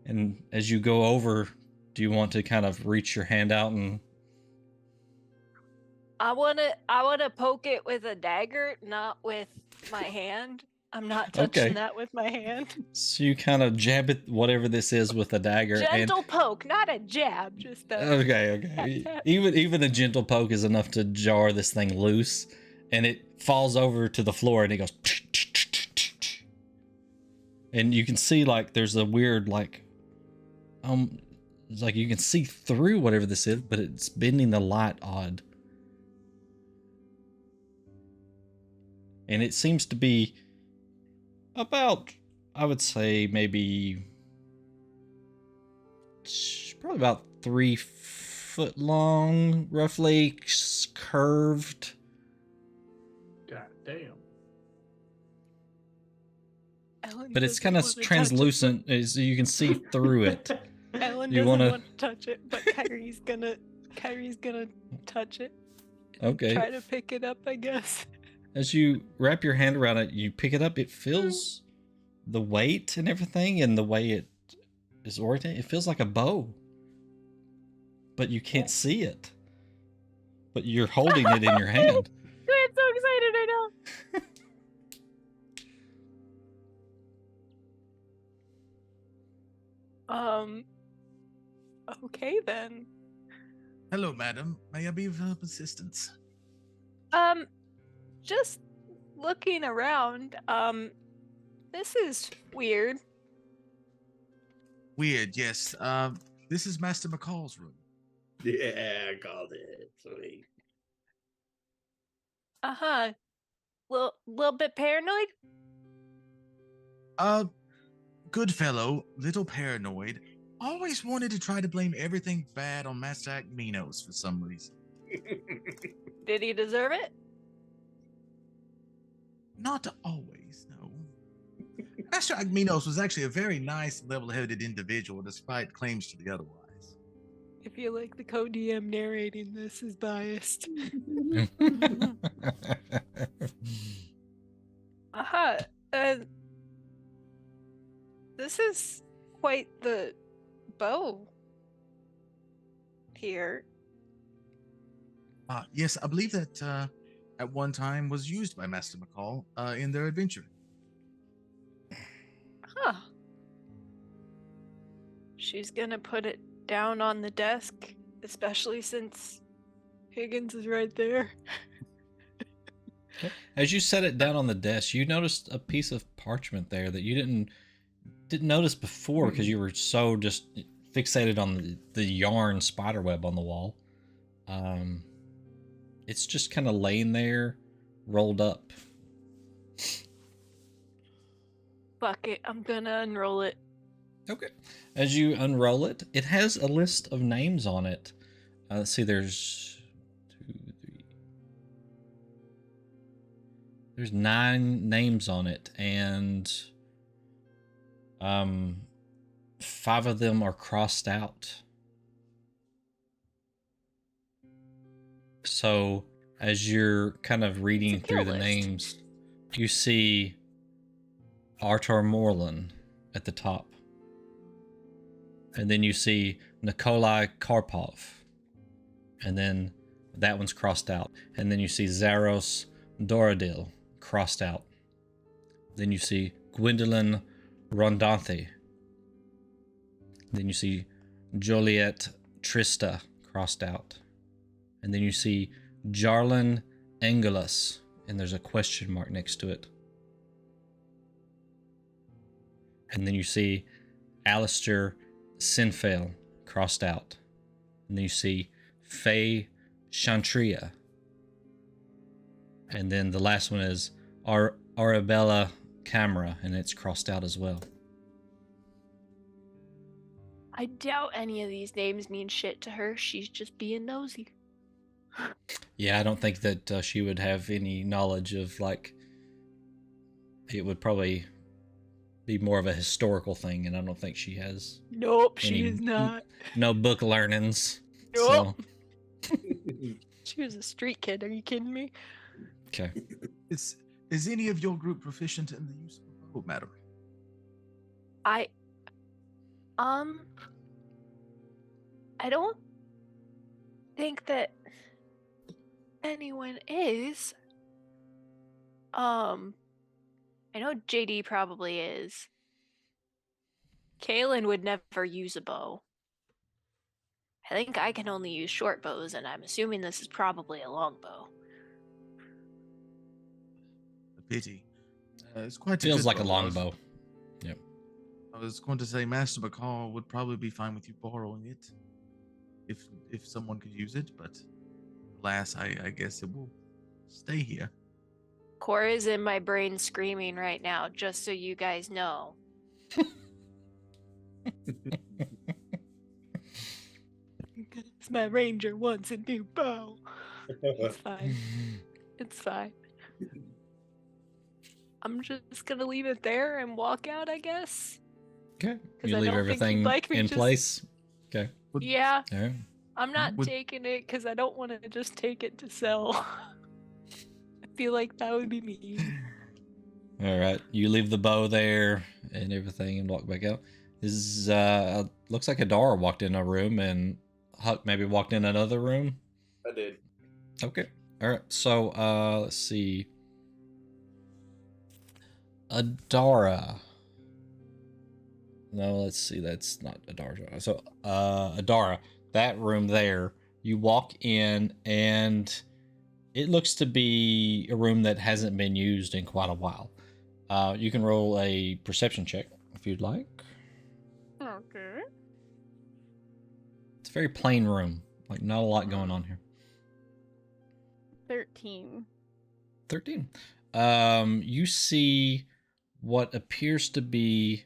[SPEAKER 1] And as you go over, do you want to kind of reach your hand out and?
[SPEAKER 5] I wanna poke it with a dagger, not with my hand. I'm not touching
[SPEAKER 1] Okay.
[SPEAKER 5] that with my hand.
[SPEAKER 1] So you kind of jab it, whatever this is, with a dagger.
[SPEAKER 5] Gentle poke, not a jab, just a
[SPEAKER 1] Okay.
[SPEAKER 5] tap.
[SPEAKER 1] Even a gentle poke is enough to jar this thing loose, and it falls over to the floor, and it goes. And you can see like there's a weird it's like you can see through whatever this is, but it's bending the light odd. And it seems to be about, I would say, maybe probably about 3 foot long, roughly, curved.
[SPEAKER 2] God damn.
[SPEAKER 9] Ellen
[SPEAKER 1] But it's
[SPEAKER 9] doesn't
[SPEAKER 1] kind of
[SPEAKER 9] wanna touch it.
[SPEAKER 1] translucent, so you can see through it.
[SPEAKER 9] Ellen
[SPEAKER 1] You
[SPEAKER 9] doesn't
[SPEAKER 1] wanna-
[SPEAKER 9] want to touch it, but Kyrie's gonna touch it.
[SPEAKER 1] Okay.
[SPEAKER 9] Try to pick it up, I guess.
[SPEAKER 1] As you wrap your hand around it, you pick it up, it feels the weight and everything, and the way it is oriented, it feels like a bow. But you can't see it. But you're holding it in your hand.
[SPEAKER 3] I'm so excited right now.
[SPEAKER 9] Okay then.
[SPEAKER 4] Hello, madam. May I be of assistance?
[SPEAKER 5] Just looking around, this is weird.
[SPEAKER 4] Weird, yes. This is Master McCall's room.
[SPEAKER 8] Yeah, I called it. Sweet.
[SPEAKER 5] Uh-huh. Little bit paranoid?
[SPEAKER 4] Good fellow, little paranoid. always wanted to try to blame everything bad on Master Acminos for some reason.
[SPEAKER 9] Did he deserve it?
[SPEAKER 4] Not always, no. Master Acminos was actually a very nice, level-headed individual, despite claims to the otherwise.
[SPEAKER 9] I feel like the co-DM narrating this is biased. Aha. This is quite the bow here.
[SPEAKER 4] Yes, I believe that at one time was used by Master McCall in their adventure.
[SPEAKER 9] Huh. She's gonna put it down on the desk, especially since Higgins is right there.
[SPEAKER 1] As you set it down on the desk, you noticed a piece of parchment there that you didn't notice before because you were so just fixated on the yarn spiderweb on the wall. It's just kind of laying there, rolled up.
[SPEAKER 9] Fuck it, I'm gonna unroll it.
[SPEAKER 1] Okay. As you unroll it, it has a list of names on it. Let's see, there's 9 names on it, and 5 of them are crossed out. So as you're kind of reading through the names, you see Artur Morlin at the top. And then you see Nikolai Karpov. And then that one's crossed out. And then you see Zaros Doradil crossed out. Then you see Gwendolyn Rondanthe. Then you see Joliet Trista crossed out. And then you see Jarlin Angelus. And there's a question mark next to it. And then you see Alistair Sinfail crossed out. And then you see Faye Chantria. And then the last one is Arabella Camera, and it's crossed out as well.
[SPEAKER 5] I doubt any of these names mean shit to her. She's just being nosy.
[SPEAKER 1] Yeah, I don't think that she would have any knowledge of, like, it would probably be more of a historical thing, and I don't think she has.
[SPEAKER 9] Nope, she is not.
[SPEAKER 1] No book learnings.
[SPEAKER 9] Nope.
[SPEAKER 1] So.
[SPEAKER 9] She was a street kid. Are you kidding me?
[SPEAKER 1] Okay.
[SPEAKER 4] Is any of your group proficient in the use of a bow, madam?
[SPEAKER 5] I don't think that anyone is. I know JD probably is. Kaylin would never use a bow. I think I can only use short bows, and I'm assuming this is probably a long bow.
[SPEAKER 4] A pity. It's quite
[SPEAKER 1] Feels
[SPEAKER 4] good
[SPEAKER 1] like a
[SPEAKER 4] bow.
[SPEAKER 1] longbow. Yep.
[SPEAKER 4] I was going to say Master McCall would probably be fine with you borrowing it, if someone could use it, but alas, I guess it will stay here.
[SPEAKER 5] Cora's in my brain screaming right now, just so you guys know.
[SPEAKER 9] It's my ranger wants a new bow. It's fine. It's fine. I'm just gonna leave it there and walk out, I guess.
[SPEAKER 1] Okay.
[SPEAKER 9] 'Cause
[SPEAKER 1] You
[SPEAKER 9] I
[SPEAKER 1] leave
[SPEAKER 9] don't think
[SPEAKER 1] everything
[SPEAKER 9] you'd like me
[SPEAKER 1] in
[SPEAKER 9] just-
[SPEAKER 1] place. Okay.
[SPEAKER 5] Yeah,
[SPEAKER 1] All right.
[SPEAKER 5] I'm not
[SPEAKER 4] Would-
[SPEAKER 9] Taking it because I don't want to just take it to sell. I feel like that would be me.
[SPEAKER 1] All right. You leave the bow there and everything and walk back out. This is, looks like Adara walked in a room and Huck maybe walked in another room.
[SPEAKER 8] I did.
[SPEAKER 1] Okay. All right. So, let's see. Adara. No, let's see. That's not Adara. So, Adara, that room there, you walk in and it looks to be a room that hasn't been used in quite a while. You can roll a perception check if you'd like.
[SPEAKER 3] Okay.
[SPEAKER 1] It's a very plain room. Like, not a lot going on here.
[SPEAKER 3] 13.
[SPEAKER 1] 13. You see what appears to be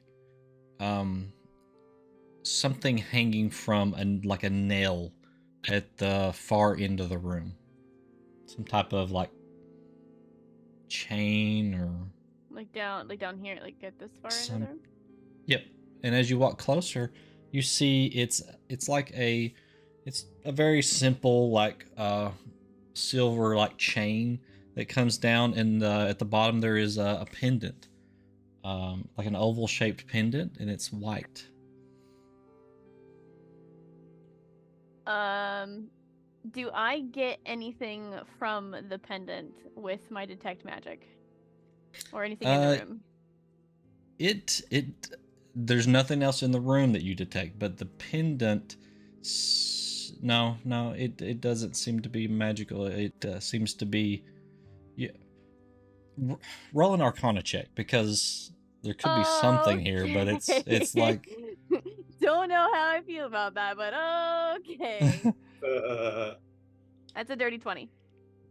[SPEAKER 1] something hanging from like a nail at the far end of the room. Some type of like chain or
[SPEAKER 3] Like down here, like at this far end of
[SPEAKER 1] some.
[SPEAKER 3] the room.
[SPEAKER 1] Yep. And as you walk closer, you see it's a very simple like silver like chain that comes down, and at the bottom there is a pendant, like an oval shaped pendant, and it's white.
[SPEAKER 3] Do I get anything from the pendant with my detect magic, or anything in the room?
[SPEAKER 1] There's nothing else in the room that you detect, but the pendant, no, it doesn't seem to be magical. It seems to be, yeah. Roll an Arcana check, because there could be something here, but it's like
[SPEAKER 3] don't know how I feel about that, but okay. That's a dirty 20.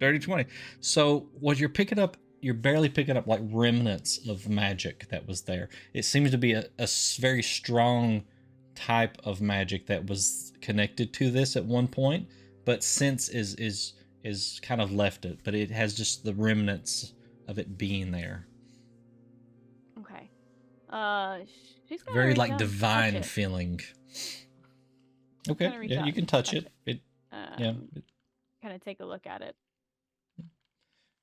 [SPEAKER 1] Dirty 20. So what you're picking up, you're barely picking up like remnants of magic that was there. It seems to be a very strong type of magic that was connected to this at one point, but since is kind of left it, but it has just the remnants of it being there.
[SPEAKER 3] Okay. She's gonna
[SPEAKER 1] Very
[SPEAKER 3] reach
[SPEAKER 1] like
[SPEAKER 3] out and touch
[SPEAKER 1] divine
[SPEAKER 3] it.
[SPEAKER 1] feeling. Okay,
[SPEAKER 3] Gonna reach
[SPEAKER 1] yeah,
[SPEAKER 3] out
[SPEAKER 1] you can
[SPEAKER 3] and
[SPEAKER 1] touch it. Yeah.
[SPEAKER 3] Kind of take a look at it.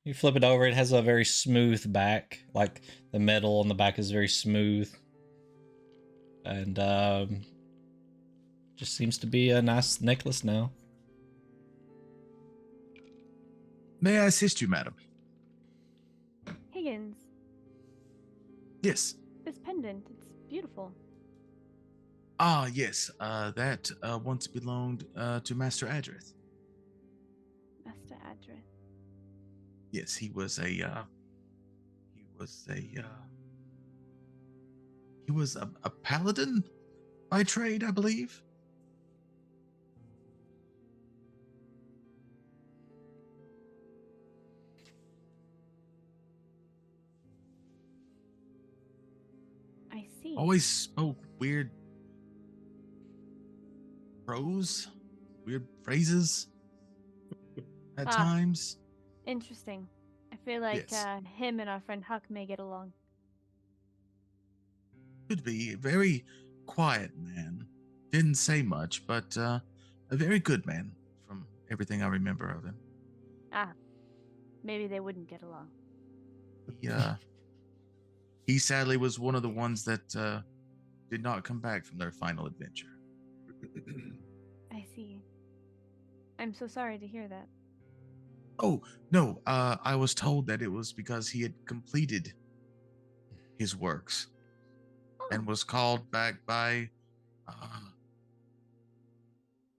[SPEAKER 1] You flip it over, it has a very smooth back, like the metal on the back is very smooth. And just seems to be a nice necklace now.
[SPEAKER 4] May I assist you, madam?
[SPEAKER 3] Higgins,
[SPEAKER 4] Yes.
[SPEAKER 3] this pendant, it's beautiful.
[SPEAKER 4] Ah, yes. That once belonged to Master Adrith.
[SPEAKER 3] Master Adrith.
[SPEAKER 4] Yes, he was a paladin by trade, I believe.
[SPEAKER 3] I see.
[SPEAKER 4] Always spoke weird prose, weird phrases at times.
[SPEAKER 3] Interesting. I feel like
[SPEAKER 4] Yes.
[SPEAKER 3] him and our friend Huck may get along.
[SPEAKER 4] Could be a very quiet man. Didn't say much, but a very good man from everything I remember of him.
[SPEAKER 3] Maybe they wouldn't get along.
[SPEAKER 4] He sadly was one of the ones that did not come back from their final adventure.
[SPEAKER 3] I see. I'm so sorry to hear that.
[SPEAKER 4] Oh, no, I was told that it was because he had completed his works and was called back by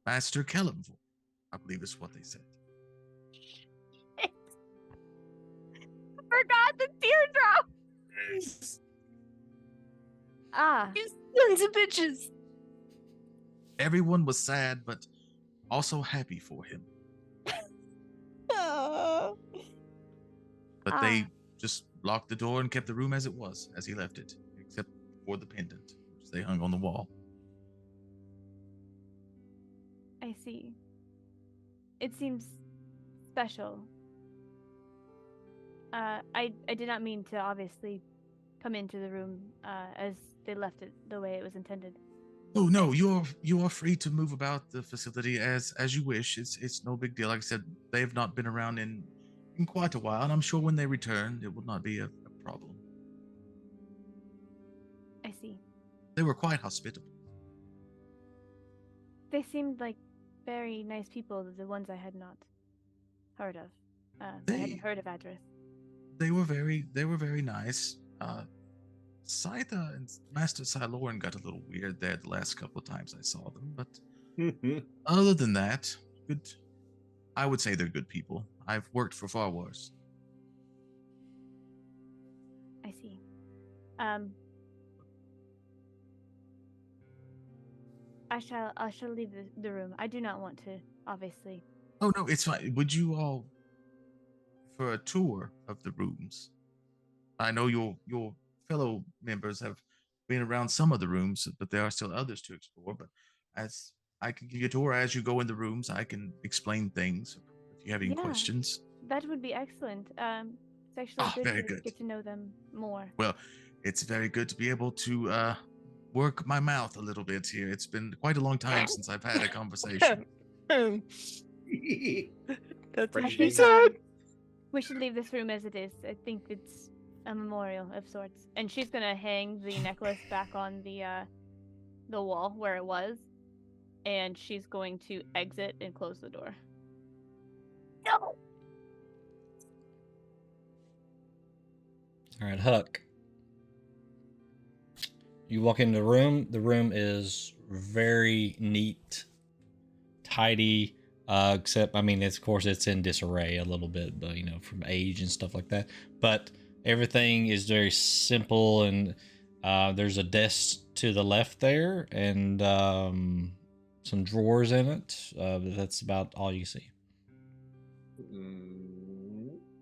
[SPEAKER 4] Master Kellenvor, I believe is what they said.
[SPEAKER 3] I forgot the teardrop!
[SPEAKER 5] You sons of bitches!
[SPEAKER 4] Everyone was sad, but also happy for him. But they just locked the door and kept the room as it was, as he left it, except for the pendant, which they hung on the wall.
[SPEAKER 3] I see. It seems special. I did not mean to obviously come into the room as they left it the way it was intended.
[SPEAKER 4] Oh no, you are free to move about the facility as you wish. It's no big deal. Like I said, they have not been around in quite a while, and I'm sure when they return, it will not be a problem.
[SPEAKER 3] I see.
[SPEAKER 4] They were quite hospitable.
[SPEAKER 3] They seemed like very nice people, the ones I had not heard of. I hadn't heard of Adrith.
[SPEAKER 4] They were very nice. Scytha and Master Siloran got a little weird there the last couple of times I saw them, but other than that, good. I would say they're good people. I've worked for far worse.
[SPEAKER 3] I see. I shall leave the room. I do not want to, obviously.
[SPEAKER 4] Oh no, it's fine. Would you all, for a tour of the rooms? I know your fellow members have been around some of the rooms, but there are still others to explore. But as I can give you a tour as you go in the rooms, I can explain things if you have any
[SPEAKER 3] Yeah.
[SPEAKER 4] questions.
[SPEAKER 3] That would be excellent. It's actually good
[SPEAKER 4] Very
[SPEAKER 3] to
[SPEAKER 4] good.
[SPEAKER 3] get to know them more.
[SPEAKER 4] Well, it's very good to be able to work my mouth a little bit here. It's been quite a long time since I've had a conversation.
[SPEAKER 9] That's
[SPEAKER 8] Pretty
[SPEAKER 9] what she
[SPEAKER 8] dangerous.
[SPEAKER 9] said.
[SPEAKER 3] We should leave this room as it is. I think it's a memorial of sorts. And she's gonna hang the necklace back on the wall where it was, and she's going to exit and close the door.
[SPEAKER 5] No.
[SPEAKER 1] All right, Huck. You walk into the room. The room is very neat, tidy. Except, I mean, of course, it's in disarray a little bit, but from age and stuff like that. But everything is very simple, and there's a desk to the left there, and some drawers in it. But that's about all you see.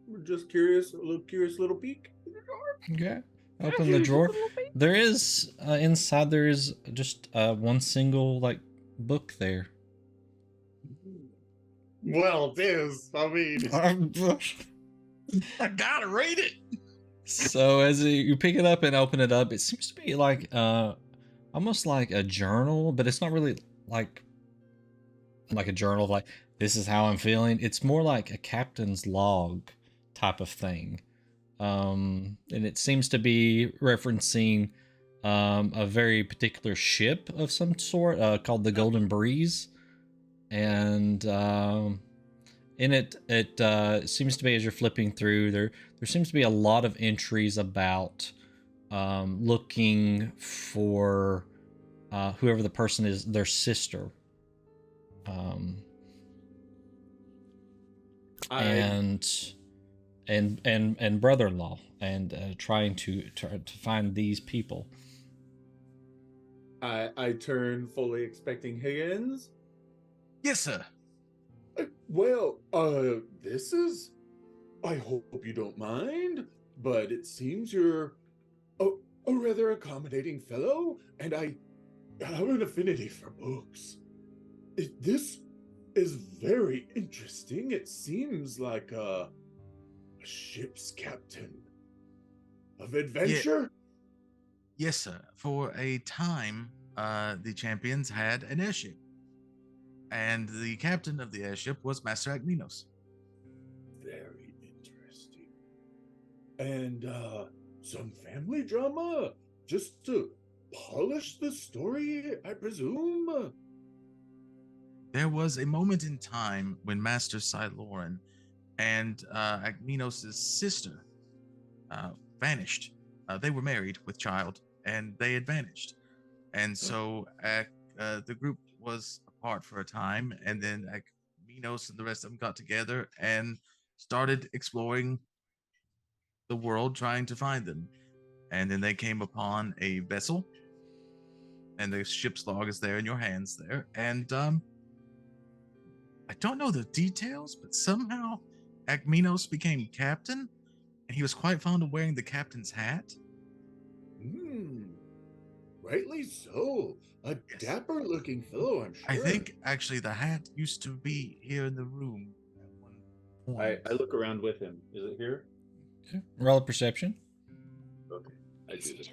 [SPEAKER 8] We're just curious, a little curious little peek.
[SPEAKER 1] Okay. Open the drawer. There is inside. There is just one single book there.
[SPEAKER 8] Well, it is. I mean,
[SPEAKER 4] I gotta read it.
[SPEAKER 1] So as you pick it up and open it up, it seems to be almost like a journal, but it's not really like a journal of this is how I'm feeling. It's more like a captain's log type of thing. And it seems to be referencing a very particular ship of some sort called the Golden Breeze. And in it seems to be, as you're flipping through, there seems to be a lot of entries about looking for whoever the person is, their sister, and brother-in-law, and trying to find these people.
[SPEAKER 8] I turn fully expecting Higgins.
[SPEAKER 4] Yes, sir.
[SPEAKER 8] Well, this is. I hope you don't mind, but it seems you're a rather accommodating fellow, and I have an affinity for books. This is very interesting. It seems like a ship's captain of adventure.
[SPEAKER 4] Yes, sir. For a time, the champions had an airship, and the captain of the airship was Master Agminos.
[SPEAKER 8] Very interesting. And some family drama, just to polish the story, I presume.
[SPEAKER 4] There was a moment in time when Master Siloran and Agminos' sister vanished. They were married with child, and they had vanished. And so the group was apart for a time, and then Agminos and the rest of them got together and started exploring the world, trying to find them. And then they came upon a vessel, and the ship's log is there in your hands there. And I don't know the details, but somehow Agminos became captain, and he was quite fond of wearing the captain's hat.
[SPEAKER 8] Rightly so. A dapper-looking fellow, I'm sure.
[SPEAKER 4] I think actually the hat used to be here in the room at one point.
[SPEAKER 8] I look around with him. Is it here?
[SPEAKER 1] Okay. Roll a perception.
[SPEAKER 8] Okay. I do this.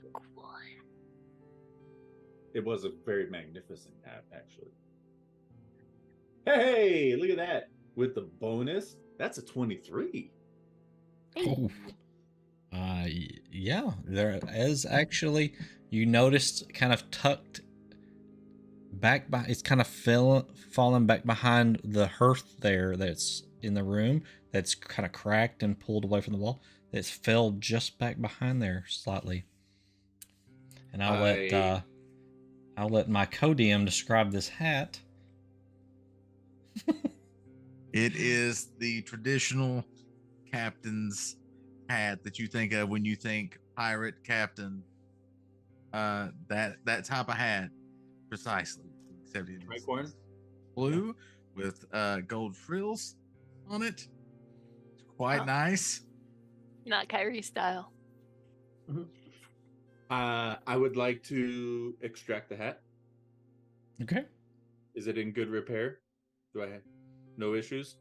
[SPEAKER 8] It was a very magnificent hat, actually. Hey, look at that. With the bonus, that's a 23.
[SPEAKER 1] Oh. Yeah, there is actually, you noticed kind of tucked back by, it's kind of fallen back behind the hearth there that's in the room, that's kind of cracked and pulled away from the wall. It's fell just back behind there slightly. And I'll let my co-DM describe this hat.
[SPEAKER 4] It is the traditional captain's hat that you think of when you think pirate captain. That type of hat, precisely. Except it is blue with gold frills on it. It's quite nice.
[SPEAKER 5] Not Kyrie style.
[SPEAKER 8] I would like to extract the hat.
[SPEAKER 1] Okay.
[SPEAKER 8] Is it in good repair? Do I have no issues?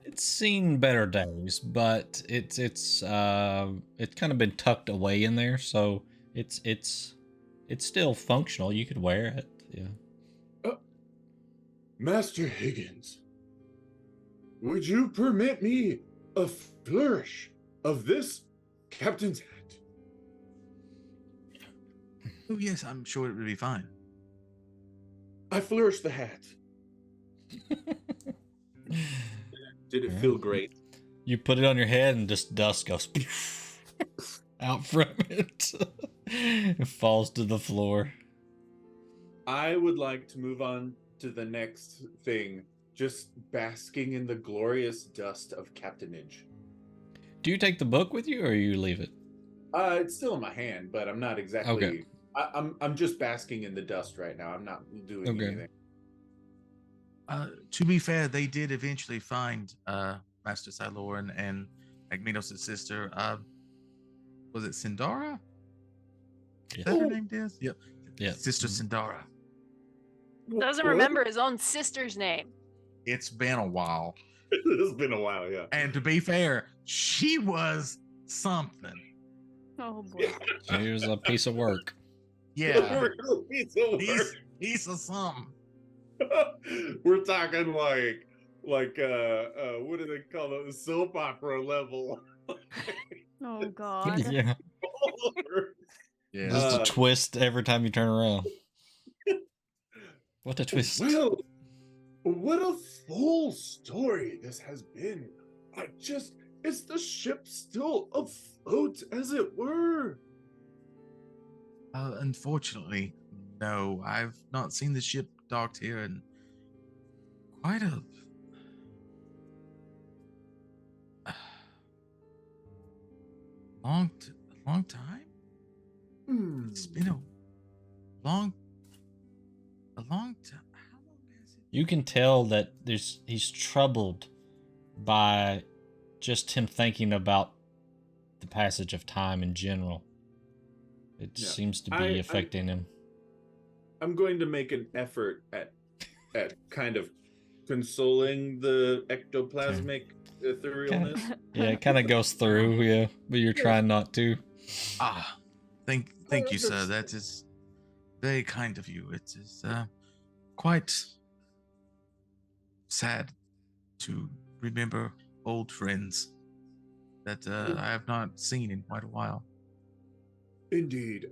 [SPEAKER 1] It's seen better days, but it's kind of been tucked away in there, so it's still functional. You could wear it. Yeah.
[SPEAKER 8] Master Higgins, would you permit me a flourish of this captain's hat?
[SPEAKER 4] Oh yes, I'm sure it would be fine.
[SPEAKER 8] I flourished the hat. Did it feel great?
[SPEAKER 1] You put it on your head and just dust goes out from it. It falls to the floor.
[SPEAKER 8] I would like to move on to the next thing, just basking in the glorious dust of captainage.
[SPEAKER 1] Do you take the book with you or you leave it?
[SPEAKER 8] It's still in my hand, but I'm not exactly.
[SPEAKER 1] Okay.
[SPEAKER 8] I'm just basking in the dust right now. I'm not doing anything.
[SPEAKER 4] To be fair, they did eventually find Master Siloran and Magnetos' sister. Was it Sindara? Is that her name, Diz? Yep.
[SPEAKER 1] Yeah.
[SPEAKER 4] Sister Sindara.
[SPEAKER 5] Doesn't remember his own sister's name.
[SPEAKER 4] It's been a while.
[SPEAKER 8] It's been a while, yeah.
[SPEAKER 4] And to be fair, she was something.
[SPEAKER 3] Oh boy.
[SPEAKER 1] Here's a piece of work.
[SPEAKER 4] Yeah.
[SPEAKER 8] He's
[SPEAKER 4] He's a something.
[SPEAKER 8] we're talking like what do they call it? Soap opera level.
[SPEAKER 3] Oh god.
[SPEAKER 1] Yeah.
[SPEAKER 4] Yeah.
[SPEAKER 1] Just a twist every time you turn around. What a twist.
[SPEAKER 8] Well, what a full story this has been. Is the ship still afloat, as it were?
[SPEAKER 4] Unfortunately, no. I've not seen the ship docked here in quite a long time. It's been a long time. How long has it?
[SPEAKER 1] You can tell that he's troubled by just him thinking about the passage of time in general. It
[SPEAKER 8] Yeah.
[SPEAKER 1] seems to be affecting him.
[SPEAKER 8] I'm going to make an effort at kind of consoling the ectoplasmic etherealness.
[SPEAKER 1] Yeah, it kind of goes through, yeah, but you're trying not to.
[SPEAKER 4] Thank you, sir. That is very kind of you. It is quite sad to remember old friends that I have not seen in quite a while.
[SPEAKER 8] Indeed.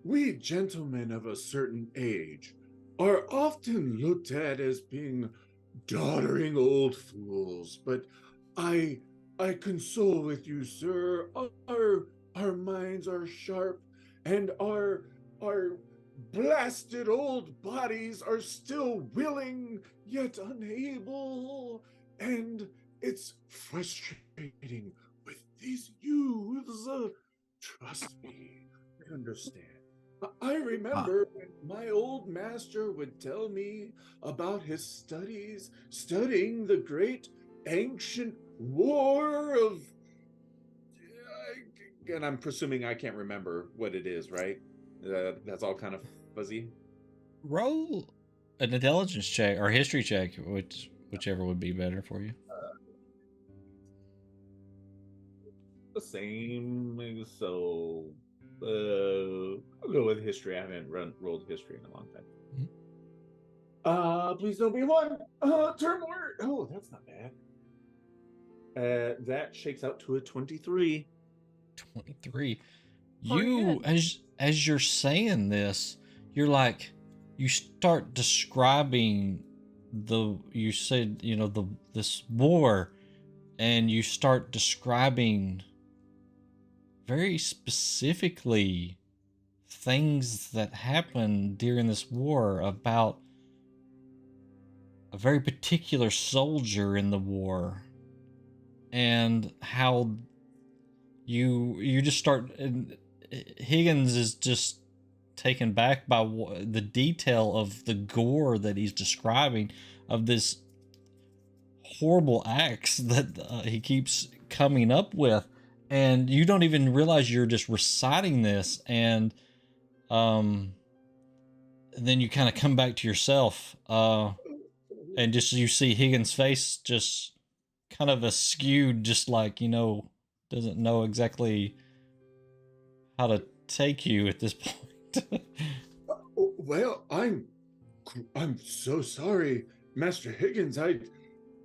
[SPEAKER 8] We gentlemen of a certain age are often looked at as being doddering old fools, but I console with you, sir. Our minds are sharp, and our blasted old bodies are still willing yet unable, and it's frustrating with these youths. Trust me, I understand. I remember when my old master would tell me about his studying the great ancient war of... And I'm presuming I can't remember what it is, right? That's all kind of fuzzy.
[SPEAKER 1] Roll an intelligence check or history check, whichever would be better for you.
[SPEAKER 8] The same, so I'll go with history. I haven't rolled history in a long time. Please don't be one. Turn word. Oh, that's not bad. That shakes out to a 23.
[SPEAKER 1] 23.
[SPEAKER 3] Pretty
[SPEAKER 1] You,
[SPEAKER 3] good.
[SPEAKER 1] as you're saying this, you're like, you start describing you said, this war, and you start describing very specifically things that happened during this war about a very particular soldier in the war, and how you just start, and Higgins is just taken back by the detail of the gore that he's describing, of this horrible acts that he keeps coming up with. and you don't even realize you're just reciting this, and then you kind of come back to yourself, and just you see Higgins' face just kind of askewed, just like, doesn't know exactly how to take you at this point.
[SPEAKER 10] Well, I'm so sorry, Master Higgins. I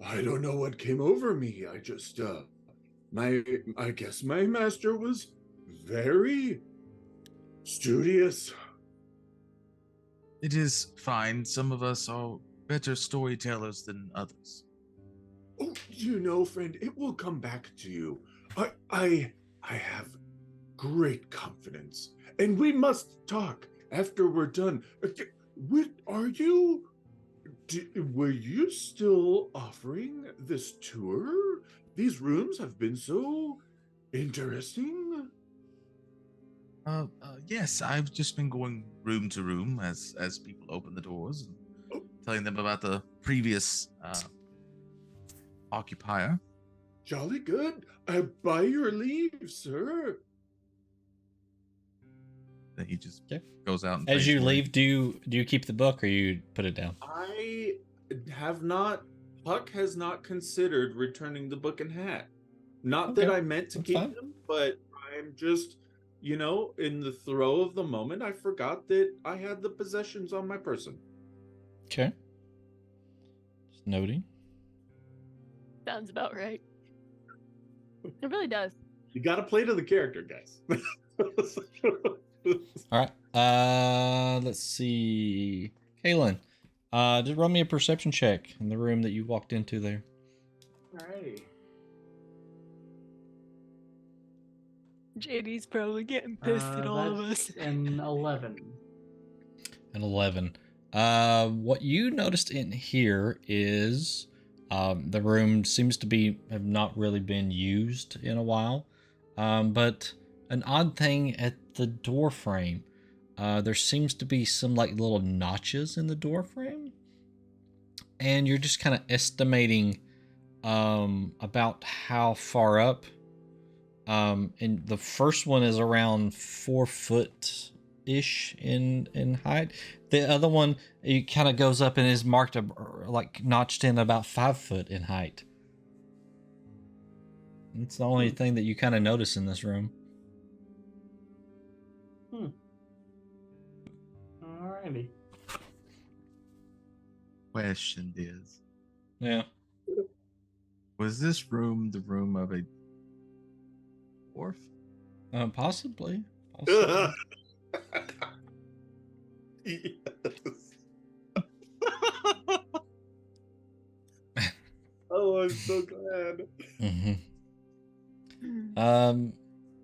[SPEAKER 10] don't know what came over me. I just I guess my master was very studious.
[SPEAKER 4] It is fine. Some of us are better storytellers than others.
[SPEAKER 10] Oh, friend, it will come back to you. I have great confidence, and we must talk after we're done. Were you still offering this tour? These rooms have been so interesting.
[SPEAKER 4] Yes, I've just been going room to room as people open the doors and telling them about the previous occupier.
[SPEAKER 10] Jolly good. By your leave, sir.
[SPEAKER 4] Then he just goes out and
[SPEAKER 1] As you leave, do you keep the book or you put it down?
[SPEAKER 8] I have not. Puck has not considered returning the book and hat. Not that I meant to keep them, but I'm just, in the throe of the moment, I forgot that I had the possessions on my person.
[SPEAKER 1] Okay. Just noting.
[SPEAKER 9] Sounds about right.
[SPEAKER 3] It really does.
[SPEAKER 8] You got to play to the character, guys.
[SPEAKER 1] All right. Let's see. Kaylin, just run me a perception check in the room that you walked into there.
[SPEAKER 2] Alrighty.
[SPEAKER 9] JD's probably getting pissed at all of us.
[SPEAKER 2] An 11.
[SPEAKER 1] An 11. What you noticed in here is the room seems to have not really been used in a while. But an odd thing at the door frame, there seems to be some like little notches in the door frame, and you're just kind of estimating about how far up. And the first one is around 4 foot ish in height. The other one, it kind of goes up and is marked like notched in about 5 foot in height. It's the only thing that you kind of notice in this room.
[SPEAKER 2] Alrighty.
[SPEAKER 4] Question is,
[SPEAKER 1] Yeah.
[SPEAKER 4] was this room the room of a dwarf?
[SPEAKER 1] Possibly.
[SPEAKER 8] Yes. Oh, I'm so glad.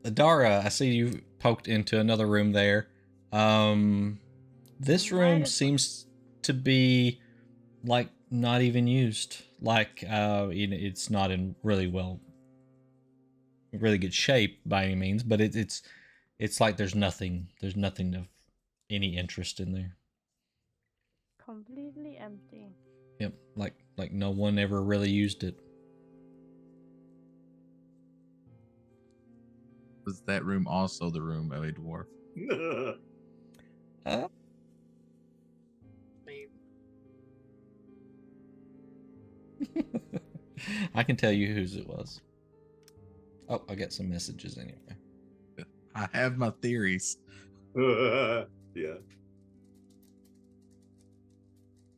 [SPEAKER 1] Adara, I see you poked into another room there. This room seems to be like not even used. Like it's not in really good shape by any means, but it's like there's nothing of any interest in there.
[SPEAKER 3] Completely empty.
[SPEAKER 1] Yep, like no one ever really used it.
[SPEAKER 4] Was that room also the room of a dwarf?
[SPEAKER 1] I can tell you whose it was. Oh, I got some messages anyway.
[SPEAKER 4] I have my theories.
[SPEAKER 8] Yeah.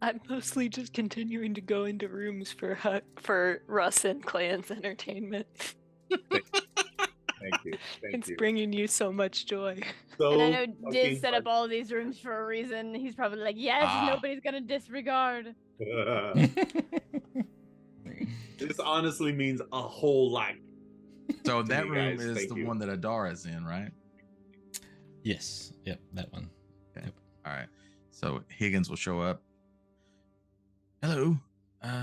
[SPEAKER 9] I'm mostly just continuing to go into rooms for Russ and Clan's entertainment.
[SPEAKER 8] Thank you.
[SPEAKER 9] It's bringing you so much joy.
[SPEAKER 3] And I know Diz set up all these rooms for a reason. He's probably like, yes, nobody's gonna disregard.
[SPEAKER 8] This honestly means a whole lot.
[SPEAKER 4] So that room is the one that Adara's in, right?
[SPEAKER 1] Yes. Yep, that one.
[SPEAKER 4] Okay. Yep. All right. So Higgins will show up. Hello.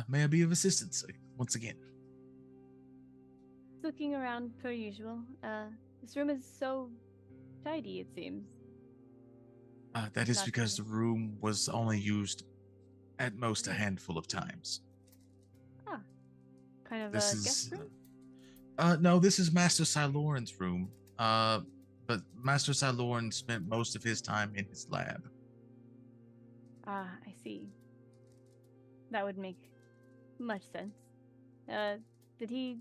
[SPEAKER 4] May I be of assistance once again?
[SPEAKER 3] Looking around per usual. This room is so tidy, it seems.
[SPEAKER 4] That is because the room was only used at most a handful of times.
[SPEAKER 3] Kind of
[SPEAKER 4] This
[SPEAKER 3] a
[SPEAKER 4] is
[SPEAKER 3] guest room?
[SPEAKER 4] No, this is Master Siloran's room. But Master Siloran spent most of his time in his lab.
[SPEAKER 3] Ah, I see. That would make much sense. Did he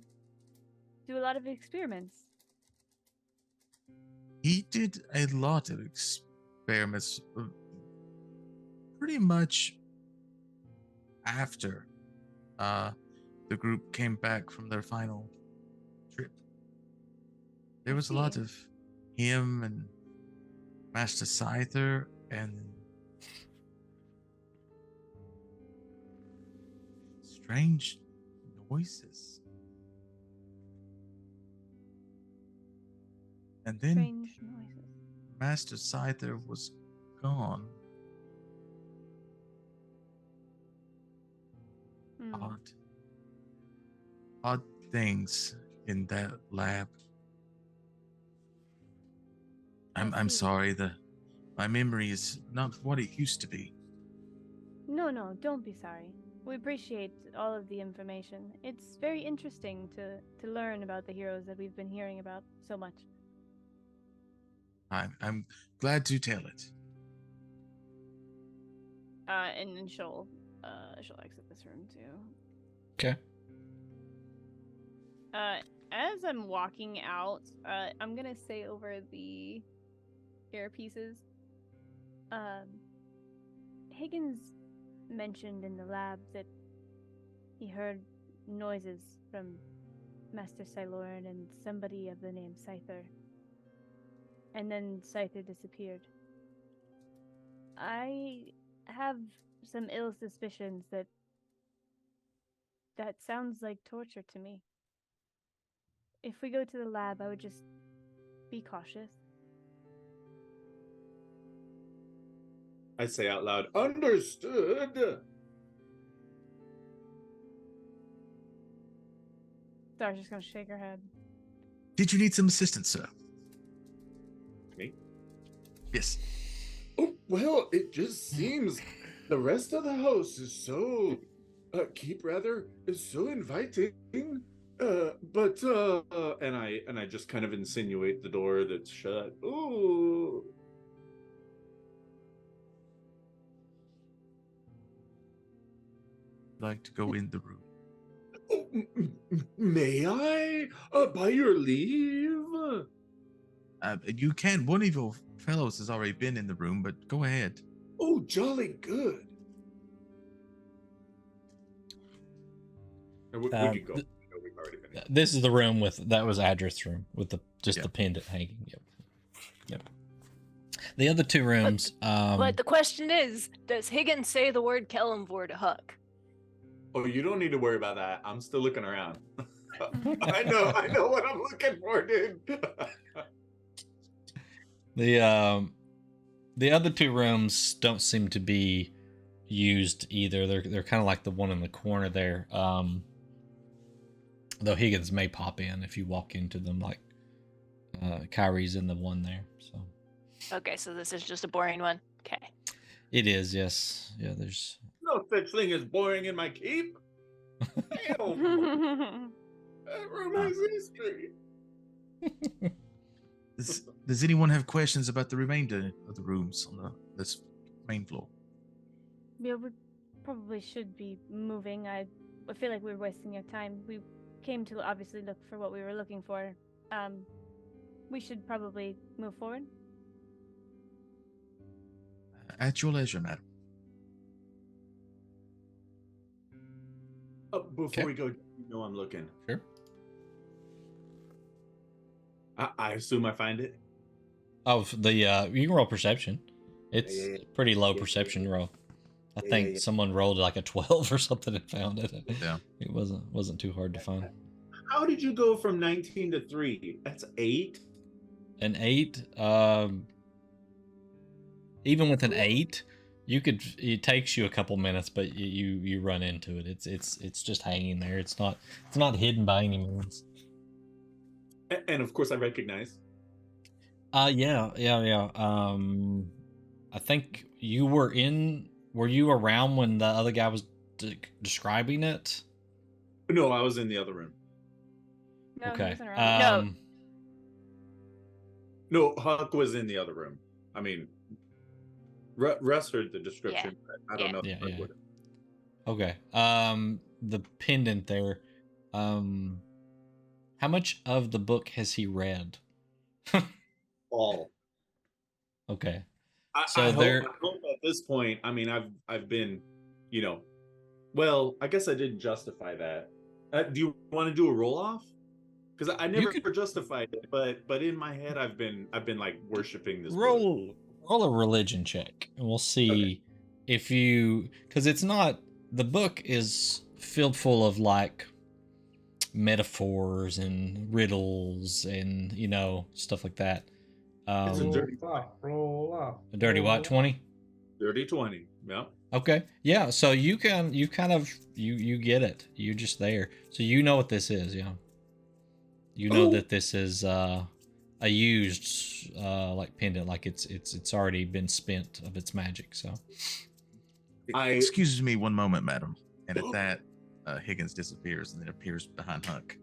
[SPEAKER 3] do a lot of experiments?
[SPEAKER 4] He did a lot of experiments, pretty much after the group came back from their final trip. There was a lot of him and Master Scyther and strange noises. And then
[SPEAKER 3] Strange noises.
[SPEAKER 4] Master Scyther was gone.
[SPEAKER 3] Hmm.
[SPEAKER 4] Odd things in that lab. I'm
[SPEAKER 3] see.
[SPEAKER 4] sorry, my memory is not what it used to be.
[SPEAKER 3] No, don't be sorry. We appreciate all of the information. It's very interesting to learn about the heroes that we've been hearing about so much.
[SPEAKER 4] I'm glad to tell it.
[SPEAKER 3] And then she'll exit this room too.
[SPEAKER 1] Okay.
[SPEAKER 3] As I'm walking out, I'm gonna say over the earpieces. Higgins mentioned in the lab that he heard noises from Master Siloran and somebody of the name Scyther. And then Scyther disappeared. I have some ill suspicions that sounds like torture to me. If we go to the lab, I would just be cautious.
[SPEAKER 10] I say out loud, understood.
[SPEAKER 3] Star's just gonna shake her head.
[SPEAKER 4] Did you need some assistance, sir?
[SPEAKER 10] Me?
[SPEAKER 4] Yes.
[SPEAKER 10] Oh, well, it just seems the rest of the house is so is so inviting. And I just kind of insinuate the door that's shut. Ooh.
[SPEAKER 4] Like to go in the room.
[SPEAKER 10] Oh, may I? By your leave?
[SPEAKER 4] You can. One of your fellows has already been in the room, but go ahead.
[SPEAKER 10] Oh, jolly good. We could go. We've already been in.
[SPEAKER 1] This is the room that was Adrith's room with the pendant hanging. Yep. The other two rooms.
[SPEAKER 9] But the question is, does Higgins say the word Kellenvor to Huck?
[SPEAKER 10] Oh, you don't need to worry about that. I'm still looking around. I know what I'm looking for, dude.
[SPEAKER 1] The other two rooms don't seem to be used either. They're kind of like the one in the corner there. Though Higgins may pop in if you walk into them, like Kyrie's in the one there. So.
[SPEAKER 9] Okay, so this is just a boring one. Okay.
[SPEAKER 1] It is, yes. Yeah, there's
[SPEAKER 10] No such thing as boring in my keep. Damn. That room has history.
[SPEAKER 4] Does anyone have questions about the remainder of the rooms on this main floor?
[SPEAKER 3] Yeah, we probably should be moving. I feel like we're wasting your time. We came to obviously look for what we were looking for. We should probably move forward.
[SPEAKER 4] At your leisure, madam.
[SPEAKER 10] Before we go, you know I'm looking.
[SPEAKER 1] Sure.
[SPEAKER 10] I assume I find it.
[SPEAKER 1] Oh, you can roll perception. It's pretty low perception roll. I think someone rolled like a 12 or something and found it.
[SPEAKER 4] Yeah.
[SPEAKER 1] It wasn't too hard to find.
[SPEAKER 10] How did you go from 19 to 3? That's 8.
[SPEAKER 1] An 8, even with an 8, it takes you a couple minutes, but you run into it. It's just hanging there. It's not hidden by any means.
[SPEAKER 10] And of course I recognize.
[SPEAKER 1] Yeah. I think were you around when the other guy was describing it?
[SPEAKER 10] No, I was in the other room.
[SPEAKER 3] No, he
[SPEAKER 1] Okay.
[SPEAKER 3] wasn't around.
[SPEAKER 9] No.
[SPEAKER 8] No, Huck was in the other room. I mean, Russ heard the description, but I don't know.
[SPEAKER 1] Yeah,
[SPEAKER 8] if Huck
[SPEAKER 1] yeah.
[SPEAKER 8] would.
[SPEAKER 1] Okay. The pendant there. How much of the book has he read?
[SPEAKER 8] All.
[SPEAKER 1] Okay.
[SPEAKER 8] I hope at this point. I mean, I've been, well, I guess I didn't justify that. Do you want to do a roll off? Because I never justified it, but in my head, I've been like worshiping this book.
[SPEAKER 1] Roll a religion check, and we'll see if you, because it's not, the book is filled full of like metaphors and riddles and stuff like that.
[SPEAKER 8] It's a dirty 20.
[SPEAKER 2] Roll off.
[SPEAKER 1] A dirty what? 20?
[SPEAKER 8] Dirty 20. Yeah.
[SPEAKER 1] Okay. Yeah. So you get it. You're just there. So you know what this is. Yeah. You know that this is a used like pendant, like it's already been spent of its magic. So.
[SPEAKER 4] Excuse me one moment, madam. And at that, Higgins disappears and then appears behind Huck.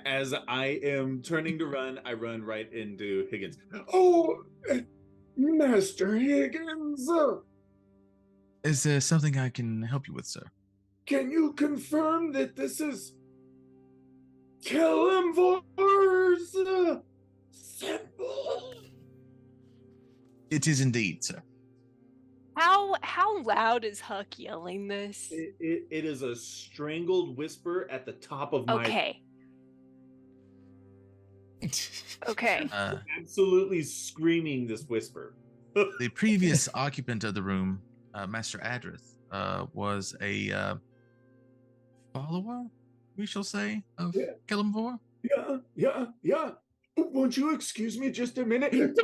[SPEAKER 8] As I am turning to run, I run right into Higgins. Oh, Master Higgins!
[SPEAKER 4] Is there something I can help you with, sir?
[SPEAKER 10] Can you confirm that this is Kelemvor's symbol?
[SPEAKER 4] It is indeed, sir.
[SPEAKER 9] How loud is Huck yelling this?
[SPEAKER 8] It is a strangled whisper at the top of my...
[SPEAKER 9] Okay.
[SPEAKER 8] Absolutely screaming this whisper.
[SPEAKER 4] The previous occupant of the room, Master Adrith, was a follower, we shall say, of Kelemvor.
[SPEAKER 10] Yeah. Won't you excuse me just a minute?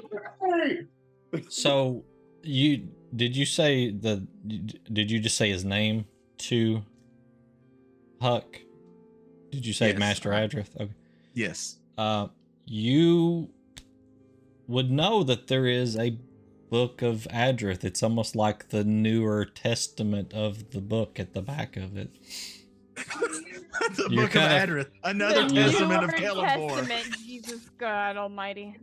[SPEAKER 1] So did you just say his name to Huck? Did you say
[SPEAKER 4] Yes,
[SPEAKER 1] Master Adrith? Okay.
[SPEAKER 4] Yes.
[SPEAKER 1] You would know that there is a book of Adrith. It's almost like the newer testament of the book at the back of it.
[SPEAKER 4] The book of Adrith, another testament of Kelemvor.
[SPEAKER 3] Jesus God Almighty.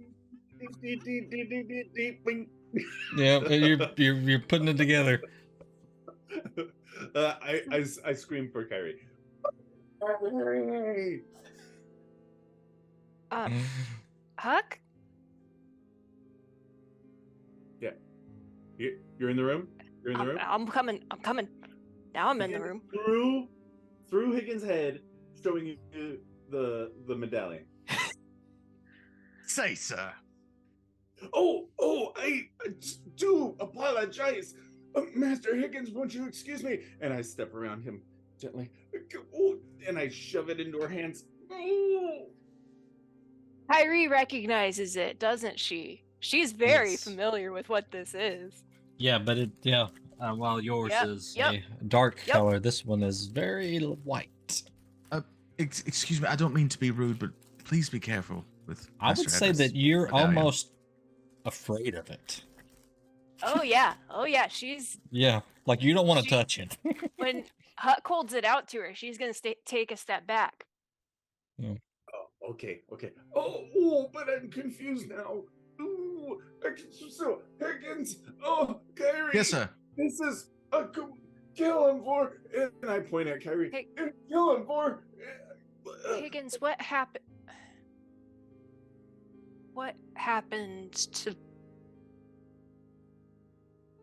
[SPEAKER 1] Yeah, you're putting it together.
[SPEAKER 8] I scream for Kyrie.
[SPEAKER 9] Huck?
[SPEAKER 8] Yeah. You're in the room? You're in the room?
[SPEAKER 9] I'm coming. Now I'm in the room.
[SPEAKER 8] Through Higgins' head, showing you the medallion.
[SPEAKER 4] Say, sir.
[SPEAKER 10] Oh, I do apologize. Master Higgins, won't you excuse me? And I step around him gently. Oh, and I shove it into her hands. Oh.
[SPEAKER 9] Kyrie recognizes it, doesn't she? She's very familiar with what this is.
[SPEAKER 1] Yeah, but while yours is a dark
[SPEAKER 9] Yep.
[SPEAKER 1] color, this one is very white.
[SPEAKER 4] Excuse me, I don't mean to be rude, but please be careful with
[SPEAKER 1] I would say that you're almost afraid of it.
[SPEAKER 9] Oh yeah. She's
[SPEAKER 1] Yeah, like you don't want to touch it.
[SPEAKER 9] when Huck holds it out to her, she's gonna take a step back.
[SPEAKER 10] Oh, okay. Oh, but I'm confused now. Ooh, so Higgins. Oh, Kyrie.
[SPEAKER 4] Yes, sir.
[SPEAKER 10] This is a Kelemvor, and I point at Kyrie.
[SPEAKER 9] Hey.
[SPEAKER 10] Kelemvor.
[SPEAKER 9] Higgins, what happened? What happened to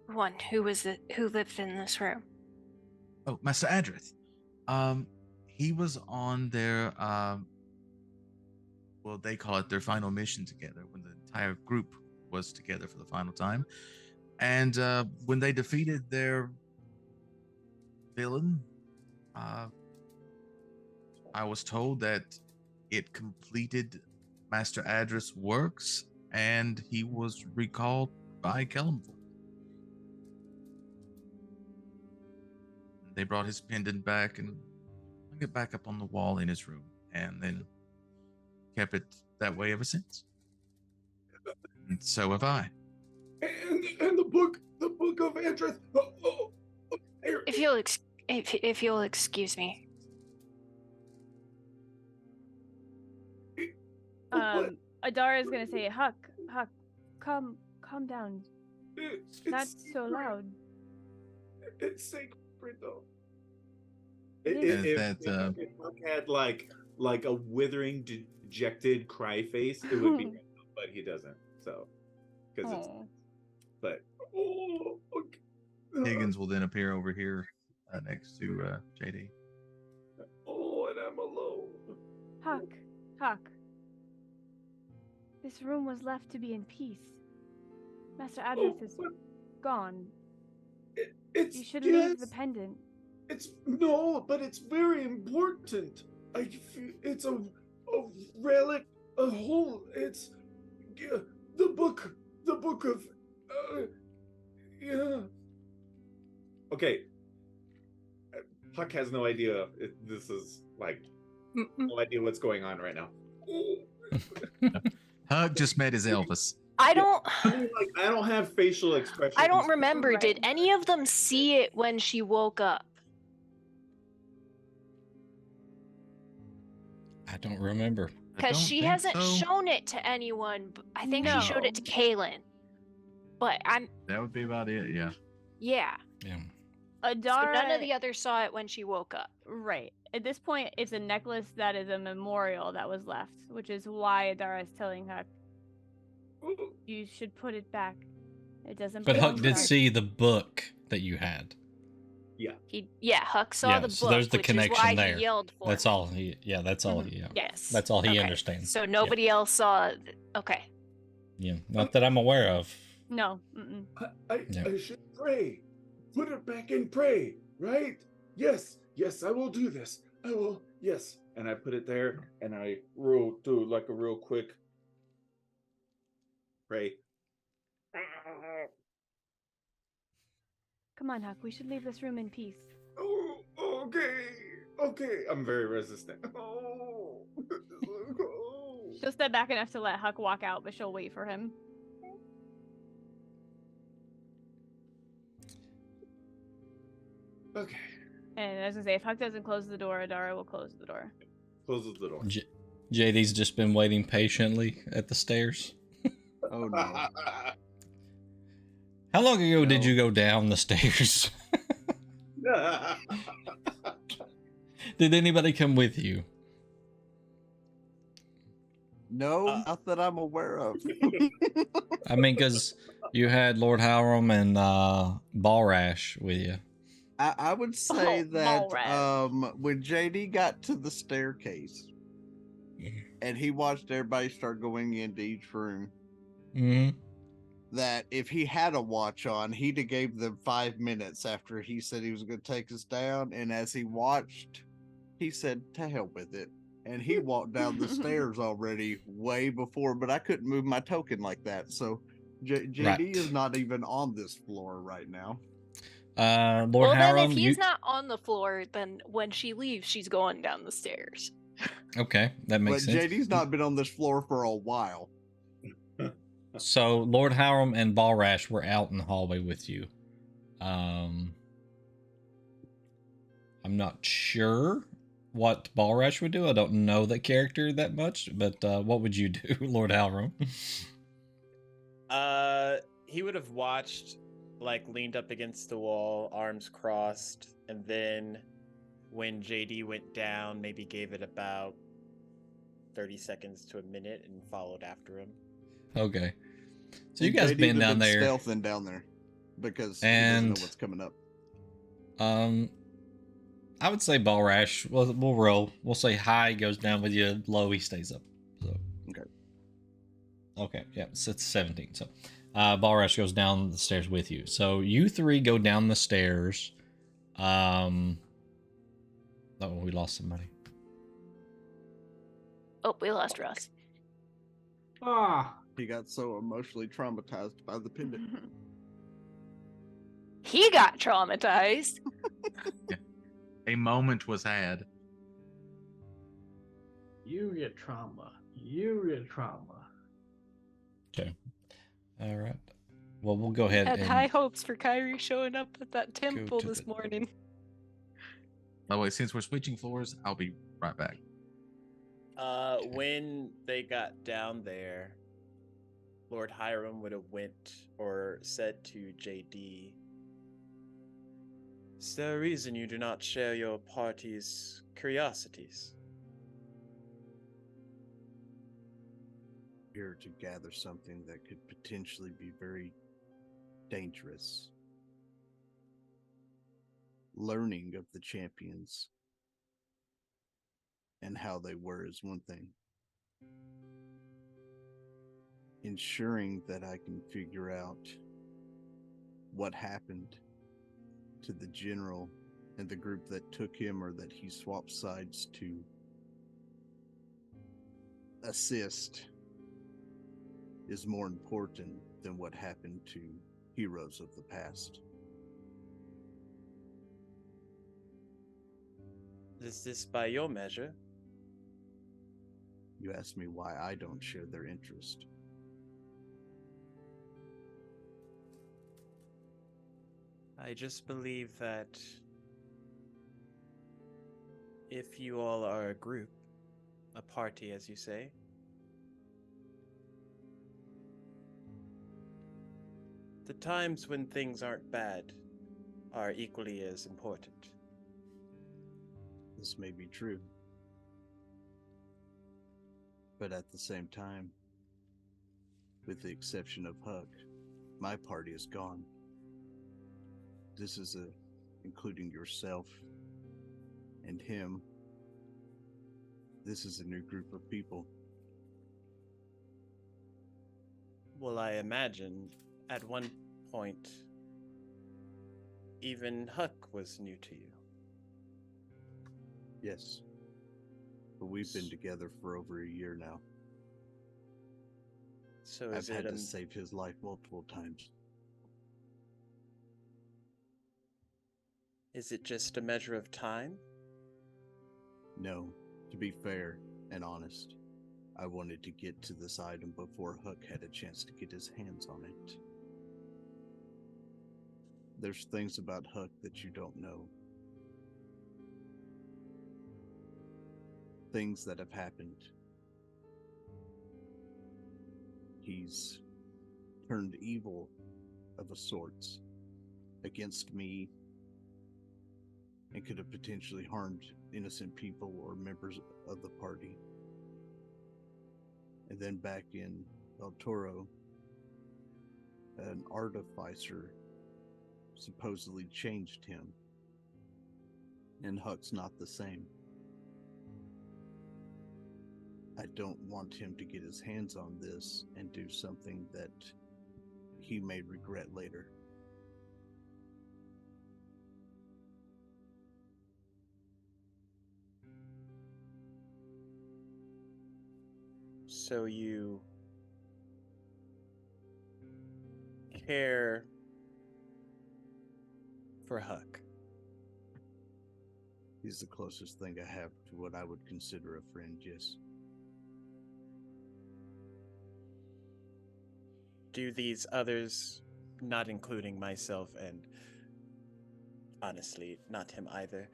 [SPEAKER 9] one who lived in this room?
[SPEAKER 4] Oh, Master Adrith. He was on their well, they call it their final mission together, when the entire group was together for the final time. And when they defeated their villain, I was told that it completed Master Adrith's works, and he was recalled by Kelemvor. They brought his pendant back and hung it back up on the wall in his room, and then kept it that way ever since. And so have I.
[SPEAKER 10] And the book of Adrith.
[SPEAKER 9] If you'll excuse me.
[SPEAKER 3] Adara is gonna say, Huck, calm down.
[SPEAKER 10] It's
[SPEAKER 3] That's so
[SPEAKER 10] secret.
[SPEAKER 3] loud.
[SPEAKER 10] It's sacred though.
[SPEAKER 3] It
[SPEAKER 4] is.
[SPEAKER 10] If Buck had like a withering, dejected cry face, it would be, but he doesn't. So, because it's,
[SPEAKER 3] Oh.
[SPEAKER 10] but okay.
[SPEAKER 4] Higgins will then appear over here next to JD.
[SPEAKER 10] Oh, and I'm alone.
[SPEAKER 3] Huck. This room was left to be in peace. Master Adrith is gone.
[SPEAKER 10] It's
[SPEAKER 3] You should leave the pendant.
[SPEAKER 10] But it's very important. It's a relic, a whole. It's the book of. Yeah. Okay. Huck has no idea. This is like no idea what's going on right now.
[SPEAKER 4] Huck just met his Elvis.
[SPEAKER 5] I don't.
[SPEAKER 10] I don't have facial expressions.
[SPEAKER 5] I don't remember.
[SPEAKER 3] Right.
[SPEAKER 5] Did any of them see it when she woke up?
[SPEAKER 1] I don't remember.
[SPEAKER 5] Because she hasn't shown it to anyone. I think she showed it to Kaylin. But
[SPEAKER 4] That would be about it. Yeah.
[SPEAKER 5] yeah.
[SPEAKER 1] Yeah.
[SPEAKER 3] Adara.
[SPEAKER 5] So none of the others saw it when she woke up.
[SPEAKER 3] Right. At this point, it's a necklace that is a memorial that was left, which is why Adara is telling Huck, you should put it back. It doesn't.
[SPEAKER 1] But
[SPEAKER 3] belong
[SPEAKER 1] Huck
[SPEAKER 3] to
[SPEAKER 1] did
[SPEAKER 3] us."
[SPEAKER 1] see the book that you had.
[SPEAKER 5] Huck saw
[SPEAKER 1] Yeah,
[SPEAKER 5] the book,
[SPEAKER 1] so there's the
[SPEAKER 5] which
[SPEAKER 1] connection
[SPEAKER 5] is why
[SPEAKER 1] there.
[SPEAKER 5] he yelled for
[SPEAKER 1] That's
[SPEAKER 5] me.
[SPEAKER 1] all he. Yeah, that's all he.
[SPEAKER 5] Yes.
[SPEAKER 1] That's all he
[SPEAKER 5] Okay.
[SPEAKER 1] understands.
[SPEAKER 5] So nobody else saw. Okay.
[SPEAKER 1] Yeah, not that I'm aware of.
[SPEAKER 3] No. Mm-mm.
[SPEAKER 10] I should pray. Put it back and pray, right? Yes, I will do this. I will, yes. And I put it there, and I do like a real quick pray.
[SPEAKER 3] Come on, Huck. We should leave this room in peace.
[SPEAKER 10] Oh, okay. I'm very resistant. Oh.
[SPEAKER 3] She'll step back enough to let Huck walk out, but she'll wait for him.
[SPEAKER 10] Okay.
[SPEAKER 3] And as I say, if Huck doesn't close the door, Adara will close the door.
[SPEAKER 10] Closes the door.
[SPEAKER 1] JD's just been waiting patiently at the stairs.
[SPEAKER 6] Oh no.
[SPEAKER 1] How long ago did you go down the stairs? Did anybody come with you?
[SPEAKER 6] No, not that I'm aware of.
[SPEAKER 1] I mean, because you had Lord Halram and Balrash with you.
[SPEAKER 6] I would say that
[SPEAKER 3] Balrash.
[SPEAKER 6] when JD got to the staircase and he watched everybody start going into each room, that if he had a watch on, he'd have gave them 5 minutes after he said he was going to take us down. And as he watched, he said, to hell with it. And he walked down the stairs already way before, but I couldn't move my token like that. So JD
[SPEAKER 1] Right.
[SPEAKER 6] is not even on this floor right now.
[SPEAKER 1] Lord
[SPEAKER 5] Well, then
[SPEAKER 1] Halram,
[SPEAKER 5] if he's not on the floor, then when she leaves, she's going down the stairs.
[SPEAKER 1] Okay, that
[SPEAKER 6] But
[SPEAKER 1] makes sense.
[SPEAKER 6] JD's not been on this floor for a while.
[SPEAKER 1] So Lord Halram and Balrash were out in the hallway with you. I'm not sure what Balrash would do. I don't know that character that much, but what would you do, Lord Halram?
[SPEAKER 7] He would have watched, like, leaned up against the wall, arms crossed, and then when JD went down, maybe gave it about 30 seconds to a minute and followed after him.
[SPEAKER 1] Okay. So you
[SPEAKER 6] And
[SPEAKER 1] guys
[SPEAKER 6] JD
[SPEAKER 1] been
[SPEAKER 6] would have
[SPEAKER 1] down there.
[SPEAKER 6] stealthing down there because he
[SPEAKER 1] And-
[SPEAKER 6] doesn't know what's coming up.
[SPEAKER 1] I would say Balrash. We'll roll. We'll say high goes down with you, low he stays up. So
[SPEAKER 6] Okay.
[SPEAKER 1] Okay, yeah, so it's 17. So Balrash goes down the stairs with you. So you three go down the stairs. Oh, we lost somebody.
[SPEAKER 5] Oh, we lost Russ.
[SPEAKER 6] He got so emotionally traumatized by the pendant.
[SPEAKER 5] He got traumatized.
[SPEAKER 4] A moment was had.
[SPEAKER 2] You get trauma. You get trauma.
[SPEAKER 1] Okay. All right. Well, we'll go ahead
[SPEAKER 9] Had
[SPEAKER 1] and
[SPEAKER 9] high hopes for Kyrie showing up at that temple
[SPEAKER 1] to
[SPEAKER 9] this
[SPEAKER 1] the-
[SPEAKER 9] morning.
[SPEAKER 4] By the way, since we're switching floors, I'll be right back.
[SPEAKER 7] When they got down there, Lord Hiram would have went or said to JD, "Is there a reason you do not share your party's curiosities?"
[SPEAKER 6] Here to gather something that could potentially be very dangerous. Learning of the champions and how they were is one thing. Ensuring that I can figure out what happened to the general and the group that took him or that he swapped sides to assist is more important than what happened to heroes of the past.
[SPEAKER 7] Is this by your measure?
[SPEAKER 6] You ask me why I don't share their interest.
[SPEAKER 7] I just believe that if you all are a group, a party as you say, the times when things aren't bad are equally as important.
[SPEAKER 6] This may be true. But at the same time, with the exception of Huck, my party is gone. This is including yourself and him. This is a new group of people.
[SPEAKER 7] Well, I imagine at one point, even Huck was new to you.
[SPEAKER 6] Yes. But we've been together for over a year now.
[SPEAKER 7] So
[SPEAKER 6] I've
[SPEAKER 7] is
[SPEAKER 6] had
[SPEAKER 7] it
[SPEAKER 6] to save his life multiple times.
[SPEAKER 7] Is it just a measure of time?
[SPEAKER 6] No, to be fair and honest, I wanted to get to this item before Huck had a chance to get his hands on it. There's things about Huck that you don't know. Things that have happened. He's turned evil of a sorts against me and could have potentially harmed innocent people or members of the party. And then back in El Toro, an artificer supposedly changed him. And Huck's not the same. I don't want him to get his hands on this and do something that he may regret later.
[SPEAKER 7] So you care for Huck?
[SPEAKER 6] He's the closest thing I have to what I would consider a friend, yes.
[SPEAKER 7] Do these others, not including myself and honestly not him either,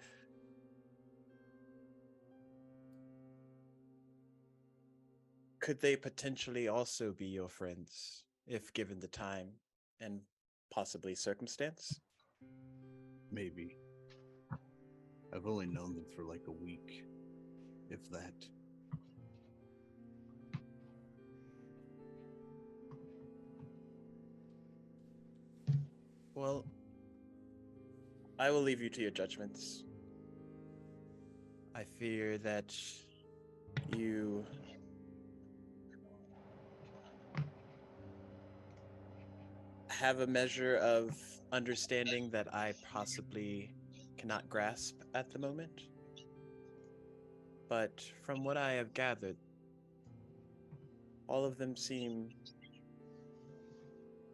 [SPEAKER 7] could they potentially also be your friends if given the time and possibly circumstance?
[SPEAKER 6] Maybe. I've only known them for like a week, if that.
[SPEAKER 7] Well, I will leave you to your judgments. I fear that you have a measure of understanding that I possibly cannot grasp at the moment. But from what I have gathered, all of them seem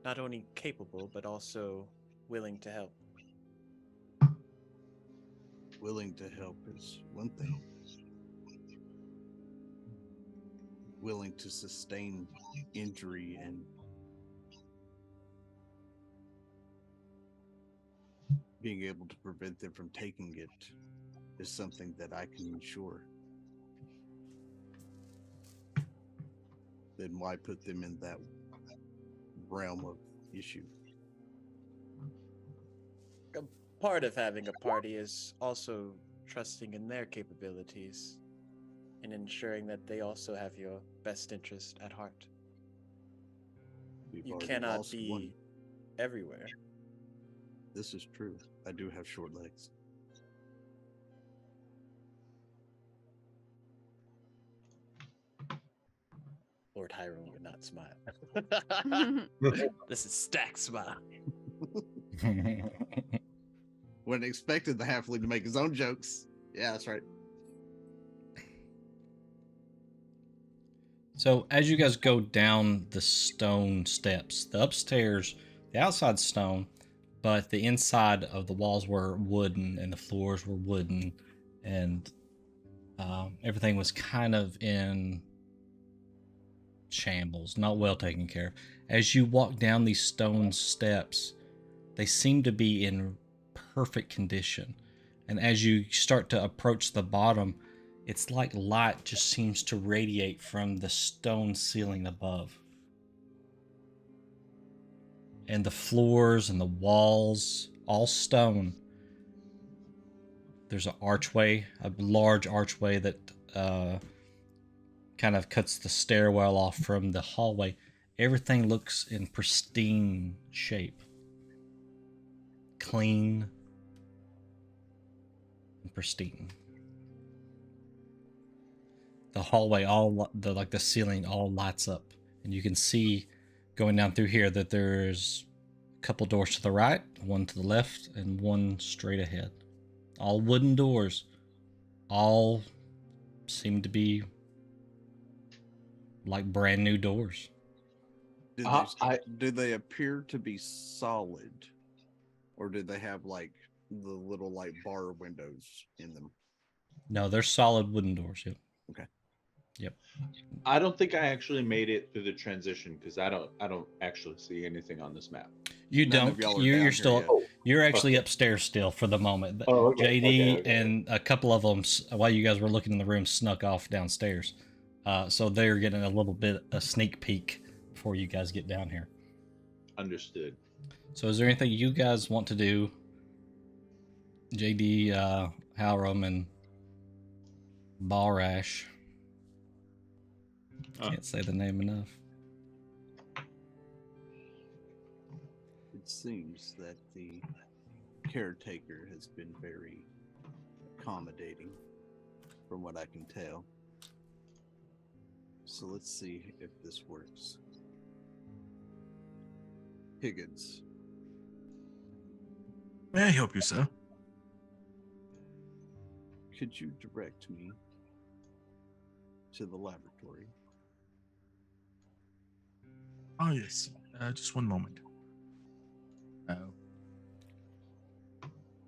[SPEAKER 7] not only capable, but also willing to help.
[SPEAKER 6] Willing to help is one thing. Willing to sustain injury and being able to prevent them from taking it is something that I can ensure. then why put them in that realm of issue?
[SPEAKER 7] Part of having a party is also trusting in their capabilities and ensuring that they also have your best interest at heart.
[SPEAKER 6] We've
[SPEAKER 7] You
[SPEAKER 6] already
[SPEAKER 7] cannot
[SPEAKER 6] lost
[SPEAKER 7] be
[SPEAKER 6] one.
[SPEAKER 7] everywhere.
[SPEAKER 6] This is true. I do have short legs.
[SPEAKER 7] Lord Hiram would not smile. This is Stack smile.
[SPEAKER 6] Wasn't expected the halfling to make his own jokes. Yeah, that's right.
[SPEAKER 1] So as you guys go down the stone steps, the upstairs, the outside stone, but the inside of the walls were wooden and the floors were wooden, and everything was kind of in shambles, not well taken care of. As you walk down these stone steps, they seem to be in perfect condition. And as you start to approach the bottom, it's like light just seems to radiate from the stone ceiling above. And the floors and the walls, all stone. There's an archway, a large archway that kind of cuts the stairwell off from the hallway. Everything looks in pristine shape. Clean and pristine. The hallway, the ceiling all lights up, and you can see going down through here that there's a couple doors to the right, one to the left, and one straight ahead. All wooden doors. All seem to be like brand new doors.
[SPEAKER 6] Do they appear to be solid, or do they have like the little like bar windows in them?
[SPEAKER 1] No, they're solid wooden doors. Yep.
[SPEAKER 6] Okay.
[SPEAKER 1] Yep.
[SPEAKER 10] I don't think I actually made it through the transition because I don't actually see anything on this map.
[SPEAKER 1] You
[SPEAKER 6] None of
[SPEAKER 1] don't.
[SPEAKER 6] y'all are
[SPEAKER 1] You're
[SPEAKER 6] down
[SPEAKER 1] still.
[SPEAKER 6] here yet.
[SPEAKER 1] You're actually upstairs still for the moment.
[SPEAKER 10] Oh, okay,
[SPEAKER 1] JD
[SPEAKER 10] okay.
[SPEAKER 1] and a couple of them, while you guys were looking in the room, snuck off downstairs. So they're getting a sneak peek before you guys get down here.
[SPEAKER 10] Understood.
[SPEAKER 1] So is there anything you guys want to do? JD, Halram, and Balrash. Can't say the name enough.
[SPEAKER 6] It seems that the caretaker has been very accommodating, from what I can tell. So let's see if this works. Higgins,
[SPEAKER 4] May I help you, sir?
[SPEAKER 6] could you direct me to the laboratory?
[SPEAKER 4] Oh, yes. Just one moment. Oh.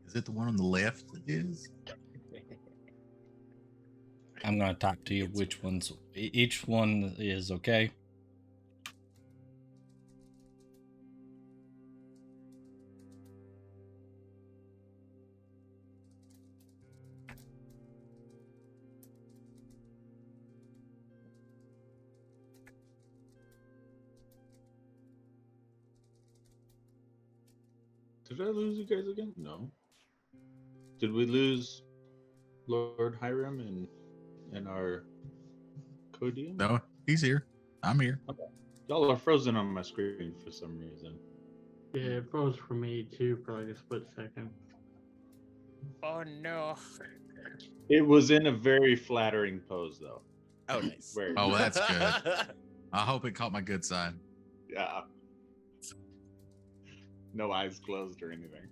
[SPEAKER 4] Is it the one on the left? It is?
[SPEAKER 1] I'm going to talk to you which ones. Each one is okay.
[SPEAKER 10] Did I lose you guys again? No. Did we lose Lord Hiram and our Codium?
[SPEAKER 4] No, he's here. I'm here.
[SPEAKER 10] Y'all are frozen on my screen for some reason.
[SPEAKER 2] Yeah, it froze for me too for like a split second.
[SPEAKER 7] Oh no.
[SPEAKER 10] It was in a very flattering pose, though.
[SPEAKER 7] Oh, nice.
[SPEAKER 10] Very
[SPEAKER 4] Oh, well, that's good. I hope it caught my good side.
[SPEAKER 10] Yeah. No eyes closed or anything.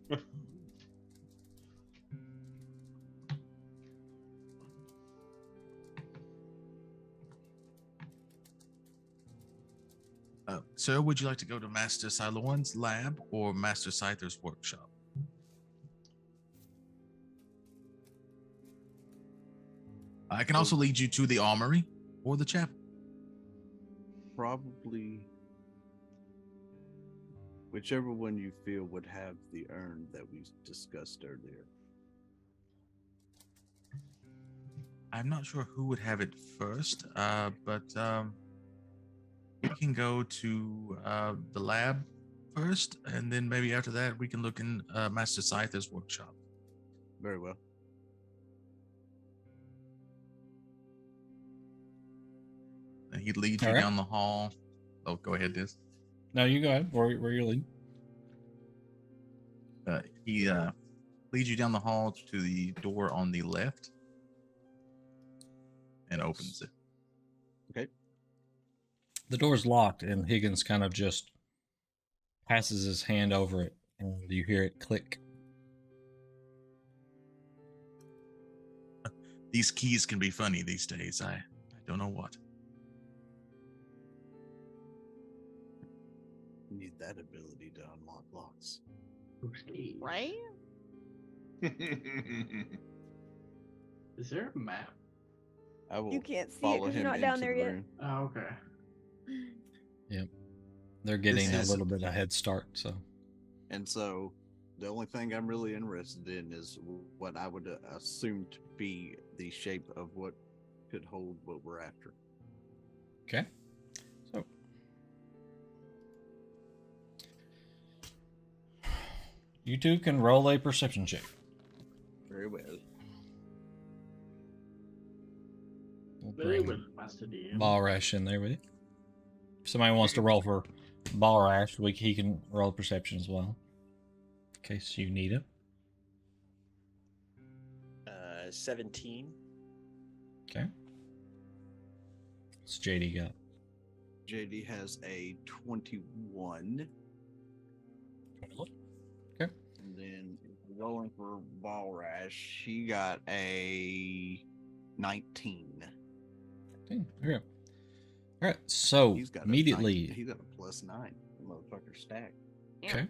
[SPEAKER 4] Sir, would you like to go to Master Siloan's lab or Master Scyther's workshop? I can also lead you to the armory or the chapel.
[SPEAKER 6] Probably whichever one you feel would have the urn that we discussed earlier.
[SPEAKER 4] I'm not sure who would have it first, but we can go to the lab first, and then maybe after that we can look in Master Scyther's workshop.
[SPEAKER 6] Very well.
[SPEAKER 4] And he leads you
[SPEAKER 1] All right.
[SPEAKER 4] down the hall. Oh, go ahead, Diz.
[SPEAKER 1] No, you go ahead. Where you lead?
[SPEAKER 4] He leads you down the hall to the door on the left and opens it.
[SPEAKER 6] Okay.
[SPEAKER 1] The door's locked, and Higgins kind of just passes his hand over it, and you hear it click.
[SPEAKER 4] These keys can be funny these days. I don't know what.
[SPEAKER 6] Need that ability to unlock locks.
[SPEAKER 3] Right?
[SPEAKER 2] Is there a map?
[SPEAKER 6] I will
[SPEAKER 3] You can't see it
[SPEAKER 6] follow
[SPEAKER 3] 'cause
[SPEAKER 6] him
[SPEAKER 3] you're not down
[SPEAKER 6] into
[SPEAKER 3] there
[SPEAKER 6] the
[SPEAKER 3] yet.
[SPEAKER 6] room.
[SPEAKER 2] Oh, okay.
[SPEAKER 1] They're getting
[SPEAKER 4] This
[SPEAKER 1] a
[SPEAKER 4] is-
[SPEAKER 1] little bit of head start, so.
[SPEAKER 6] And so the only thing I'm really interested in is what I would assume to be the shape of what could hold what we're after.
[SPEAKER 1] Okay. So. You two can roll a perception check.
[SPEAKER 6] Very well.
[SPEAKER 1] We'll
[SPEAKER 2] Very
[SPEAKER 1] bring
[SPEAKER 2] well, Master DM.
[SPEAKER 1] Ball Rash in there with you. If somebody wants to roll for Ball Rash, he can roll perception as well. In case you need it.
[SPEAKER 7] 17.
[SPEAKER 1] Okay. What's JD got?
[SPEAKER 6] JD has a 21.
[SPEAKER 1] Okay.
[SPEAKER 6] And then rolling for Ball Rash, she got a 19.
[SPEAKER 1] Okay. All right. So
[SPEAKER 6] He's got
[SPEAKER 1] immediately
[SPEAKER 6] he's got a +9. The motherfucker stacked.
[SPEAKER 1] Okay.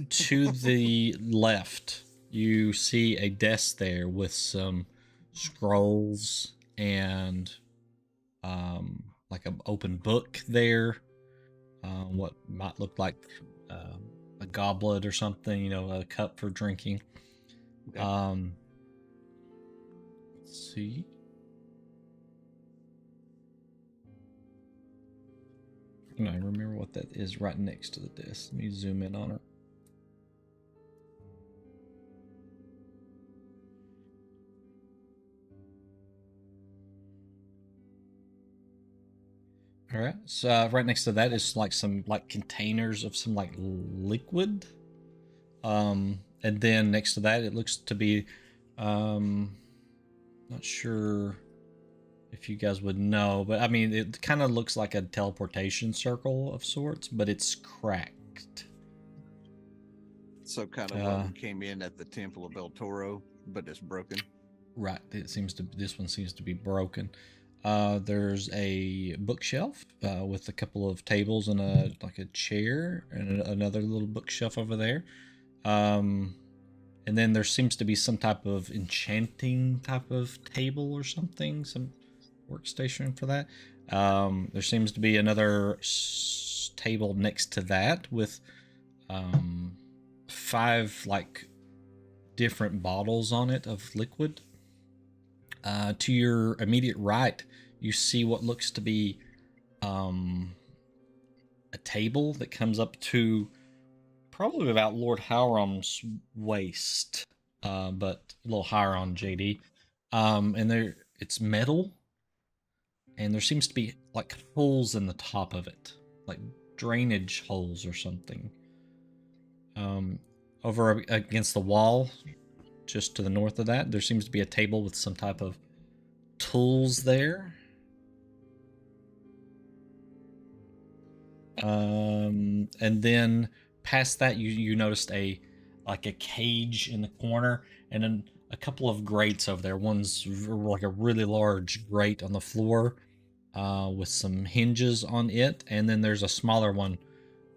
[SPEAKER 1] To the left, you see a desk there with some scrolls and like an open book there. What might look like a goblet or something, a cup for drinking.
[SPEAKER 6] Okay.
[SPEAKER 1] Let's see. I remember what that is right next to the desk. Let me zoom in on it. All right. So right next to that is like some containers of some liquid. And then next to that it looks to be not sure if you guys would know, but I mean it kind of looks like a teleportation circle of sorts, but it's cracked.
[SPEAKER 6] So kind of what we came in at the Temple of El Toro, but it's broken.
[SPEAKER 1] Right. This one seems to be broken. There's a bookshelf with a couple of tables and a chair and another little bookshelf over there. And then there seems to be some type of enchanting type of table or something, some workstation for that. There seems to be another table next to that with 5 different bottles on it of liquid. To your immediate right, you see what looks to be a table that comes up to probably about Lord Howram's waist, but a little higher on JD. And it's metal, and there seems to be holes in the top of it, like drainage holes or something. Over against the wall, just to the north of that, there seems to be a table with some type of tools there. And then past that, you noticed a cage in the corner, and then a couple of grates over there. One's like a really large grate on the floor with some hinges on it, and then there's a smaller one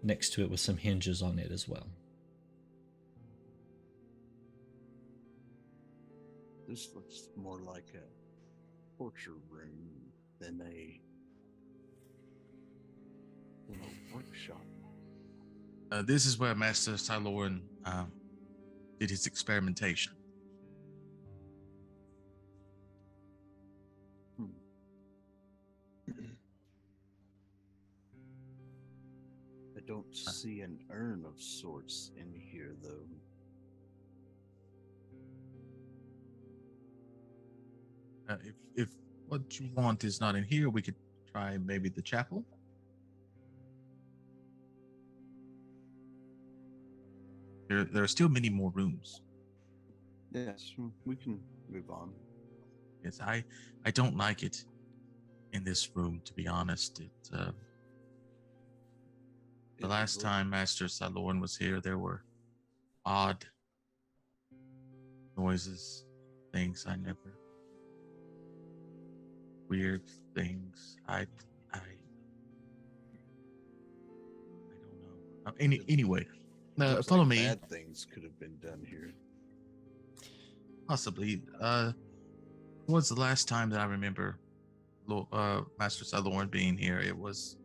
[SPEAKER 1] next to it with some hinges on it as well.
[SPEAKER 6] This looks more like a torture room than a workshop.
[SPEAKER 4] This is where Master Siloran did his experimentation.
[SPEAKER 6] don't see an urn of sorts in here, though.
[SPEAKER 4] If what you want is not in here, we could try maybe the chapel. There are still many more rooms.
[SPEAKER 6] Yes, we can move on.
[SPEAKER 4] Yes, I don't like it in this room, to be honest. The last time Master Salorn was here, there were odd noises, things I never, weird things. I don't know. Anyway,
[SPEAKER 6] Looks
[SPEAKER 4] follow
[SPEAKER 6] like
[SPEAKER 4] me.
[SPEAKER 6] Bad things could have been done here.
[SPEAKER 4] Possibly. What's the last time that I remember Master Salorn being here? He was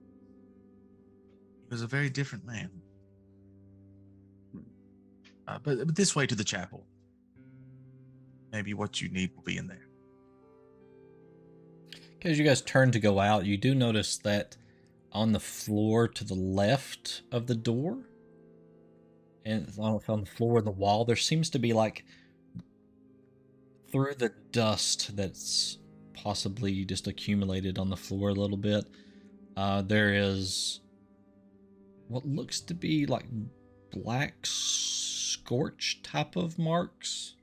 [SPEAKER 4] a very different man. But this way to the chapel. Maybe what you need will be in there.
[SPEAKER 1] Okay, as you guys turn to go out, you do notice that on the floor to the left of the door, and on the floor of the wall, there seems to be like, through the dust that's possibly just accumulated on the floor a little bit, there is what looks to be like black scorch type of marks.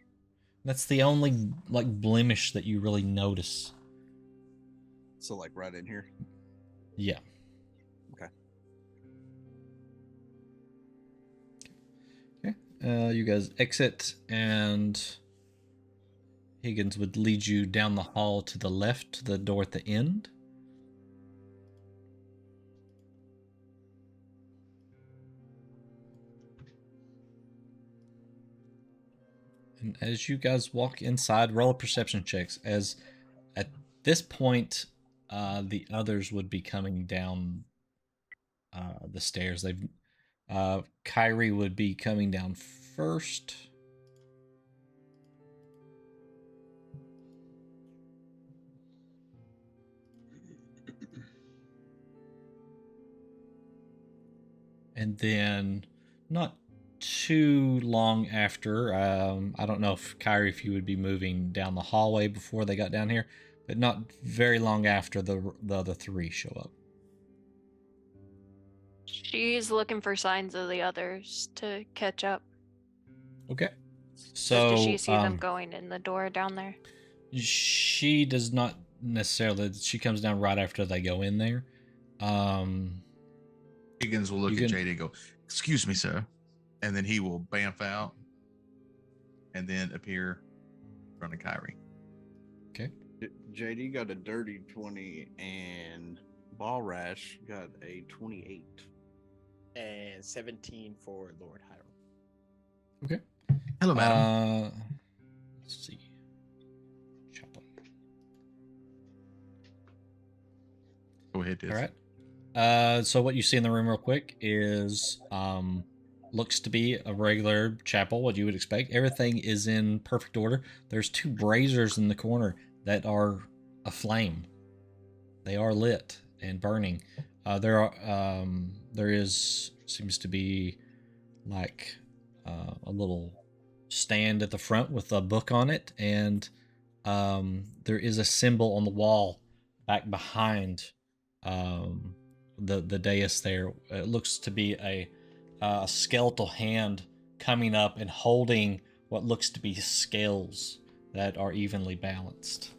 [SPEAKER 1] That's the only like blemish that you really notice.
[SPEAKER 6] So, like right in here?
[SPEAKER 1] Yeah. Okay. You guys exit, and Higgins would lead you down the hall to the left, to the door at the end. And as you guys walk inside, roll perception checks. As at this point, the others would be coming down the stairs. Kyrie would be coming down first. And then, not too long after, I don't know if Kyrie, if you would be moving down the hallway before they got down here, but not very long after the other three show up.
[SPEAKER 5] She's looking for signs of the others to catch up.
[SPEAKER 1] Okay.
[SPEAKER 5] So does
[SPEAKER 1] So
[SPEAKER 5] she see them going in the door down there?
[SPEAKER 1] She does not necessarily. She comes down right after they go in there.
[SPEAKER 4] Higgins will look at JD and go, "Excuse me, sir," and then he will bamf out and then appear in front of Kyrie.
[SPEAKER 1] Okay.
[SPEAKER 6] JD got a dirty 20 and Ball Rash got a 28.
[SPEAKER 7] And 17 for Lord Hiram.
[SPEAKER 1] Okay.
[SPEAKER 4] Hello, madam.
[SPEAKER 1] Let's see. Chapel.
[SPEAKER 4] Go ahead, Diz.
[SPEAKER 1] All right. So what you see in the room real quick is looks to be a regular chapel, what you would expect. Everything is in perfect order. There's 2 braziers in the corner that are aflame. They are lit and burning. There seems to be like a little stand at the front with a book on it, and there is a symbol on the wall back behind the dais there. It looks to be a skeletal hand coming up and holding what looks to be scales that are evenly balanced.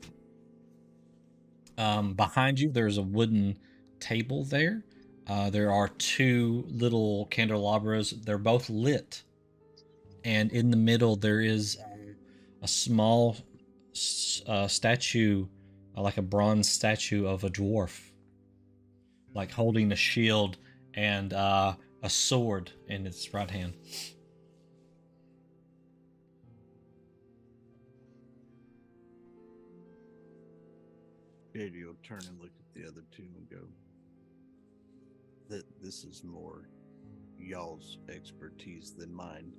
[SPEAKER 1] Behind you, there's a wooden table there. There are 2 little candelabras. They're both lit. And in the middle, there is a small statue, like a bronze statue of a dwarf, like holding a shield and a sword in its right hand.
[SPEAKER 6] JD will turn and look at the other 2 and go, this is more y'all's expertise than mine.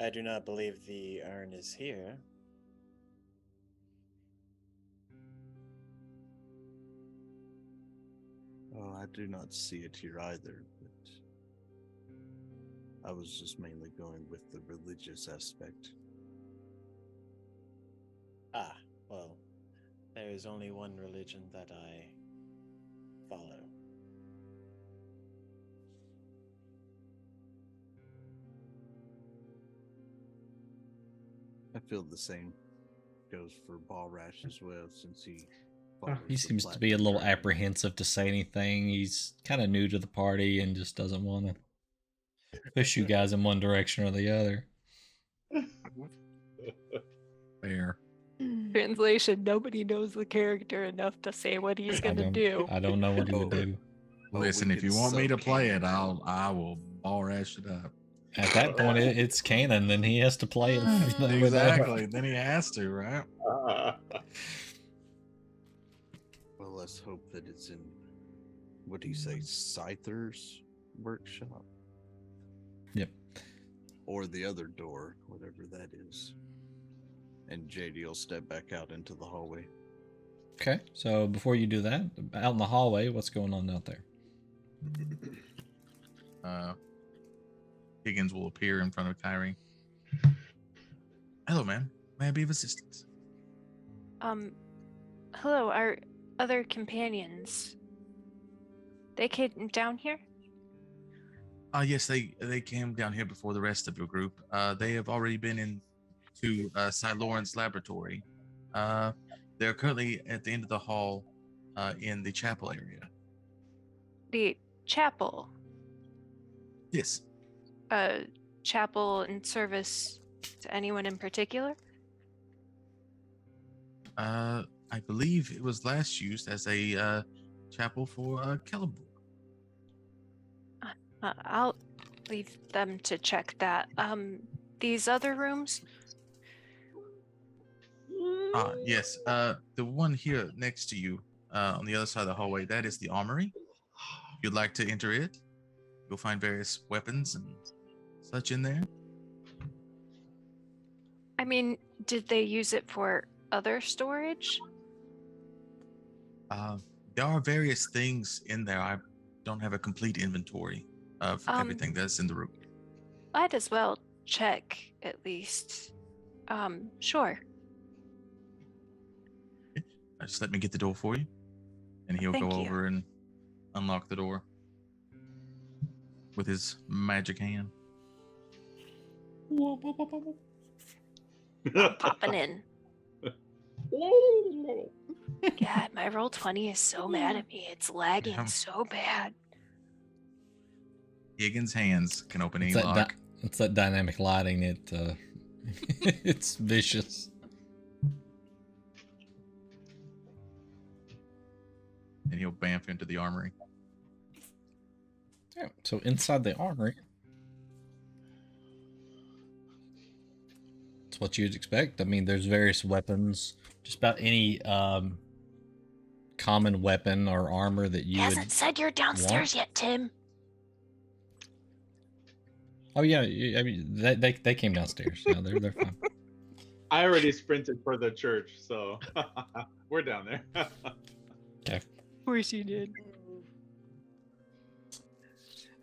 [SPEAKER 7] I do not believe the urn is here.
[SPEAKER 6] Oh, I do not see it here either, but I was just mainly going with the religious aspect.
[SPEAKER 7] Ah, well, there is only one religion that I follow.
[SPEAKER 6] I feel the same goes for Balrash as well, since he
[SPEAKER 1] He seems to be a little apprehensive to say anything. He's kind of new to the party and just doesn't want to push you guys in one direction or the other.
[SPEAKER 4] Fair.
[SPEAKER 9] Translation: nobody knows the character enough to say what he's gonna do.
[SPEAKER 1] I don't know what he would do.
[SPEAKER 4] Listen, if you want me to play it, I will ball rash it up.
[SPEAKER 1] At that point, it's canon, then he has to play it.
[SPEAKER 4] Exactly. Then he has to, right?
[SPEAKER 6] Well, let's hope that it's in, what do you say, Scyther's workshop?
[SPEAKER 1] Yep.
[SPEAKER 6] Or the other door, whatever that is. And JD will step back out into the hallway.
[SPEAKER 1] Okay, so before you do that, out in the hallway, what's going on out there?
[SPEAKER 4] Higgins will appear in front of Kyrie. Hello, ma'am. May I be of assistance?
[SPEAKER 5] Hello, our other companions. They came down here?
[SPEAKER 4] Yes, they came down here before the rest of your group. They have already been into Siloran's laboratory. They're currently at the end of the hall in the chapel area.
[SPEAKER 5] The chapel?
[SPEAKER 4] Yes.
[SPEAKER 5] Chapel in service to anyone in particular?
[SPEAKER 4] I believe it was last used as a chapel for Celeborn.
[SPEAKER 5] I'll leave them to check that. These other rooms?
[SPEAKER 4] Yes. The one here next to you, on the other side of the hallway, that is the armory. If you'd like to enter it, you'll find various weapons and such in there.
[SPEAKER 5] I mean, did they use it for other storage?
[SPEAKER 4] There are various things in there. I don't have a complete inventory of everything that's in the room.
[SPEAKER 5] Might as well check, at least. Sure.
[SPEAKER 4] Just let me get the door for you. And he'll
[SPEAKER 5] Thank
[SPEAKER 4] go
[SPEAKER 5] you.
[SPEAKER 4] over and unlock the door with his magic hand.
[SPEAKER 5] I'm popping in. God, my Roll20 is so mad at me. It's lagging so bad.
[SPEAKER 4] Higgins' hands can open any
[SPEAKER 1] It's
[SPEAKER 4] lock.
[SPEAKER 1] it's that dynamic lighting. It's vicious.
[SPEAKER 4] And he'll bamf into the armory.
[SPEAKER 1] Yeah, so inside the armory, it's what you'd expect. I mean, there's various weapons, just about any common weapon or armor that you
[SPEAKER 5] He hasn't
[SPEAKER 1] would
[SPEAKER 5] said you're downstairs
[SPEAKER 1] want.
[SPEAKER 5] yet, Tim.
[SPEAKER 1] Oh yeah, I mean they came downstairs. Yeah, they're fine.
[SPEAKER 8] I already sprinted for the church, so we're down there.
[SPEAKER 1] Okay.
[SPEAKER 9] Of course you did.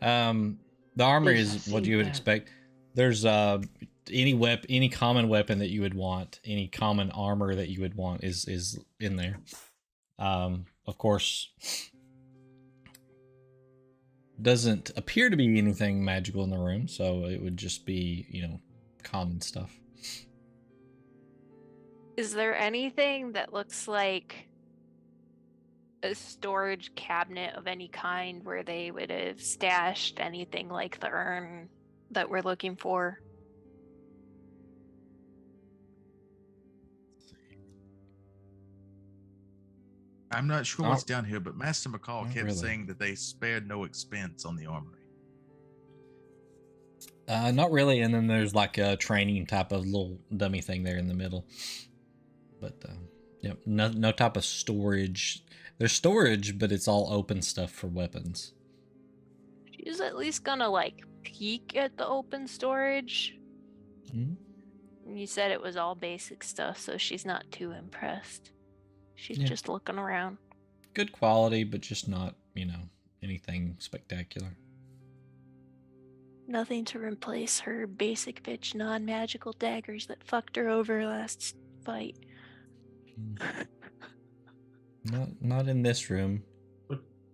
[SPEAKER 1] The armor
[SPEAKER 2] Yes,
[SPEAKER 1] is
[SPEAKER 2] I
[SPEAKER 1] what
[SPEAKER 2] see
[SPEAKER 1] you would
[SPEAKER 2] that.
[SPEAKER 1] expect. There's any common weapon that you would want, any common armor that you would want is in there. Of course, doesn't appear to be anything magical in the room, so it would just be, common stuff.
[SPEAKER 5] Is there anything that looks like a storage cabinet of any kind where they would have stashed anything like the urn that we're looking for?
[SPEAKER 4] I'm not sure what's down here, but Master McCall
[SPEAKER 1] not
[SPEAKER 4] kept
[SPEAKER 1] really.
[SPEAKER 4] saying that they spared no expense on the armory.
[SPEAKER 1] Not really, and then there's like a training type of little dummy thing there in the middle. But yep, no type of storage. There's storage, but it's all open stuff for weapons.
[SPEAKER 5] She's at least gonna peek at the open storage.
[SPEAKER 1] Mhm.
[SPEAKER 5] You said it was all basic stuff, so she's not too impressed. She's
[SPEAKER 1] Yeah.
[SPEAKER 5] just looking around.
[SPEAKER 1] Good quality, but just not, anything spectacular.
[SPEAKER 5] Nothing to replace her basic bitch non-magical daggers that fucked her over last fight.
[SPEAKER 1] Not in this room.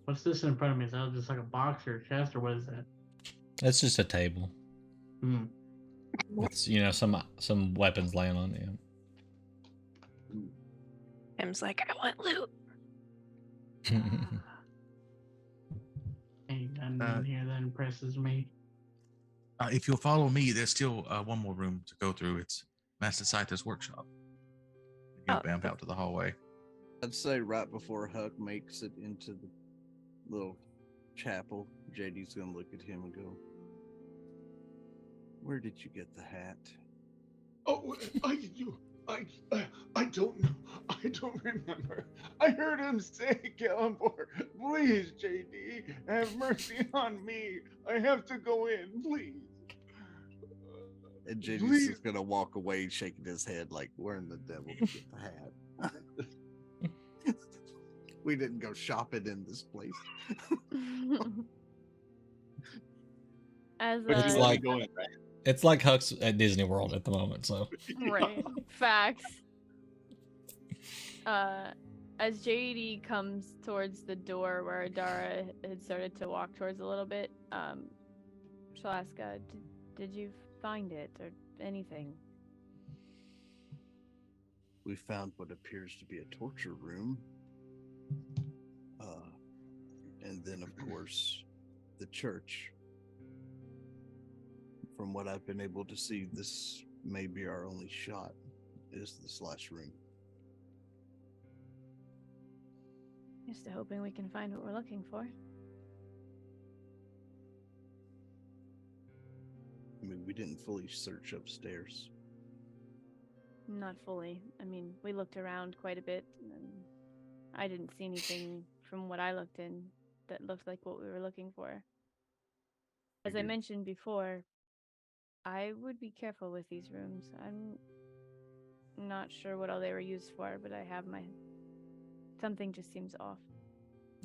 [SPEAKER 2] What's this in front of me? Is that just like a box or a chest, or what is that?
[SPEAKER 1] It's just a table
[SPEAKER 2] Hmm.
[SPEAKER 1] with some weapons laying on it.
[SPEAKER 5] Tim's like, I want loot.
[SPEAKER 2] Ain't nothing in here that impresses me.
[SPEAKER 4] If you'll follow me, there's still one more room to go through. It's Master Scyther's workshop. You vamp out to the hallway.
[SPEAKER 6] I'd say right before Huck makes it into the little chapel, JD's gonna look at him and go, "Where did you get the hat?"
[SPEAKER 10] Oh, I don't know. I don't remember. I heard him say, Kellenborg, please, JD, have mercy on me. I have to go in, please.
[SPEAKER 6] And JD's
[SPEAKER 10] Please.
[SPEAKER 6] just gonna walk away shaking his head like, where in the devil to get the hat? We didn't go shopping in this place.
[SPEAKER 3] As
[SPEAKER 8] But
[SPEAKER 1] It's
[SPEAKER 8] you
[SPEAKER 1] like-
[SPEAKER 8] go in, right?
[SPEAKER 1] It's like Huck's at Disney World at the moment, so.
[SPEAKER 3] right, facts. As JD comes towards the door where Adara had started to walk towards a little bit, she'll ask, did you find it or anything?
[SPEAKER 6] We found what appears to be a torture room. And then, of course, the church. From what I've been able to see, this may be our only shot, is this last room.
[SPEAKER 3] Just hoping we can find what we're looking for.
[SPEAKER 6] I mean, we didn't fully search upstairs.
[SPEAKER 3] Not fully. I mean, we looked around quite a bit, and I didn't see anything from what I looked in that looked like what we were looking for. As I
[SPEAKER 6] Figured.
[SPEAKER 3] mentioned before, I would be careful with these rooms. I'm not sure what all they were used for, but I have my... Something just seems off.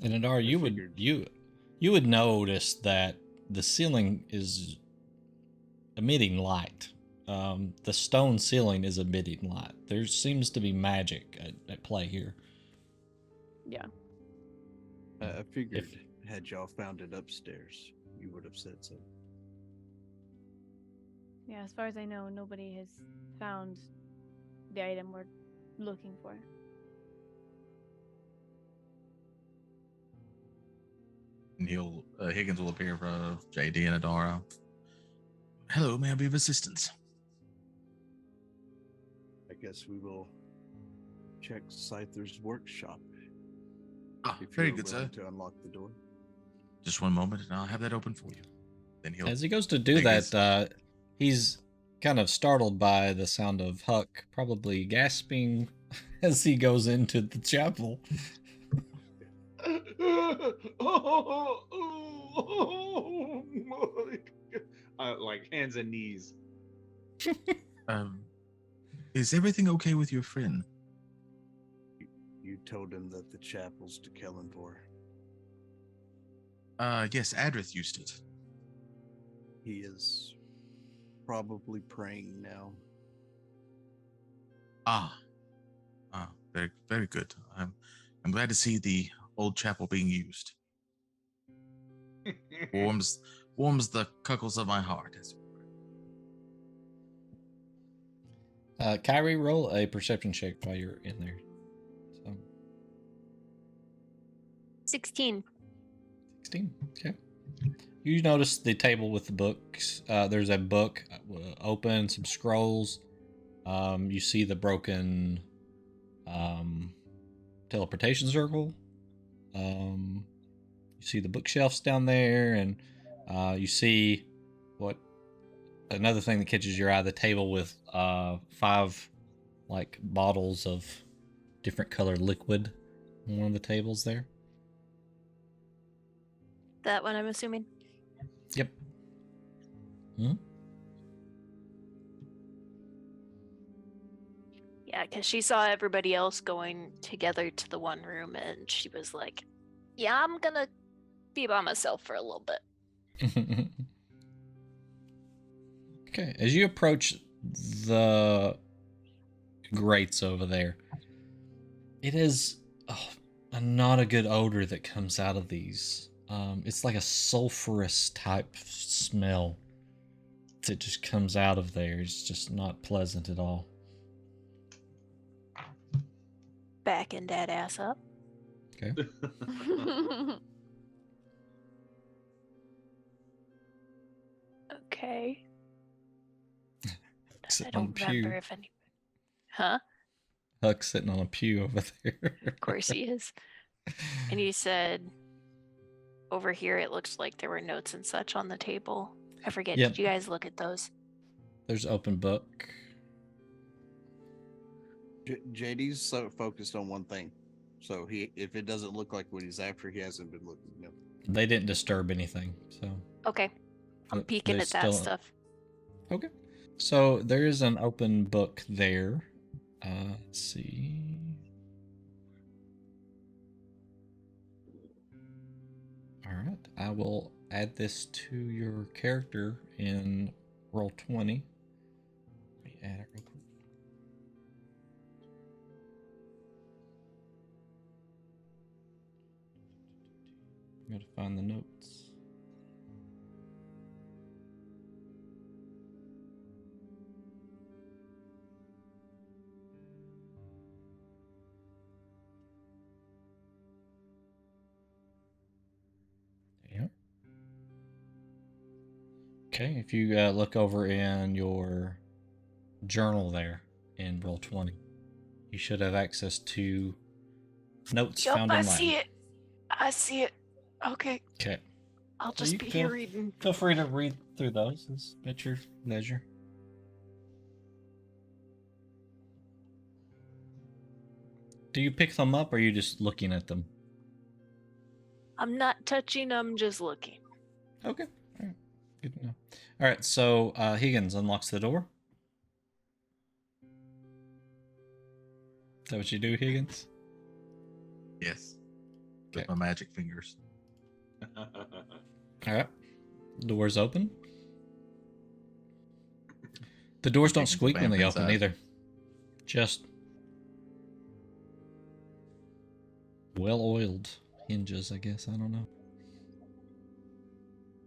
[SPEAKER 1] And Adar, you would notice that the ceiling is emitting light. The stone ceiling is emitting light. There seems to be magic at play here.
[SPEAKER 3] Yeah.
[SPEAKER 6] I figured had y'all found it upstairs, you would have said so.
[SPEAKER 3] Yeah, as far as I know, nobody has found the item we're looking for.
[SPEAKER 4] And Higgins will appear for JD and Adara. Hello, may I be of assistance?
[SPEAKER 6] I guess we will check Scyther's workshop. If
[SPEAKER 4] Very
[SPEAKER 6] you're
[SPEAKER 4] good, sir.
[SPEAKER 6] willing to unlock the door.
[SPEAKER 4] Just one moment, and I'll have that open for you. Then he'll.
[SPEAKER 1] As he goes to do
[SPEAKER 4] take his-
[SPEAKER 1] that, he's kind of startled by the sound of Huck probably gasping as he goes into the chapel.
[SPEAKER 8] Like hands and knees.
[SPEAKER 4] Is everything okay with your friend?
[SPEAKER 6] You told him that the chapel's to Kellenborg.
[SPEAKER 4] Yes, Adrith used it.
[SPEAKER 6] He is probably praying now.
[SPEAKER 4] Very, very good. I'm glad to see the old chapel being used. warms the cuckles of my heart. As it were.
[SPEAKER 1] Kyrie, roll a perception check while you're in there. So
[SPEAKER 5] 16.
[SPEAKER 1] 16. Okay. You notice the table with the books. There's a book open, some scrolls. You see the broken teleportation circle. You see the bookshelves down there, and you see another thing that catches your eye: the table with 5 like bottles of different colored liquid on one of the tables there.
[SPEAKER 5] That one, I'm assuming.
[SPEAKER 1] Yep. Hmm?
[SPEAKER 5] Yeah, because she saw everybody else going together to the one room, and she was like, "Yeah, I'm gonna be by myself for a little bit.
[SPEAKER 1] Okay, as you approach the grates over there, it is not a good odor that comes out of these. It's like a sulfurous type smell that just comes out of there. It's just not pleasant at all.
[SPEAKER 5] Backing that ass up.
[SPEAKER 1] Okay.
[SPEAKER 5] Okay. I
[SPEAKER 1] Sitting on a
[SPEAKER 5] don't remember
[SPEAKER 1] pew.
[SPEAKER 5] if any. Huh?
[SPEAKER 1] Huck's sitting on a pew over there.
[SPEAKER 5] Of course he is. And you said over here it looks like there were notes and such on the table. I forget.
[SPEAKER 1] Yep.
[SPEAKER 5] Did you guys look at those?
[SPEAKER 1] There's open book.
[SPEAKER 6] JD's so focused on one thing, so if it doesn't look like what he's after, he hasn't been looking. No.
[SPEAKER 1] They didn't disturb anything, so.
[SPEAKER 5] Okay. I'm peeking
[SPEAKER 1] there's
[SPEAKER 5] at that
[SPEAKER 1] still-
[SPEAKER 5] stuff.
[SPEAKER 1] Okay. So there is an open book there. Let's see. All right. I will add this to your character in roll 20. Let me add it real quick. I'm going to find the notes. Yeah. Okay, if you look over in your journal there in roll 20, you should have access to notes
[SPEAKER 5] Yup,
[SPEAKER 1] found
[SPEAKER 5] I
[SPEAKER 1] online.
[SPEAKER 5] see it. I see it. Okay.
[SPEAKER 1] Okay.
[SPEAKER 5] I'll
[SPEAKER 1] So
[SPEAKER 5] just
[SPEAKER 1] you
[SPEAKER 5] be
[SPEAKER 1] feel-
[SPEAKER 5] here reading.
[SPEAKER 1] Feel free to read through those at your leisure. Do you pick them up or are you just looking at them?
[SPEAKER 5] I'm not touching them, just looking.
[SPEAKER 1] Okay. All right. Good to know. All right. So Higgins unlocks the door. Is that what you do, Higgins?
[SPEAKER 4] Yes.
[SPEAKER 1] Okay.
[SPEAKER 4] With my magic fingers.
[SPEAKER 1] All right. Doors open. The doors don't
[SPEAKER 4] Higgins
[SPEAKER 1] squeak when they
[SPEAKER 4] vamp
[SPEAKER 1] open
[SPEAKER 4] inside.
[SPEAKER 1] either. Just well-oiled hinges, I guess. I don't know.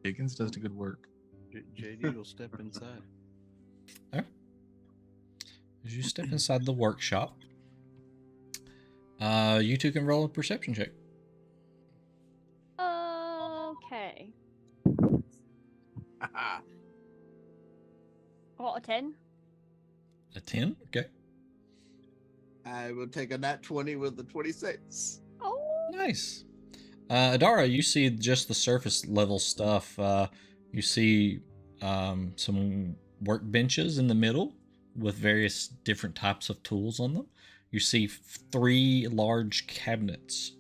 [SPEAKER 4] Higgins does good work.
[SPEAKER 6] JD will step inside.
[SPEAKER 1] As you step inside the workshop, you two can roll a perception check.
[SPEAKER 3] Okay. Oh, a 10?
[SPEAKER 1] A 10? Okay.
[SPEAKER 6] I will take a nat 20 with the 26.
[SPEAKER 3] Oh.
[SPEAKER 1] Nice. Adara, you see just the surface level stuff. You see some workbenches in the middle with various different types of tools on them. You see 3 large cabinets,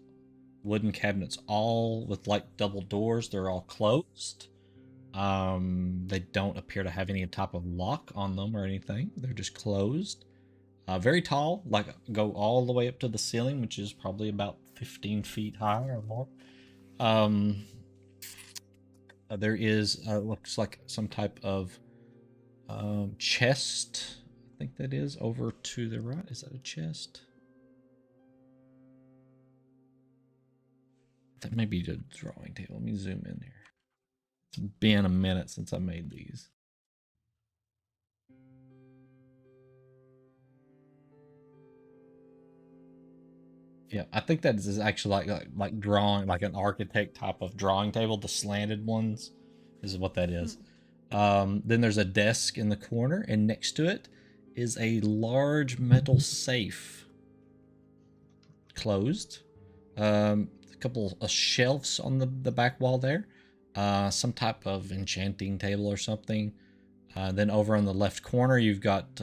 [SPEAKER 1] wooden cabinets, all with like double doors. They're all closed. They don't appear to have any type of lock on them or anything. They're just closed. Very tall, like go all the way up to the ceiling, which is probably about 15 feet high or more. There is looks like some type of chest. I think that is over to the right. Is that a chest? That may be the drawing table. Let me zoom in here. It's been a minute since I made these. Yeah, I think that is actually like drawing, like an architect type of drawing table. The slanted ones is what that is. Then there's a desk in the corner, and next to it is a large metal safe, closed. A couple of shelves on the back wall there. Some type of enchanting table or something. Then over on the left corner, you've got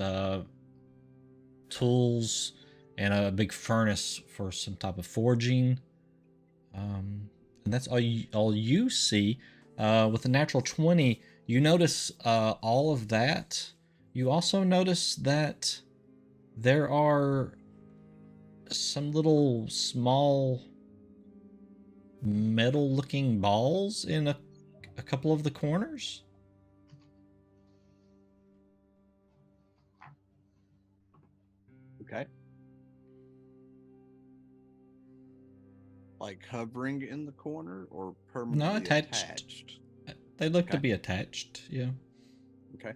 [SPEAKER 1] tools and a big furnace for some type of forging. And that's all you see. With a natural 20, you notice all of that. You also notice that there are some little small metal-looking balls in a couple of the corners.
[SPEAKER 6] Okay. Like hovering in the corner or permanently attached?
[SPEAKER 1] They look to be attached, yeah.
[SPEAKER 6] Okay.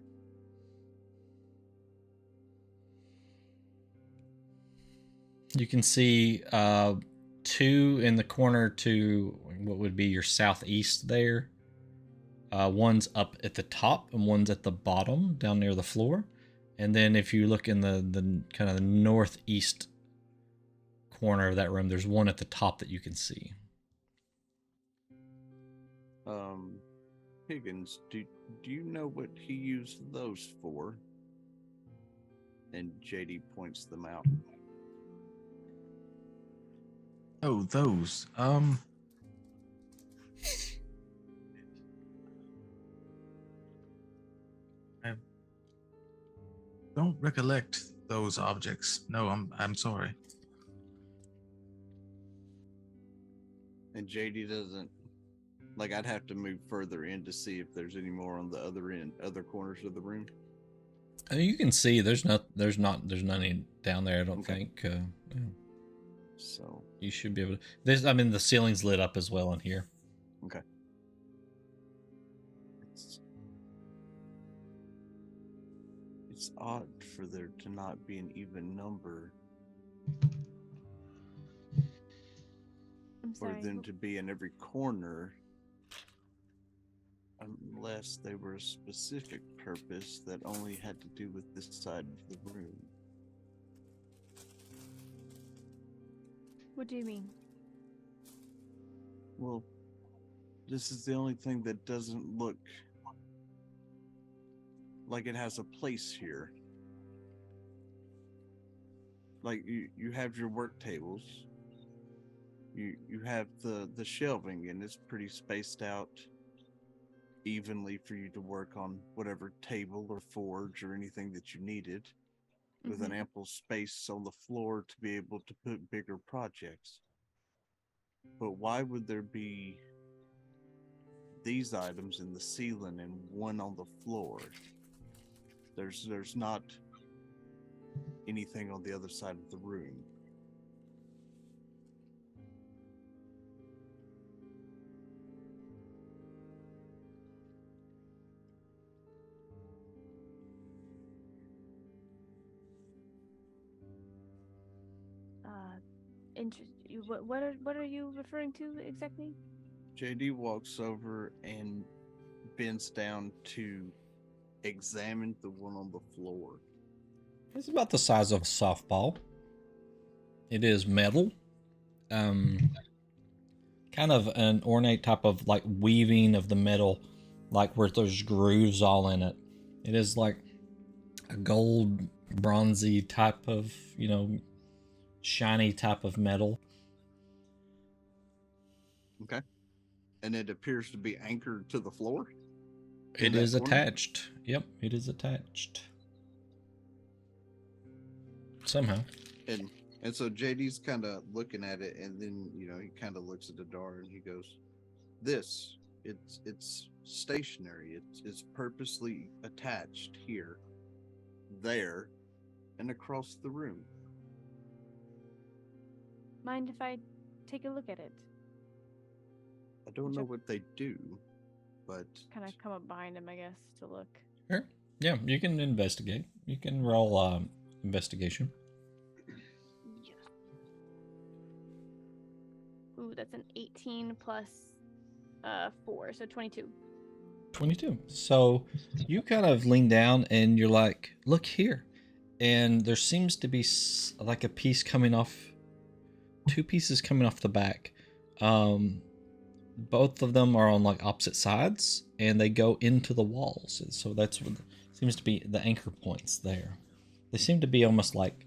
[SPEAKER 1] You can see two in the corner to what would be your southeast there. One's up at the top and one's at the bottom down near the floor. And then if you look in the kind of the northeast corner of that room, there's one at the top that you can see.
[SPEAKER 6] Higgins, do you know what he used those for? And JD points them out.
[SPEAKER 4] Oh, those. I don't recollect those objects. No, I'm sorry.
[SPEAKER 6] And JD doesn't. Like, I'd have to move further in to see if there's any more on the other corners of the room.
[SPEAKER 1] You can see there's none down there. I don't think. Yeah.
[SPEAKER 6] So
[SPEAKER 1] you should be able to. I mean, the ceiling's lit up as well in here.
[SPEAKER 6] Okay. It's odd for there to not be an even number. For them to be in every corner, unless they were a specific purpose that only had to do with this side of the room.
[SPEAKER 3] What do you mean?
[SPEAKER 6] Well, this is the only thing that doesn't look like it has a place here. Like you have your work tables. You have the shelving, and it's pretty spaced out evenly for you to work on whatever table or forge or anything that you needed, with an ample space on the floor to be able to put bigger projects. But why would there be these items in the ceiling and one on the floor? There's not anything on the other side of the room.
[SPEAKER 3] What are you referring to exactly?
[SPEAKER 6] JD walks over and bends down to examine the one on the floor.
[SPEAKER 1] It's about the size of a softball. It is metal. Kind of an ornate type of like weaving of the metal, like where there's grooves all in it. It is like a gold, bronzy type of, shiny type of metal.
[SPEAKER 6] Okay. And it appears to be anchored to the floor?
[SPEAKER 1] It is attached. Yep, it is attached. Somehow.
[SPEAKER 6] And so JD's kind of looking at it, and then, he kind of looks at the door and he goes, it's stationary. It's purposely attached here, there, and across the room.
[SPEAKER 3] Mind if I take a look at it?
[SPEAKER 6] I don't know what they do, but...
[SPEAKER 3] Kind of come up behind him, I guess, to look.
[SPEAKER 1] Sure. Yeah, you can investigate. You can roll investigation.
[SPEAKER 3] Yeah. Ooh, that's an 18 plus 4, so 22.
[SPEAKER 1] 22. So you kind of lean down and you're like, look here. And there seems to be like a piece coming off, 2 pieces coming off the back. Both of them are on like opposite sides and they go into the walls. And so that's what seems to be the anchor points there. They seem to be almost like,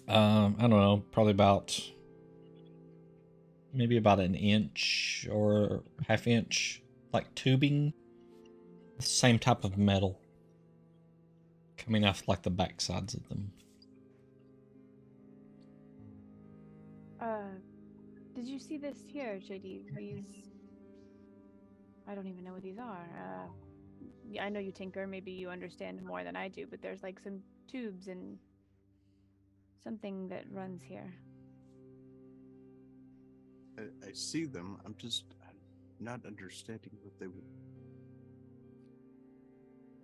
[SPEAKER 1] I don't know, probably maybe about an inch or half inch, like tubing, same type of metal coming off like the back sides of them.
[SPEAKER 3] Did you see this here, JD? These. I don't even know what these are. Yeah, I know you tinker. Maybe you understand more than I do, but there's like some tubes and something that runs here.
[SPEAKER 6] I see them. I'm just not understanding what they would.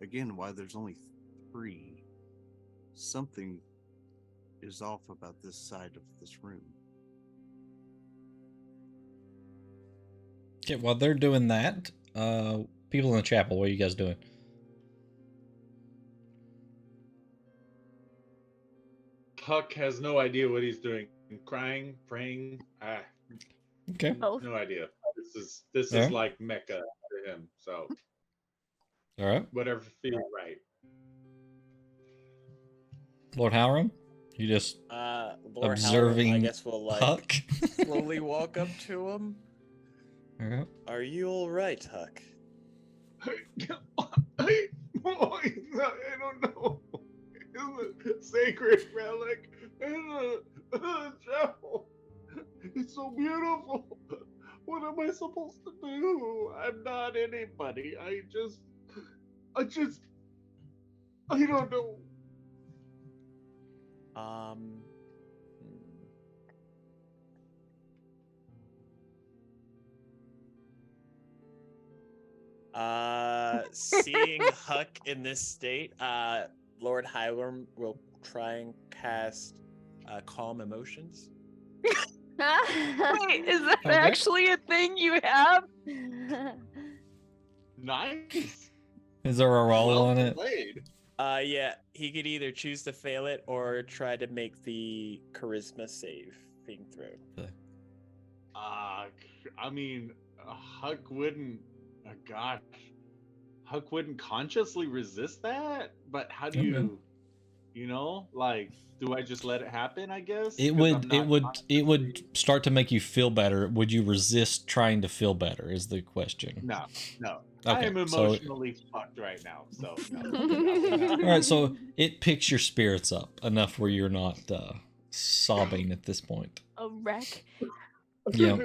[SPEAKER 6] Again, why there's only 3. Something is off about this side of this room.
[SPEAKER 1] Okay, while they're doing that, people in the chapel, what are you guys doing?
[SPEAKER 10] Huck has no idea what he's doing. Crying, praying.
[SPEAKER 1] Okay.
[SPEAKER 3] Both.
[SPEAKER 10] No idea. This
[SPEAKER 1] Yeah.
[SPEAKER 10] is like Mecca to him. So
[SPEAKER 1] All right.
[SPEAKER 10] whatever feels right.
[SPEAKER 1] Lord Halram, you just
[SPEAKER 7] Lord
[SPEAKER 1] observing
[SPEAKER 7] Halram, I guess we'll like
[SPEAKER 1] Huck.
[SPEAKER 7] slowly walk up to him.
[SPEAKER 1] All right.
[SPEAKER 7] Are you all right, Huck?
[SPEAKER 10] I don't know. It's a sacred relic in the chapel. It's so beautiful. What am I supposed to do? I'm not anybody. I don't know.
[SPEAKER 7] Seeing Huck in this state, Lord Hiram will try and cast Calm Emotions.
[SPEAKER 9] Wait, is that
[SPEAKER 1] Okay.
[SPEAKER 9] actually a thing you have?
[SPEAKER 10] Nice.
[SPEAKER 1] Is there a roll
[SPEAKER 10] Well
[SPEAKER 1] on it?
[SPEAKER 10] played.
[SPEAKER 7] Yeah, he could either choose to fail it or try to make the charisma saving throw.
[SPEAKER 10] I mean, Huck wouldn't. Gosh, Huck wouldn't consciously resist that. But how do
[SPEAKER 1] Okay.
[SPEAKER 10] like, do I just let it happen? I guess
[SPEAKER 1] It
[SPEAKER 10] 'Cause
[SPEAKER 1] would
[SPEAKER 10] I'm
[SPEAKER 1] it
[SPEAKER 10] not
[SPEAKER 1] would it would
[SPEAKER 10] consciously-
[SPEAKER 1] start to make you feel better. Would you resist trying to feel better is the question.
[SPEAKER 10] No. I
[SPEAKER 1] Okay,
[SPEAKER 10] am
[SPEAKER 1] so-
[SPEAKER 10] emotionally fucked right now. So no.
[SPEAKER 1] All right, so it picks your spirits up enough where you're not sobbing at this point.
[SPEAKER 3] A wreck.
[SPEAKER 1] Yeah.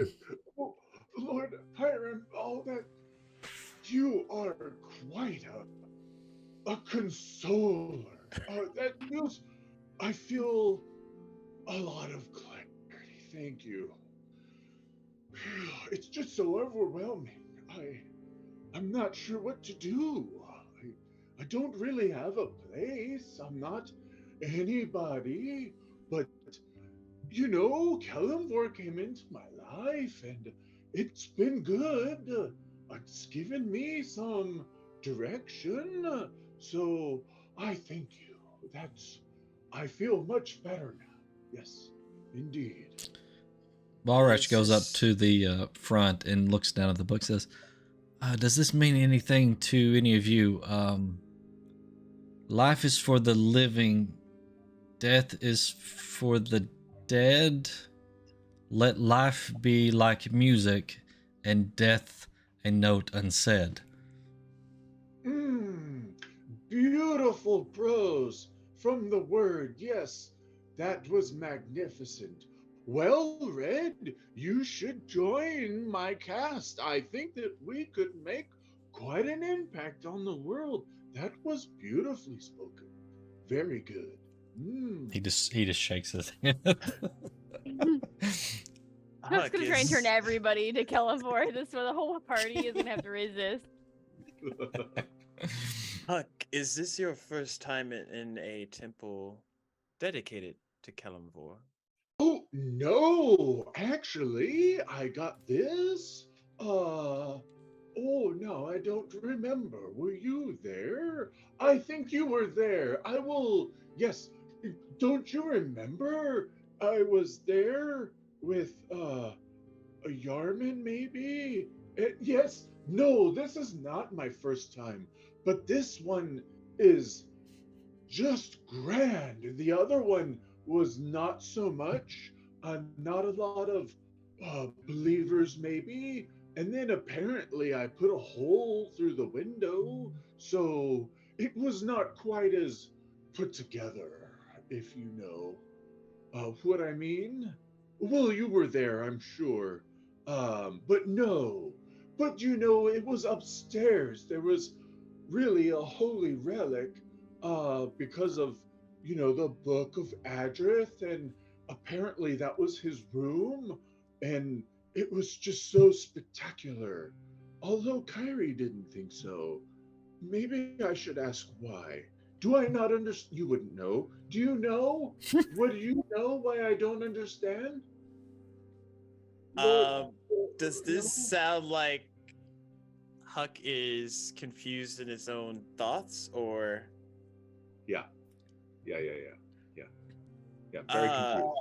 [SPEAKER 10] Oh, Lord Hiram, all that you are quite a consoler. That feels. I feel a lot of clarity. Thank you. It's just so overwhelming. I'm not sure what to do. I don't really have a place. I'm not anybody, but Kellamvor came into my life and it's been good. It's given me some direction. So I thank you. I feel much better now. Yes, indeed.
[SPEAKER 1] Balrach goes up to the front and looks down at the book. Says, "Does this mean anything to any of you? Life is for the living. Death is for the dead. Let life be like music, and death a note unsaid."
[SPEAKER 10] Beautiful prose from the word. Yes, that was magnificent. Well read. You should join my cast. I think that we could make quite an impact on the world. That was beautifully spoken. Very good.
[SPEAKER 1] He just shakes his head.
[SPEAKER 3] I'm just gonna try and turn everybody to Kellamvor. This way the whole party is gonna have to resist.
[SPEAKER 7] Huck, is this your first time in a temple dedicated to Kellamvor?
[SPEAKER 10] Oh, no, actually, I got this. Oh, no, I don't remember. Were you there? I think you were there. Yes, don't you remember? I was there with, a Yarman, maybe? Yes, no, this is not my first time, but this one is just grand. The other one was not so much. Not a lot of believers, maybe. And then apparently I put a hole through the window, so it was not quite as put together, if you know what I mean. Well, you were there, I'm sure. But no. But you know, it was upstairs. There was really a holy relic, because of, you know, the Book of Adrith, and apparently that was his room, and it was just so spectacular. Although Kyrie didn't think so. Maybe I should ask why. Do I not understand? You wouldn't know. Do you know? What do you know why I don't understand? Lord,
[SPEAKER 7] Does
[SPEAKER 10] no?
[SPEAKER 7] this sound like Huck is confused in his own thoughts, or?
[SPEAKER 10] Yeah. Yeah. Very confused.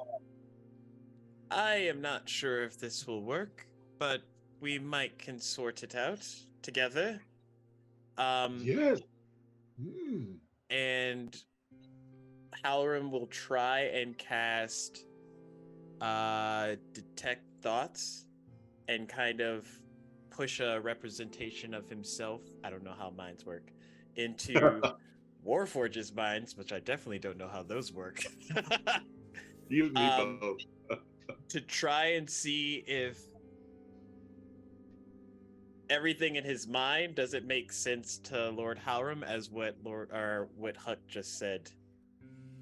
[SPEAKER 7] I am not sure if this will work, but we might can sort it out together.
[SPEAKER 10] Yes. Hmm.
[SPEAKER 7] And Halloran will try and cast detect thoughts and kind of push a representation of himself, I don't know how minds work, into Warforge's minds, which I definitely don't know how those work.
[SPEAKER 10] You and me both.
[SPEAKER 7] To try and see if everything in his mind doesn't make sense to Lord Halram as what Huck just said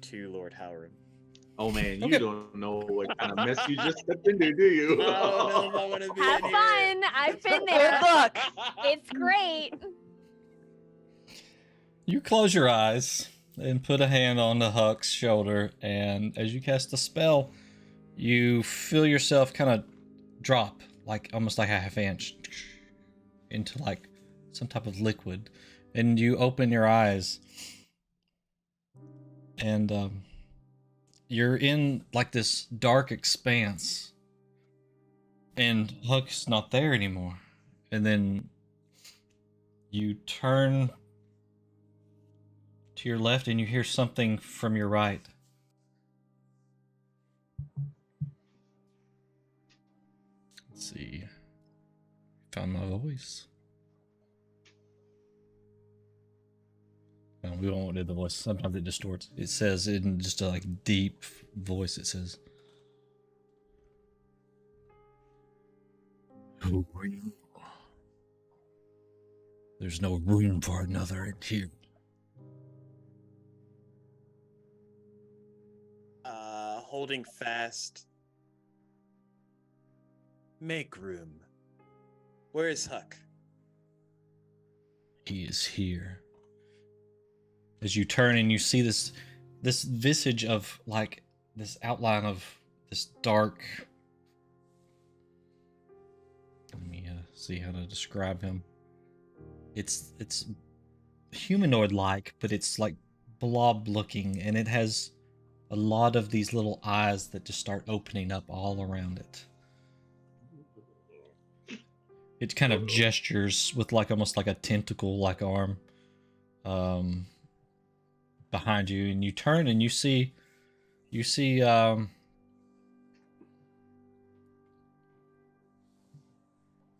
[SPEAKER 7] to Lord Halram.
[SPEAKER 10] Oh man, you
[SPEAKER 1] Okay.
[SPEAKER 10] don't know what kind of mess you just stepped into, do you?
[SPEAKER 7] I don't know if I want to be
[SPEAKER 3] Have
[SPEAKER 7] in here.
[SPEAKER 3] fun. I've been there.
[SPEAKER 9] Good luck.
[SPEAKER 3] It's great.
[SPEAKER 1] You close your eyes and put a hand on the Huck's shoulder, and as you cast the spell, you feel yourself kind of drop, like almost like a half inch, into like some type of liquid, and you open your eyes, and you're in like this dark expanse, and Huck's not there anymore, and then you turn to your left and you hear something from your right. Let's see. Found my voice. No, we won't do the voice. Sometimes it distorts. It says in just a like deep voice, it says, "Who are you? There's no room for another in here."
[SPEAKER 7] Holding fast. Make room. Where is Huck?
[SPEAKER 1] He is here. As you turn and you see this visage of like this outline of this dark. Let me see how to describe him. It's humanoid like, but it's like blob looking, and it has a lot of these little eyes that just start opening up all around it. It kind of gestures with like almost like a tentacle like arm behind you, and you turn and you see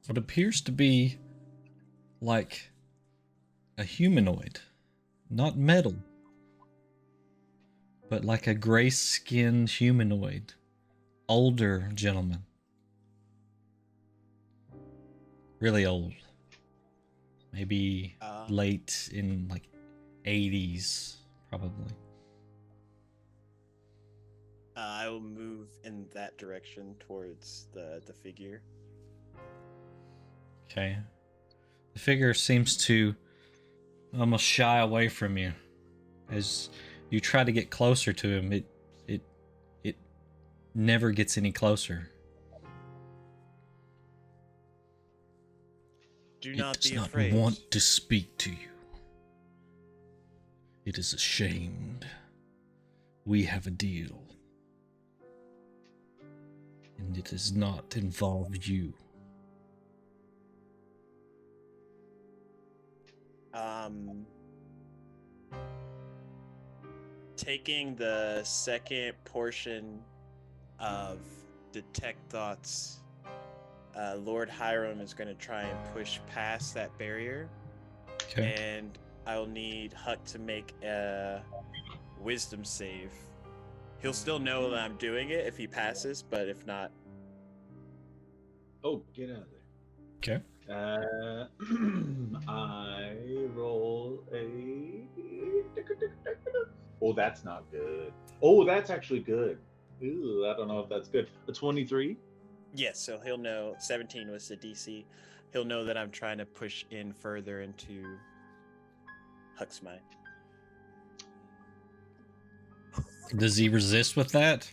[SPEAKER 1] what appears to be like a humanoid, not metal, but like a gray-skinned humanoid, older gentleman. Really old. Maybe late in like 80s, probably.
[SPEAKER 7] I will move in that direction towards the figure.
[SPEAKER 1] Okay. The figure seems to almost shy away from you. As you try to get closer to him, it never gets any closer.
[SPEAKER 7] Do not
[SPEAKER 1] it does
[SPEAKER 7] be
[SPEAKER 1] not
[SPEAKER 7] afraid.
[SPEAKER 1] want to speak to you. It is ashamed. We have a deal. And it does not involve you.
[SPEAKER 7] Taking the second portion of Detect Thoughts, Lord Hiram is going to try and push past that barrier.
[SPEAKER 1] Okay.
[SPEAKER 7] And I'll need Huck to make a wisdom save He'll still know that I'm doing it if he passes, but if not,
[SPEAKER 8] Oh, get out of there.
[SPEAKER 1] Okay.
[SPEAKER 8] I roll a. Oh, that's not good. Oh, that's actually good. Ooh, I don't know if that's good. A 23.
[SPEAKER 7] yes. So he'll know 17 was the DC. He'll know that I'm trying to push in further into Huck's mind.
[SPEAKER 1] Does he resist with that?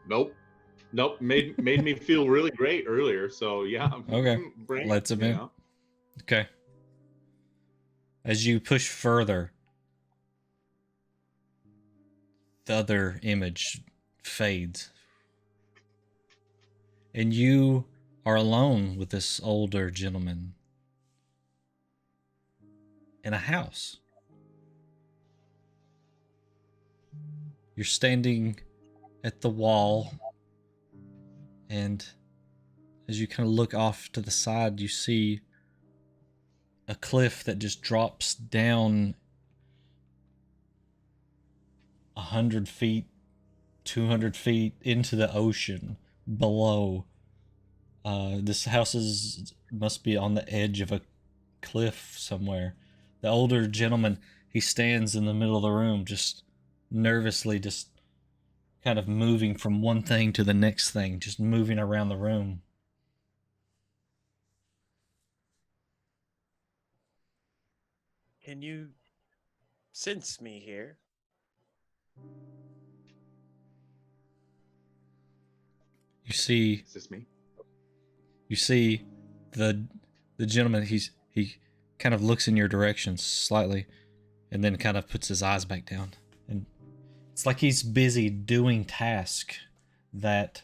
[SPEAKER 8] Nope. Made me feel really great earlier. So yeah.
[SPEAKER 1] Okay.
[SPEAKER 8] Bring it,
[SPEAKER 1] Lets him
[SPEAKER 8] you
[SPEAKER 1] in.
[SPEAKER 8] know.
[SPEAKER 1] Okay. As you push further, the other image fades. And you are alone with this older gentleman in a house. You're standing at the wall, and as you kind of look off to the side, you see a cliff that just drops down 100 feet, 200 feet into the ocean below. This house must be on the edge of a cliff somewhere. The older gentleman, he stands in the middle of the room, just nervously, just kind of moving from one thing to the next thing, just moving around the room.
[SPEAKER 7] Can you sense me here?
[SPEAKER 1] You see
[SPEAKER 8] Is this me?
[SPEAKER 1] You see the gentleman, he kind of looks in your direction slightly and then kind of puts his eyes back down. And it's like he's busy doing tasks that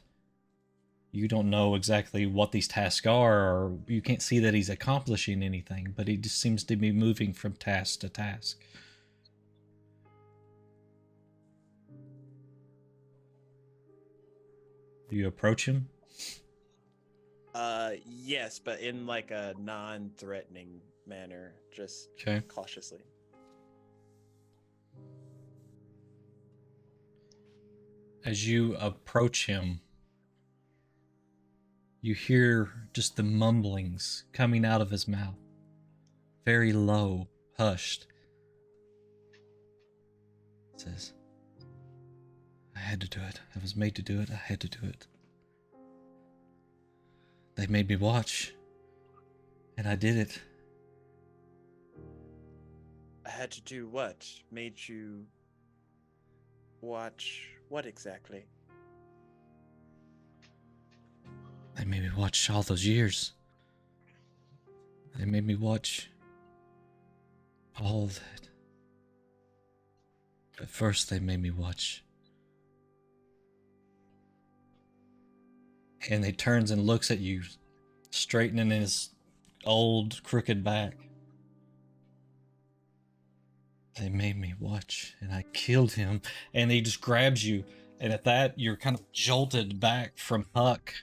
[SPEAKER 1] you don't know exactly what these tasks are, or you can't see that he's accomplishing anything, but he just seems to be moving from task to task. Do you approach him?
[SPEAKER 7] Yes, but in like a non-threatening manner, just
[SPEAKER 1] Okay.
[SPEAKER 7] cautiously.
[SPEAKER 1] As you approach him, you hear just the mumblings coming out of his mouth. Very low, hushed. It says, I had to do it. I was made to do it. I had to do it. They made me watch, and I did it.
[SPEAKER 7] I had to do what? Made you watch what exactly?
[SPEAKER 1] They made me watch all those years. They made me watch all that. But first they made me watch. And he turns and looks at you, straightening his old crooked back. They made me watch, and I killed him. And he just grabs you, and at that, you're kind of jolted back from Huck,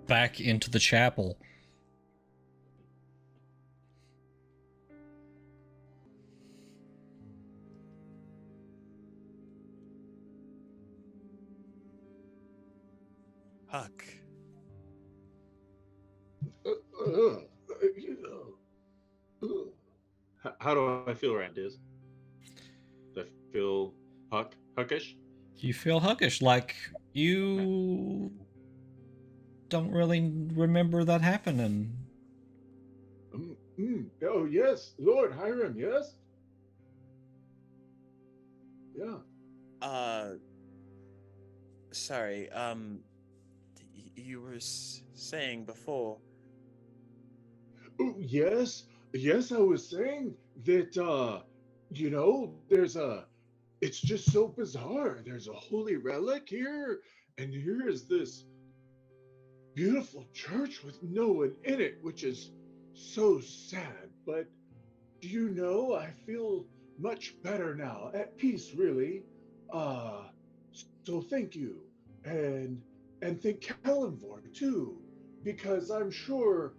[SPEAKER 1] back into the chapel.
[SPEAKER 7] Huck.
[SPEAKER 8] How do I feel right, Diz? Do I feel huckish?
[SPEAKER 1] You feel Huckish, like you don't really remember that happening.
[SPEAKER 10] Oh yes, Lord Hiram, yes. Yeah.
[SPEAKER 7] Sorry, you were saying before.
[SPEAKER 10] Oh yes, I was saying that there's it's just so bizarre. There's a holy relic here, and here is this beautiful church with no one in it, which is so sad. But do you know, I feel much better now, at peace, really. So thank you, and thank Kalimvor too, because I'm sure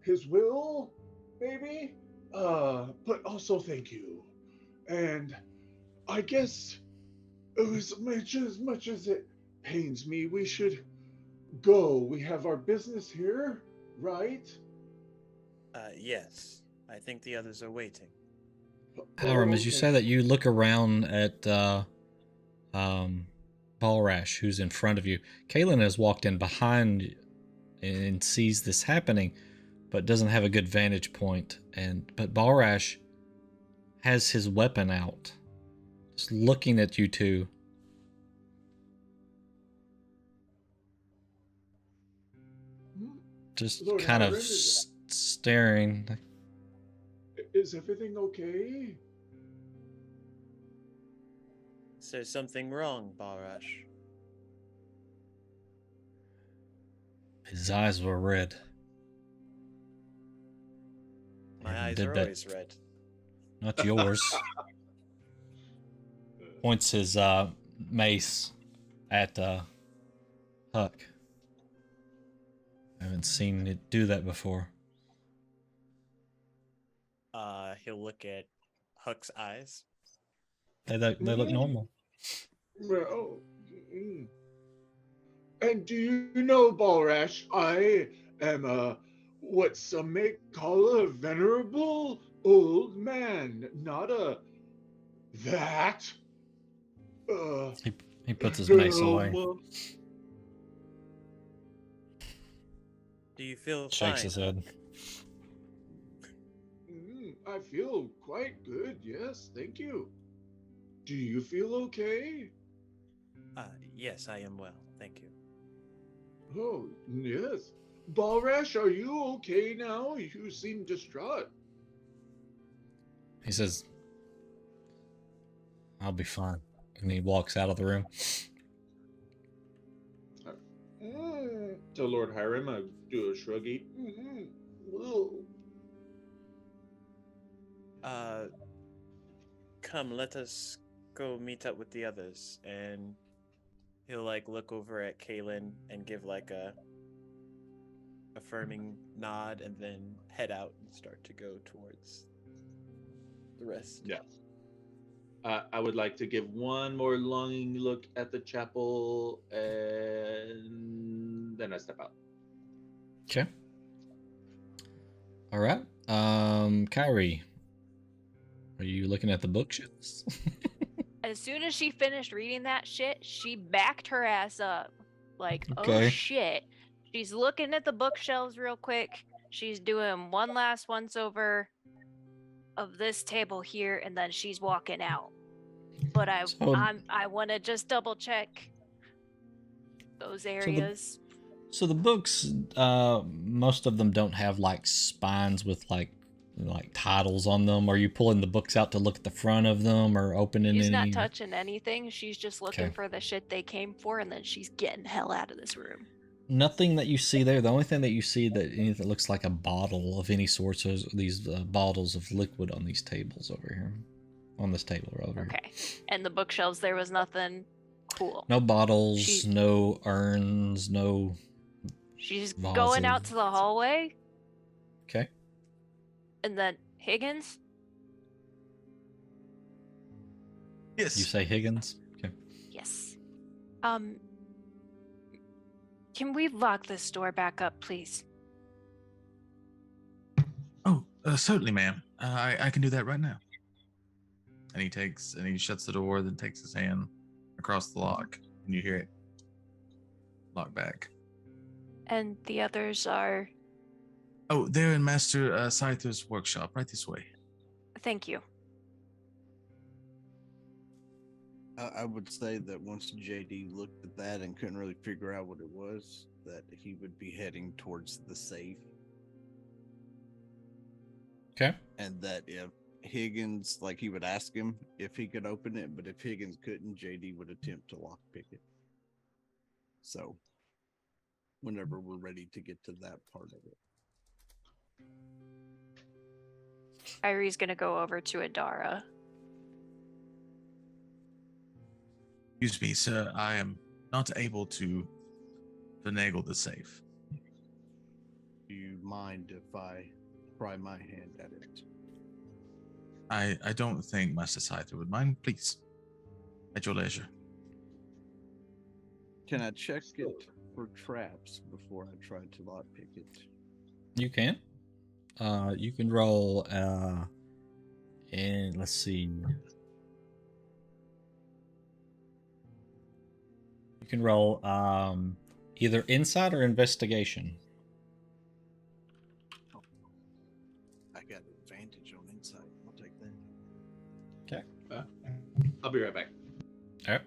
[SPEAKER 10] his will, maybe. But also thank you. And I guess as much as it pains me, we should go. We have our business here, right?
[SPEAKER 7] Yes. I think the others are waiting.
[SPEAKER 1] Halram, as you
[SPEAKER 10] Okay.
[SPEAKER 1] say that, you look around at Balrash, who's in front of you. Kaylin has walked in behind and sees this happening, but doesn't have a good vantage point. But Balrash has his weapon out, just looking at you two. Just
[SPEAKER 10] Lord
[SPEAKER 1] kind of
[SPEAKER 10] Hiram,
[SPEAKER 1] staring.
[SPEAKER 10] is everything okay?
[SPEAKER 7] Is there something wrong, Balrash?
[SPEAKER 1] His eyes were red.
[SPEAKER 7] My
[SPEAKER 1] And
[SPEAKER 7] eyes
[SPEAKER 1] did
[SPEAKER 7] are
[SPEAKER 1] that-
[SPEAKER 7] always red.
[SPEAKER 1] Not yours. Points his mace at Huck. I haven't seen it do that before.
[SPEAKER 7] He'll look at Huck's eyes.
[SPEAKER 1] They look normal.
[SPEAKER 10] Well, and do you know, Balrash, I am what some may call a venerable old man, not a that.
[SPEAKER 1] He puts his mace away.
[SPEAKER 7] Do you feel
[SPEAKER 1] Shakes
[SPEAKER 7] fine?
[SPEAKER 1] his head.
[SPEAKER 10] I feel quite good, yes, thank you. Do you feel okay?
[SPEAKER 7] Yes, I am well. Thank you.
[SPEAKER 10] Oh, yes. Balrash, are you okay now? You seem distraught.
[SPEAKER 1] He says, "I'll be fine," and he walks out of the room.
[SPEAKER 10] To Lord Hiram, I do a shruggy.
[SPEAKER 7] Come, let us go meet up with the others. And he'll like look over at Kaylin and give like a affirming nod and then head out and start to go towards the rest.
[SPEAKER 10] Yeah. I would like to give one more longing look at the chapel, and then I step out.
[SPEAKER 1] Okay. All right. Kyrie, are you looking at the bookshelves?
[SPEAKER 5] As soon as she finished reading that shit, she backed her ass up. Like, oh
[SPEAKER 1] Okay.
[SPEAKER 5] shit. She's looking at the bookshelves real quick. She's doing one last once over of this table here, and then she's walking out. But I want to just double check those areas.
[SPEAKER 1] So the books, most of them don't have like spines with like titles on them. Are you pulling the books out to look at the front of them or opening
[SPEAKER 5] She's
[SPEAKER 1] any?
[SPEAKER 5] not touching anything. She's just looking
[SPEAKER 1] Okay.
[SPEAKER 5] for the shit they came for, and then she's getting hell out of this room.
[SPEAKER 1] Nothing that you see there. The only thing that you see that looks like a bottle of any sort is these bottles of liquid on these tables over here. On this table over here.
[SPEAKER 5] Okay. And the bookshelves, there was nothing cool.
[SPEAKER 1] No bottles, no urns, no.
[SPEAKER 5] She's
[SPEAKER 1] vases.
[SPEAKER 5] going out to the hallway,
[SPEAKER 1] Okay.
[SPEAKER 5] and then Higgins.
[SPEAKER 4] Yes.
[SPEAKER 1] You say Higgins? Okay.
[SPEAKER 5] Yes. Can we lock this door back up, please?
[SPEAKER 4] Oh, certainly, ma'am. I can do that right now. And he shuts the door, then takes his hand across the lock, and you hear it lock back.
[SPEAKER 5] And the others are.
[SPEAKER 4] Oh, they're in Master Scyther's workshop, right this way.
[SPEAKER 5] Thank you.
[SPEAKER 6] I would say that once JD looked at that and couldn't really figure out what it was, that he would be heading towards the safe.
[SPEAKER 1] Okay.
[SPEAKER 6] And that if Higgins, like he would ask him if he could open it, but if Higgins couldn't, JD would attempt to lockpick it. So, whenever we're ready to get to that part of it.
[SPEAKER 5] Irie's gonna go over to Adara.
[SPEAKER 4] Excuse me, sir. I am not able to finagle the safe.
[SPEAKER 6] Do you mind if I try my hand at it?
[SPEAKER 4] I don't think my society would mind. Please, at your leisure.
[SPEAKER 6] Can I check it for traps before I try to lockpick it?
[SPEAKER 1] You can. You can roll. And let's see. You can roll either insight or investigation.
[SPEAKER 6] I got advantage on insight. I'll take that.
[SPEAKER 1] Okay.
[SPEAKER 10] I'll be right back.
[SPEAKER 1] All right.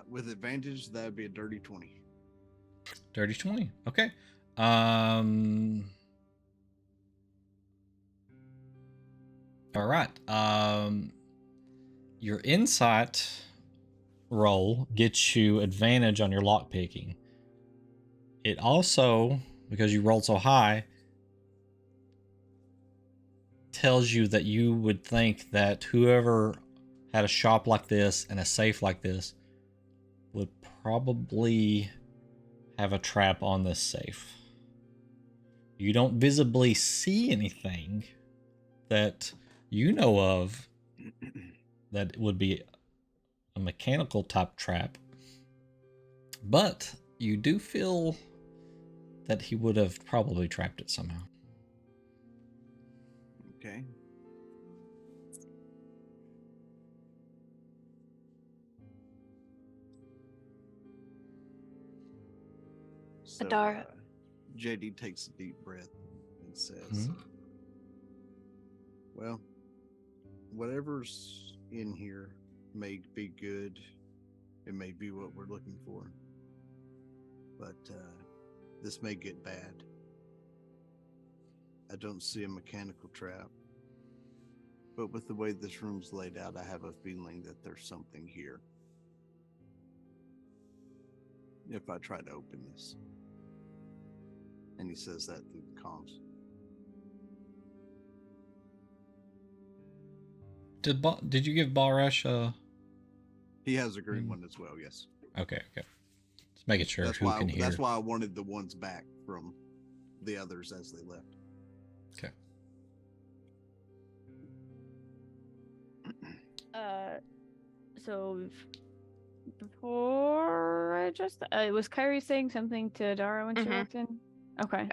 [SPEAKER 6] With advantage, that would be a dirty 20.
[SPEAKER 1] Dirty 20. Okay. All right. Your insight roll gets you advantage on your lock picking. It also, because you rolled so high, tells you that you would think that whoever had a shop like this and a safe like this would probably have a trap on this safe. You don't visibly see anything that you know of that would be a mechanical type trap, but you do feel that he would have probably trapped it somehow.
[SPEAKER 6] Okay. So,
[SPEAKER 5] Adara.
[SPEAKER 6] JD takes a deep breath and says, well, whatever's in here may be good. It may be what we're looking for. But this may get bad. I don't see a mechanical trap. But with the way this room's laid out, I have a feeling that there's something here. If I try to open this. And he says that through the comms.
[SPEAKER 1] Did you give Balrash a...
[SPEAKER 6] He has a green one as well, yes.
[SPEAKER 1] Okay. Just making sure
[SPEAKER 6] That's
[SPEAKER 1] who
[SPEAKER 6] why,
[SPEAKER 1] can hear.
[SPEAKER 6] That's why I wanted the ones back from the others as they left.
[SPEAKER 1] Okay.
[SPEAKER 3] So before I just was Kyrie saying something to Dara when she walked in? Okay.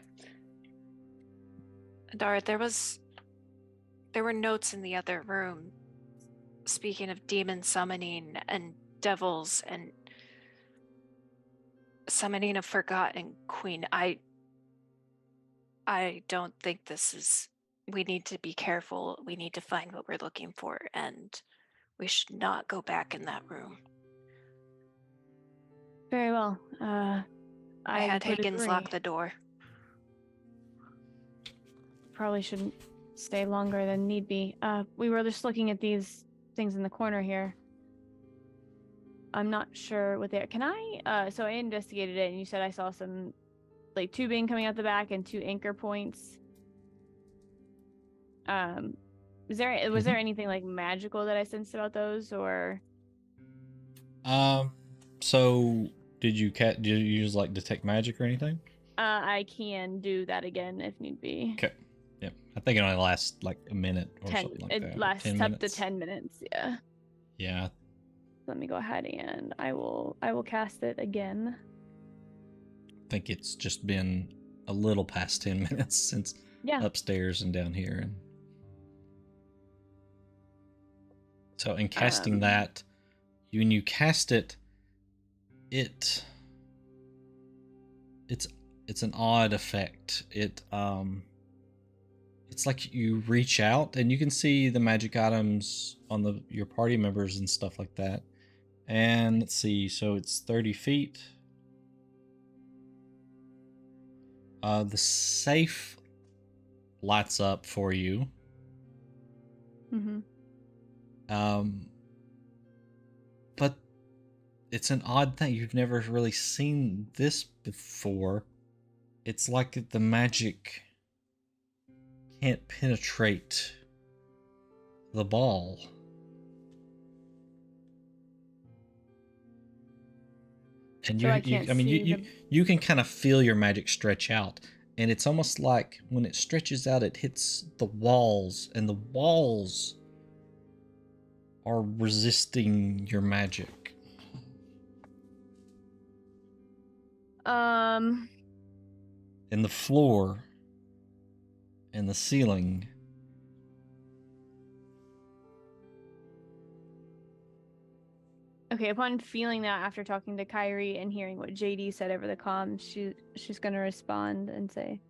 [SPEAKER 5] Adara, there were notes in the other room speaking of demon summoning and devils and summoning a forgotten queen. I don't think this is... We need to be careful. We need to find what we're looking for, and we should not go back in that room.
[SPEAKER 3] Very well.
[SPEAKER 5] I had
[SPEAKER 3] would
[SPEAKER 5] Higgins
[SPEAKER 3] agree.
[SPEAKER 5] lock the door.
[SPEAKER 3] Probably shouldn't stay longer than need be. We were just looking at these things in the corner here. I'm not sure what they are. Can I, so I investigated it and you said I saw some like tubing coming out the back and 2 anchor points. Was there anything like magical that I sensed about those, or?
[SPEAKER 1] So did you use like detect magic or anything?
[SPEAKER 3] I can do that again if need be.
[SPEAKER 1] Okay. Yep. I think it only lasts like a minute or
[SPEAKER 3] 10.
[SPEAKER 1] something like
[SPEAKER 3] It
[SPEAKER 1] that.
[SPEAKER 3] lasts
[SPEAKER 1] 10
[SPEAKER 3] up to
[SPEAKER 1] minutes.
[SPEAKER 3] 10 minutes. Yeah.
[SPEAKER 1] Yeah.
[SPEAKER 3] Let me go ahead and I will cast it again.
[SPEAKER 1] I think it's just been a little past 10 minutes since upstairs and down here. And so in casting that, when you cast it, it's an odd effect. It's like you reach out and you can see the magic items on your party members and stuff like that. And let's see, so it's 30 feet. The safe lights up for you. But it's an odd thing. You've never really seen this before. It's like the magic can't penetrate the ball. And
[SPEAKER 3] So
[SPEAKER 1] you can kind of feel your magic stretch out, and it's almost like when it stretches out, it hits the walls, and the walls are resisting your magic.
[SPEAKER 3] Um.
[SPEAKER 1] And the floor and the ceiling.
[SPEAKER 3] Okay, upon feeling that after talking to Kyrie and hearing what JD said over the comms, she's gonna respond and say,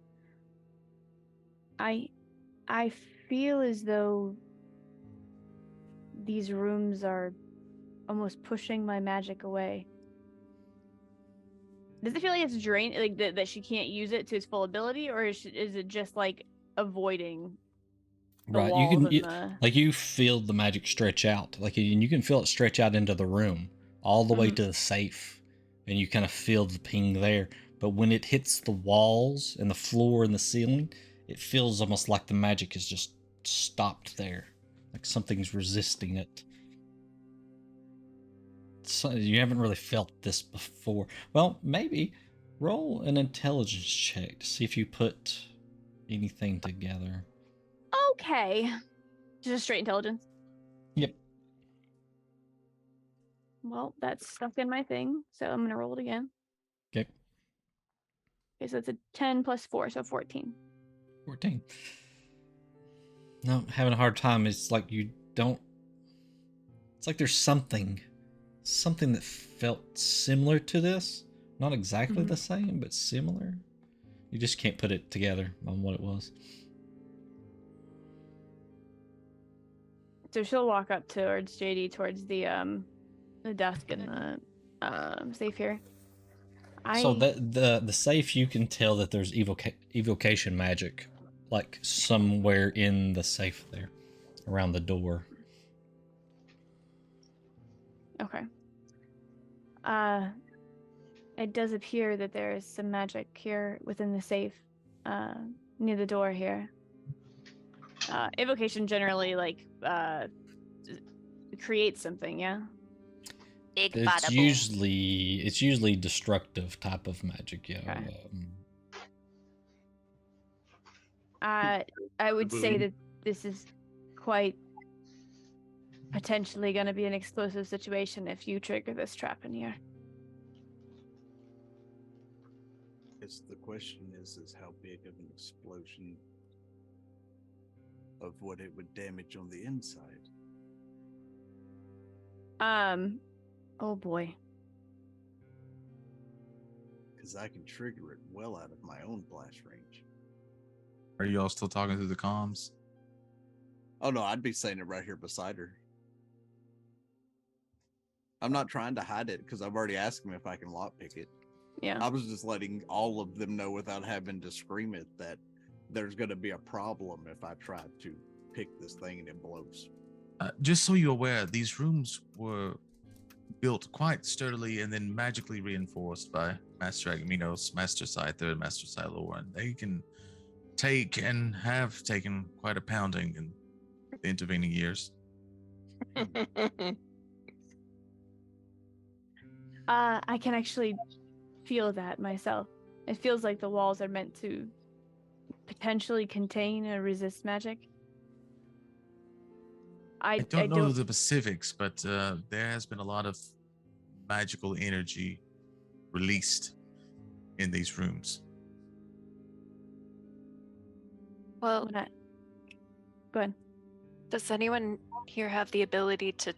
[SPEAKER 3] I feel as though these rooms are almost pushing my magic away. Does it feel like it's drained, like that she can't use it to its full ability, or is it just like avoiding the
[SPEAKER 1] Right,
[SPEAKER 3] walls and
[SPEAKER 1] you
[SPEAKER 3] the...
[SPEAKER 1] like you feel the magic stretch out, like and you can feel it stretch out into the room, all the way
[SPEAKER 3] Mhm.
[SPEAKER 1] to the safe, and you kind of feel the ping there. But when it hits the walls and the floor and the ceiling, it feels almost like the magic is just stopped there, like something's resisting it. So you haven't really felt this before. Well, maybe roll an intelligence check to see if you put anything together.
[SPEAKER 3] Okay. Just straight intelligence.
[SPEAKER 1] Yep.
[SPEAKER 3] Well, that's stuck in my thing, so I'm gonna roll it again.
[SPEAKER 1] Okay.
[SPEAKER 3] Okay, so it's a 10 plus 4, so 14.
[SPEAKER 1] 14. No, having a hard time. It's like you don't. It's like there's something that felt similar to this. Not exactly the same, but similar. You just can't put it together on what it was.
[SPEAKER 3] So she'll walk up towards JD, towards the desk and the safe here.
[SPEAKER 1] So the safe, you can tell that there's evocation magic, like somewhere in the safe there, around the door.
[SPEAKER 3] Okay. It does appear that there is some magic here within the safe, near the door here. Evocation generally creates something, yeah.
[SPEAKER 1] It's usually destructive type of magic, yeah.
[SPEAKER 3] Okay. I would say that this is quite potentially going to be an explosive situation if you trigger this trap in here.
[SPEAKER 6] Guess the question is how big of an explosion of what it would damage on the inside.
[SPEAKER 3] Oh boy.
[SPEAKER 6] Because I can trigger it well out of my own blast range.
[SPEAKER 4] Are you all still talking through the comms?
[SPEAKER 6] Oh no, I'd be saying it right here beside her. I'm not trying to hide it because I've already asked him if I can lockpick it.
[SPEAKER 3] Yeah.
[SPEAKER 6] I was just letting all of them know without having to scream it that there's going to be a problem if I try to pick this thing and it blows.
[SPEAKER 4] Just so you're aware, these rooms were built quite sturdily and then magically reinforced by Master Agaminos, Master Scyther, and Master Silor, and they can take and have taken quite a pounding in the intervening years.
[SPEAKER 3] I can actually feel that myself. It feels like the walls are meant to potentially contain or resist magic.
[SPEAKER 4] I don't know the specifics, but there has been a lot of magical energy released in these rooms.
[SPEAKER 5] Well,
[SPEAKER 3] go ahead.
[SPEAKER 5] Does anyone here have the ability to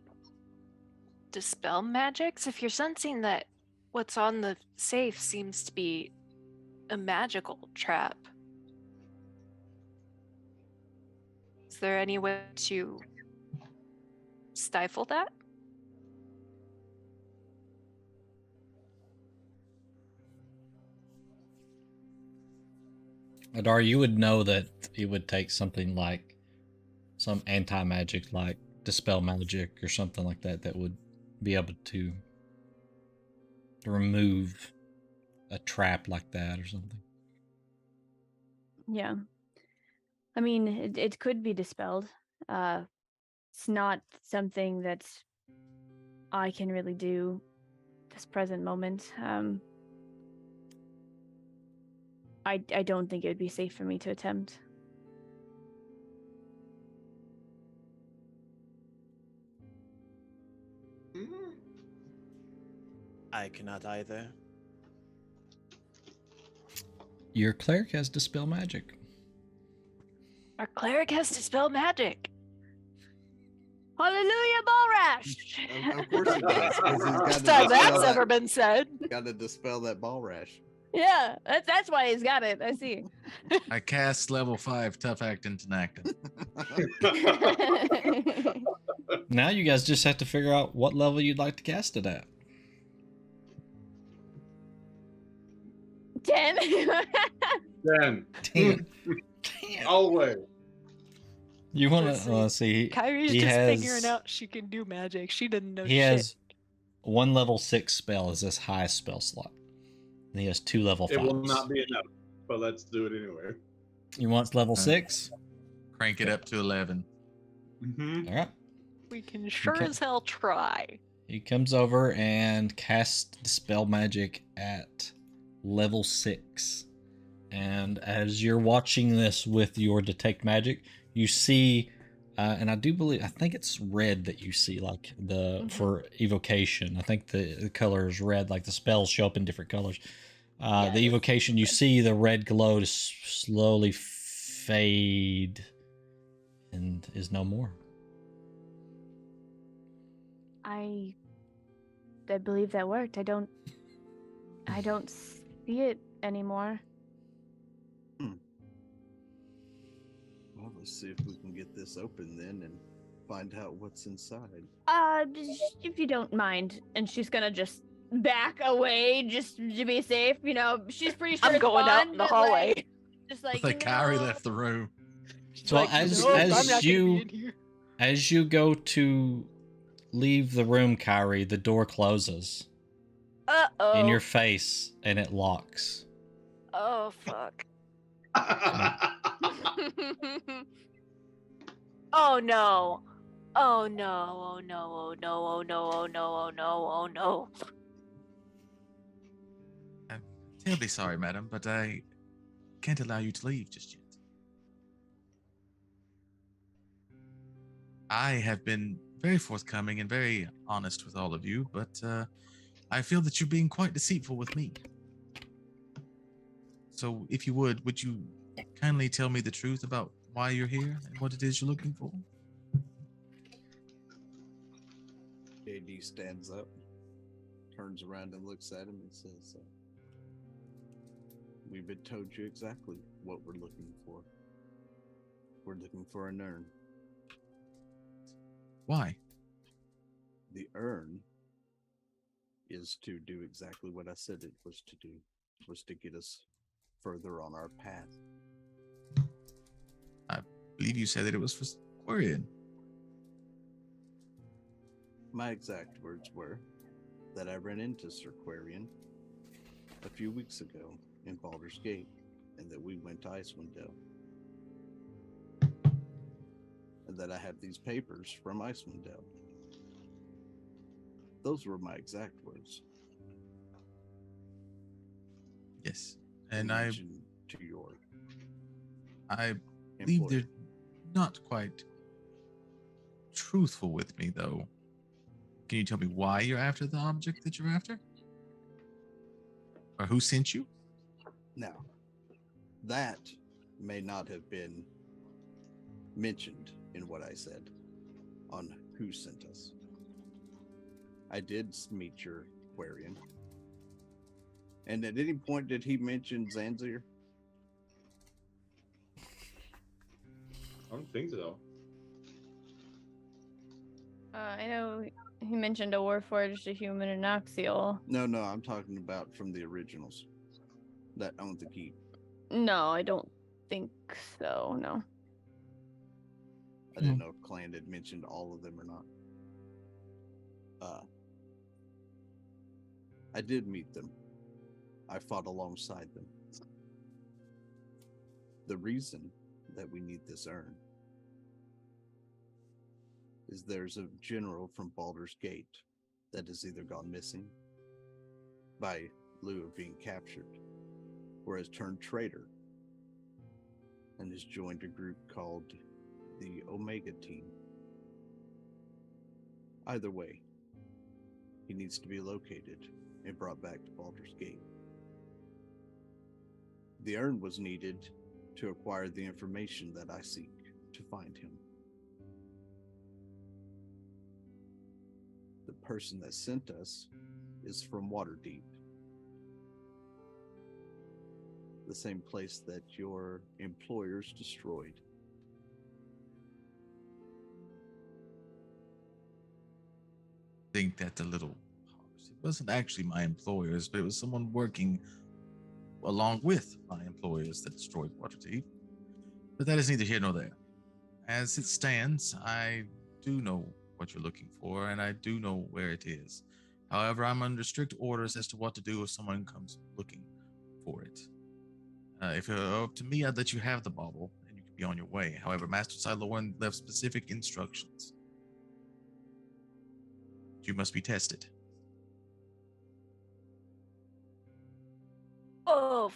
[SPEAKER 5] dispel magics? If you're sensing that what's on the safe seems to be a magical trap, is there any way to stifle that?
[SPEAKER 1] Adar, you would know that it would take something like some anti-magic, like dispel magic or something like that, that would be able to remove a trap like that or something.
[SPEAKER 3] Yeah. I mean, it could be dispelled. It's not something that I can really do this present moment. I don't think it would be safe for me to attempt.
[SPEAKER 7] I cannot either.
[SPEAKER 1] Your cleric has dispel magic.
[SPEAKER 9] Our cleric has to spell magic.
[SPEAKER 3] Hallelujah, ball rash!
[SPEAKER 6] Of course he does, 'cause he's got to
[SPEAKER 9] First time
[SPEAKER 6] dispel
[SPEAKER 9] that's
[SPEAKER 6] that-
[SPEAKER 9] ever been said.
[SPEAKER 6] Got to dispel that ball rash.
[SPEAKER 3] Yeah, that's why he's got it. I see.
[SPEAKER 4] I cast level 5 tough acting Tenactin.
[SPEAKER 1] Now you guys just have to figure out what level you'd like to cast it at.
[SPEAKER 3] 10.
[SPEAKER 10] Then
[SPEAKER 1] 10.
[SPEAKER 10] always.
[SPEAKER 1] You want
[SPEAKER 9] Let's
[SPEAKER 1] to see?
[SPEAKER 9] Kyrie's
[SPEAKER 1] he
[SPEAKER 9] just
[SPEAKER 1] has-
[SPEAKER 9] figuring out she can do magic. She didn't know
[SPEAKER 1] He
[SPEAKER 9] shit.
[SPEAKER 1] has one level 6 spell as his highest spell slot. And he has 2 level 5s.
[SPEAKER 10] It will not be enough, but let's do it anyway.
[SPEAKER 1] You want level 6?
[SPEAKER 4] Crank it up to 11.
[SPEAKER 10] Mm-hmm.
[SPEAKER 1] All right.
[SPEAKER 9] We can sure
[SPEAKER 1] Okay.
[SPEAKER 9] as hell try.
[SPEAKER 1] He comes over and casts dispel magic at level 6. And as you're watching this with your detect magic, you see, and I think it's red that you see, like for evocation. I think the color is red, like the spells show up in different colors. The evocation, you see the red glow to slowly fade and is no more.
[SPEAKER 3] I believe that worked. I don't see it anymore.
[SPEAKER 6] Well, let's see if we can get this open then and find out what's inside.
[SPEAKER 3] If you don't mind, and she's gonna just back away just to be safe. You know, she's pretty sure
[SPEAKER 9] I'm
[SPEAKER 3] it's
[SPEAKER 9] going out
[SPEAKER 3] fun,
[SPEAKER 9] in the
[SPEAKER 3] but,
[SPEAKER 9] hallway.
[SPEAKER 3] like, just like
[SPEAKER 4] Like Kyrie
[SPEAKER 3] no.
[SPEAKER 4] left the room.
[SPEAKER 1] So
[SPEAKER 9] Like,
[SPEAKER 1] as
[SPEAKER 9] nope, I'm not gonna be
[SPEAKER 1] you
[SPEAKER 9] in here.
[SPEAKER 1] as you go to leave the room, Kyrie, the door closes
[SPEAKER 9] Uh-oh.
[SPEAKER 1] in your face and it locks.
[SPEAKER 9] Oh, fuck.
[SPEAKER 3] Mm-hmm.
[SPEAKER 9] Oh, no. Oh, no. Oh, no. Oh, no. Oh, no. Oh, no. Oh, no. Oh, no.
[SPEAKER 4] I'm terribly sorry, madam, but I can't allow you to leave just yet. I have been very forthcoming and very honest with all of you, but I feel that you're being quite deceitful with me. So, if you would you kindly tell me the truth about why you're here and what it is you're looking for?
[SPEAKER 6] JD stands up, turns around and looks at him and says, we've been told you exactly what we're looking for. We're looking for an urn.
[SPEAKER 4] Why?
[SPEAKER 6] The urn is to do exactly what I said it was to do, was to get us further on our path.
[SPEAKER 4] I believe you said that it was for Quarian.
[SPEAKER 6] My exact words were that I ran into Sir Quarian a few weeks ago in Baldur's Gate, and that we went to Icewind Dale. And that I have these papers from Icewind Dale. Those were my exact words.
[SPEAKER 4] Yes.
[SPEAKER 6] in
[SPEAKER 4] And I
[SPEAKER 6] relation to your
[SPEAKER 4] believe
[SPEAKER 6] employer.
[SPEAKER 4] they're not quite truthful with me, though. Can you tell me why you're after the object that you're after? Or who sent you?
[SPEAKER 6] Now, that may not have been mentioned in what I said on who sent us. I did meet your Quarian. And at any point did he mention Zanzir?
[SPEAKER 10] I don't think so.
[SPEAKER 3] I know he mentioned a Warforged, a human, and Noxiel.
[SPEAKER 6] No, I'm talking about from the originals that owned the keep.
[SPEAKER 3] No, I don't think so. No.
[SPEAKER 6] I didn't know if Clan had mentioned all of them or not. I did meet them. I fought alongside them. The reason that we need this urn is there's a general from Baldur's Gate that has either gone missing by lieu of being captured, or has turned traitor and has joined a group called the Omega Team. Either way, he needs to be located and brought back to Baldur's Gate. The urn was needed to acquire the information that I seek to find him. The person that sent us is from Waterdeep, the same place that your employers destroyed.
[SPEAKER 4] I think that's a little harsh. It wasn't actually my employers, but it was someone working along with my employers that destroyed Waterdeep. But that is neither here nor there. As it stands, I do know what you're looking for, and I do know where it is. However, I'm under strict orders as to what to do if someone comes looking for it. If it were up to me, I'd let you have the bauble, and you could be on your way. However, Master Siloran left specific instructions. You must be tested.
[SPEAKER 5] Oh,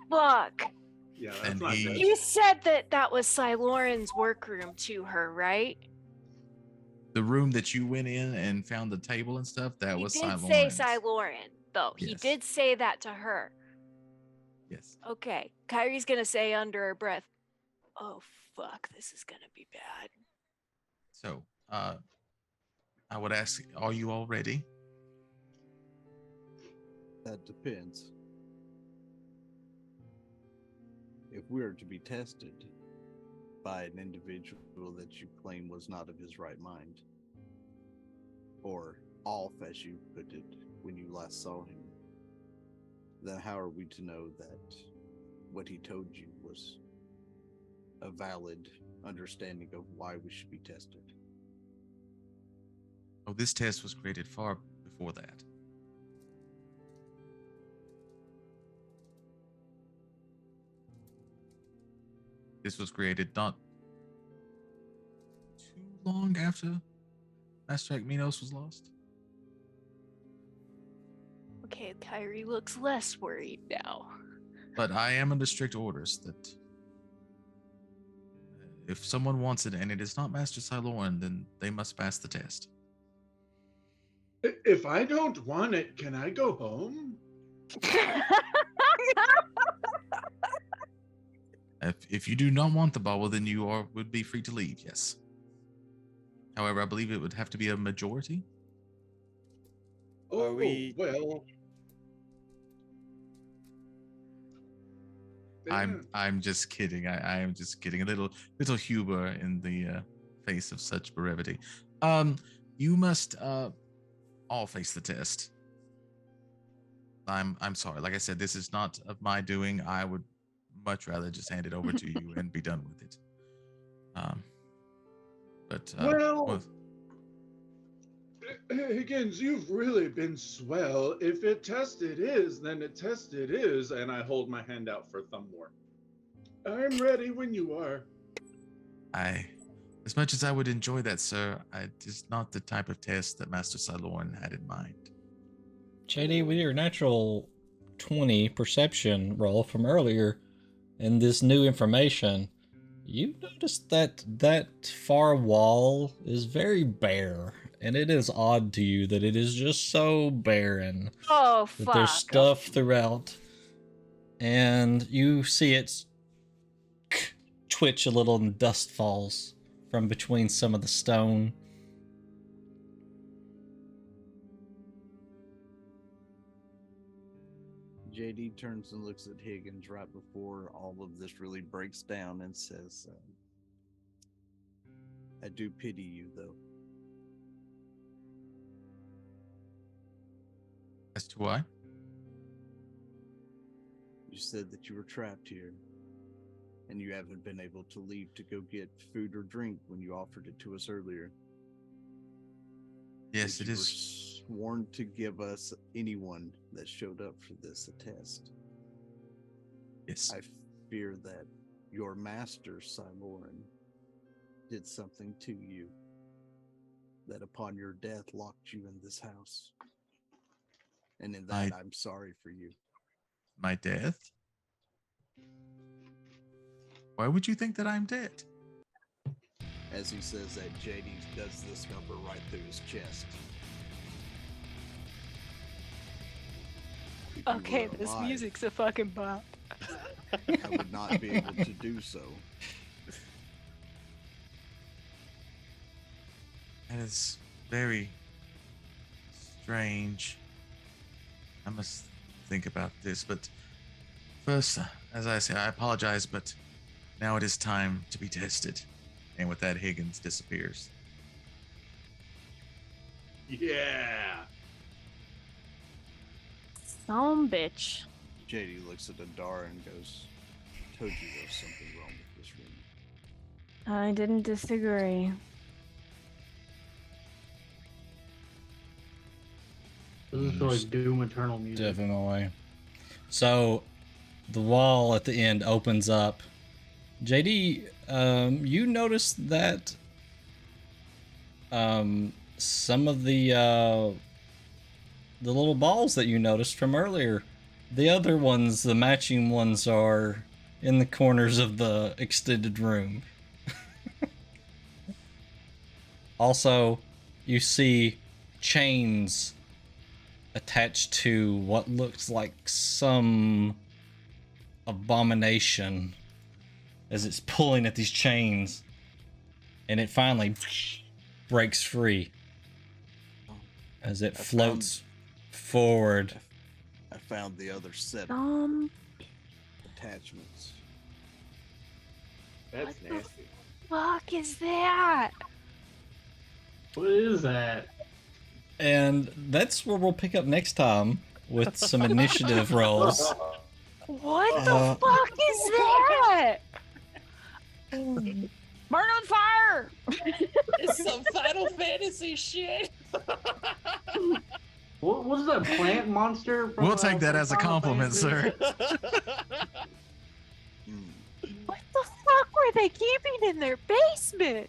[SPEAKER 5] fuck.
[SPEAKER 10] Yeah, that's
[SPEAKER 4] And
[SPEAKER 10] not
[SPEAKER 4] he-
[SPEAKER 10] good.
[SPEAKER 5] You said that was Siloran's workroom to her, right?
[SPEAKER 4] The room that you went in and found the table and stuff, that
[SPEAKER 5] He
[SPEAKER 4] was
[SPEAKER 5] did say
[SPEAKER 4] Siloran's.
[SPEAKER 5] Siloran, though. He
[SPEAKER 4] Yes.
[SPEAKER 5] did say that to her.
[SPEAKER 4] Yes.
[SPEAKER 5] Okay. Kyrie's gonna say under her breath, oh, fuck, this is gonna be bad.
[SPEAKER 4] So, I would ask, are you all ready?
[SPEAKER 6] That depends. If we are to be tested by an individual that you claim was not of his right mind, or off as you put it when you last saw him, then how are we to know that what he told you was a valid understanding of why we should be tested?
[SPEAKER 4] Oh, this test was created far before that. This was created not too long after Master Minos was lost.
[SPEAKER 5] Okay, Kyrie looks less worried now.
[SPEAKER 4] But I am under strict orders that if someone wants it and it is not Master Siloran, then they must pass the test.
[SPEAKER 10] If I don't want it, can I go home?
[SPEAKER 4] If you do not want the bauble, then you would be free to leave, yes. However, I believe it would have to be a majority.
[SPEAKER 10] Oh,
[SPEAKER 7] we-
[SPEAKER 10] well.
[SPEAKER 4] I'm just kidding. I am just kidding. A little humor in the face of such brevity. You must all face the test. I'm sorry. Like I said, this is not of my doing. I would much rather just hand it over to you and be done with it.
[SPEAKER 10] Well, Higgins, you've really been swell. If it tested is, then it tested is, and I hold my hand out for thumb war. I'm ready when you are.
[SPEAKER 4] As much as I would enjoy that, sir, it is not the type of test that Master Siloran had in mind.
[SPEAKER 1] JD, with your natural 20 perception roll from earlier and this new information, you noticed that that far wall is very bare, and it is odd to you that it is just so barren.
[SPEAKER 5] Oh,
[SPEAKER 1] That
[SPEAKER 5] fuck.
[SPEAKER 1] there's stuff throughout, and you see it twitch a little and dust falls from between some of the stone.
[SPEAKER 6] JD turns and looks at Higgins right before all of this really breaks down and says, I do pity you, though.
[SPEAKER 4] As to why?
[SPEAKER 6] You said that you were trapped here, and you haven't been able to leave to go get food or drink when you offered it to us earlier.
[SPEAKER 4] Yes,
[SPEAKER 6] That
[SPEAKER 4] it
[SPEAKER 6] you were
[SPEAKER 4] is.
[SPEAKER 6] sworn to give us anyone that showed up for this a test.
[SPEAKER 4] Yes.
[SPEAKER 6] I fear that your master, Siloran, did something to you that upon your death locked you in this house. And in that, I'm sorry for you.
[SPEAKER 4] My death? Why would you think that I'm dead?
[SPEAKER 6] As he says that, JD does this number right through his chest. If you
[SPEAKER 9] Okay,
[SPEAKER 6] were
[SPEAKER 9] this
[SPEAKER 6] alive,
[SPEAKER 9] music's a fucking bop.
[SPEAKER 6] I would not be able to do so.
[SPEAKER 4] That is very strange. I must think about this, but first, as I say, I apologize, but now it is time to be tested. And with that, Higgins disappears.
[SPEAKER 10] Yeah.
[SPEAKER 3] Some bitch.
[SPEAKER 6] JD looks at Adara and goes, "Told you there was something wrong with this room."
[SPEAKER 3] I didn't disagree.
[SPEAKER 2] This is like Doom Eternal music.
[SPEAKER 1] Definitely. So the wall at the end opens up. JD, you noticed that some of the little balls that you noticed from earlier, the other ones, the matching ones, are in the corners of the extended room. Also, you see chains attached to what looks like some abomination as it's pulling at these chains, and it finally breaks free as it floats forward.
[SPEAKER 6] I found the other set of attachments.
[SPEAKER 10] That's
[SPEAKER 5] What the
[SPEAKER 10] nasty.
[SPEAKER 5] Fuck is that?
[SPEAKER 2] What is that?
[SPEAKER 1] And that's where we'll pick up next time with some initiative rolls.
[SPEAKER 5] What the fuck is that?
[SPEAKER 3] Burn on fire!
[SPEAKER 9] It's some Final Fantasy shit.
[SPEAKER 2] What was that plant monster? From,
[SPEAKER 4] We'll take that
[SPEAKER 2] from
[SPEAKER 4] as a
[SPEAKER 2] Final
[SPEAKER 4] compliment,
[SPEAKER 2] Fantasy?
[SPEAKER 4] sir.
[SPEAKER 5] What the fuck were they keeping in their basement?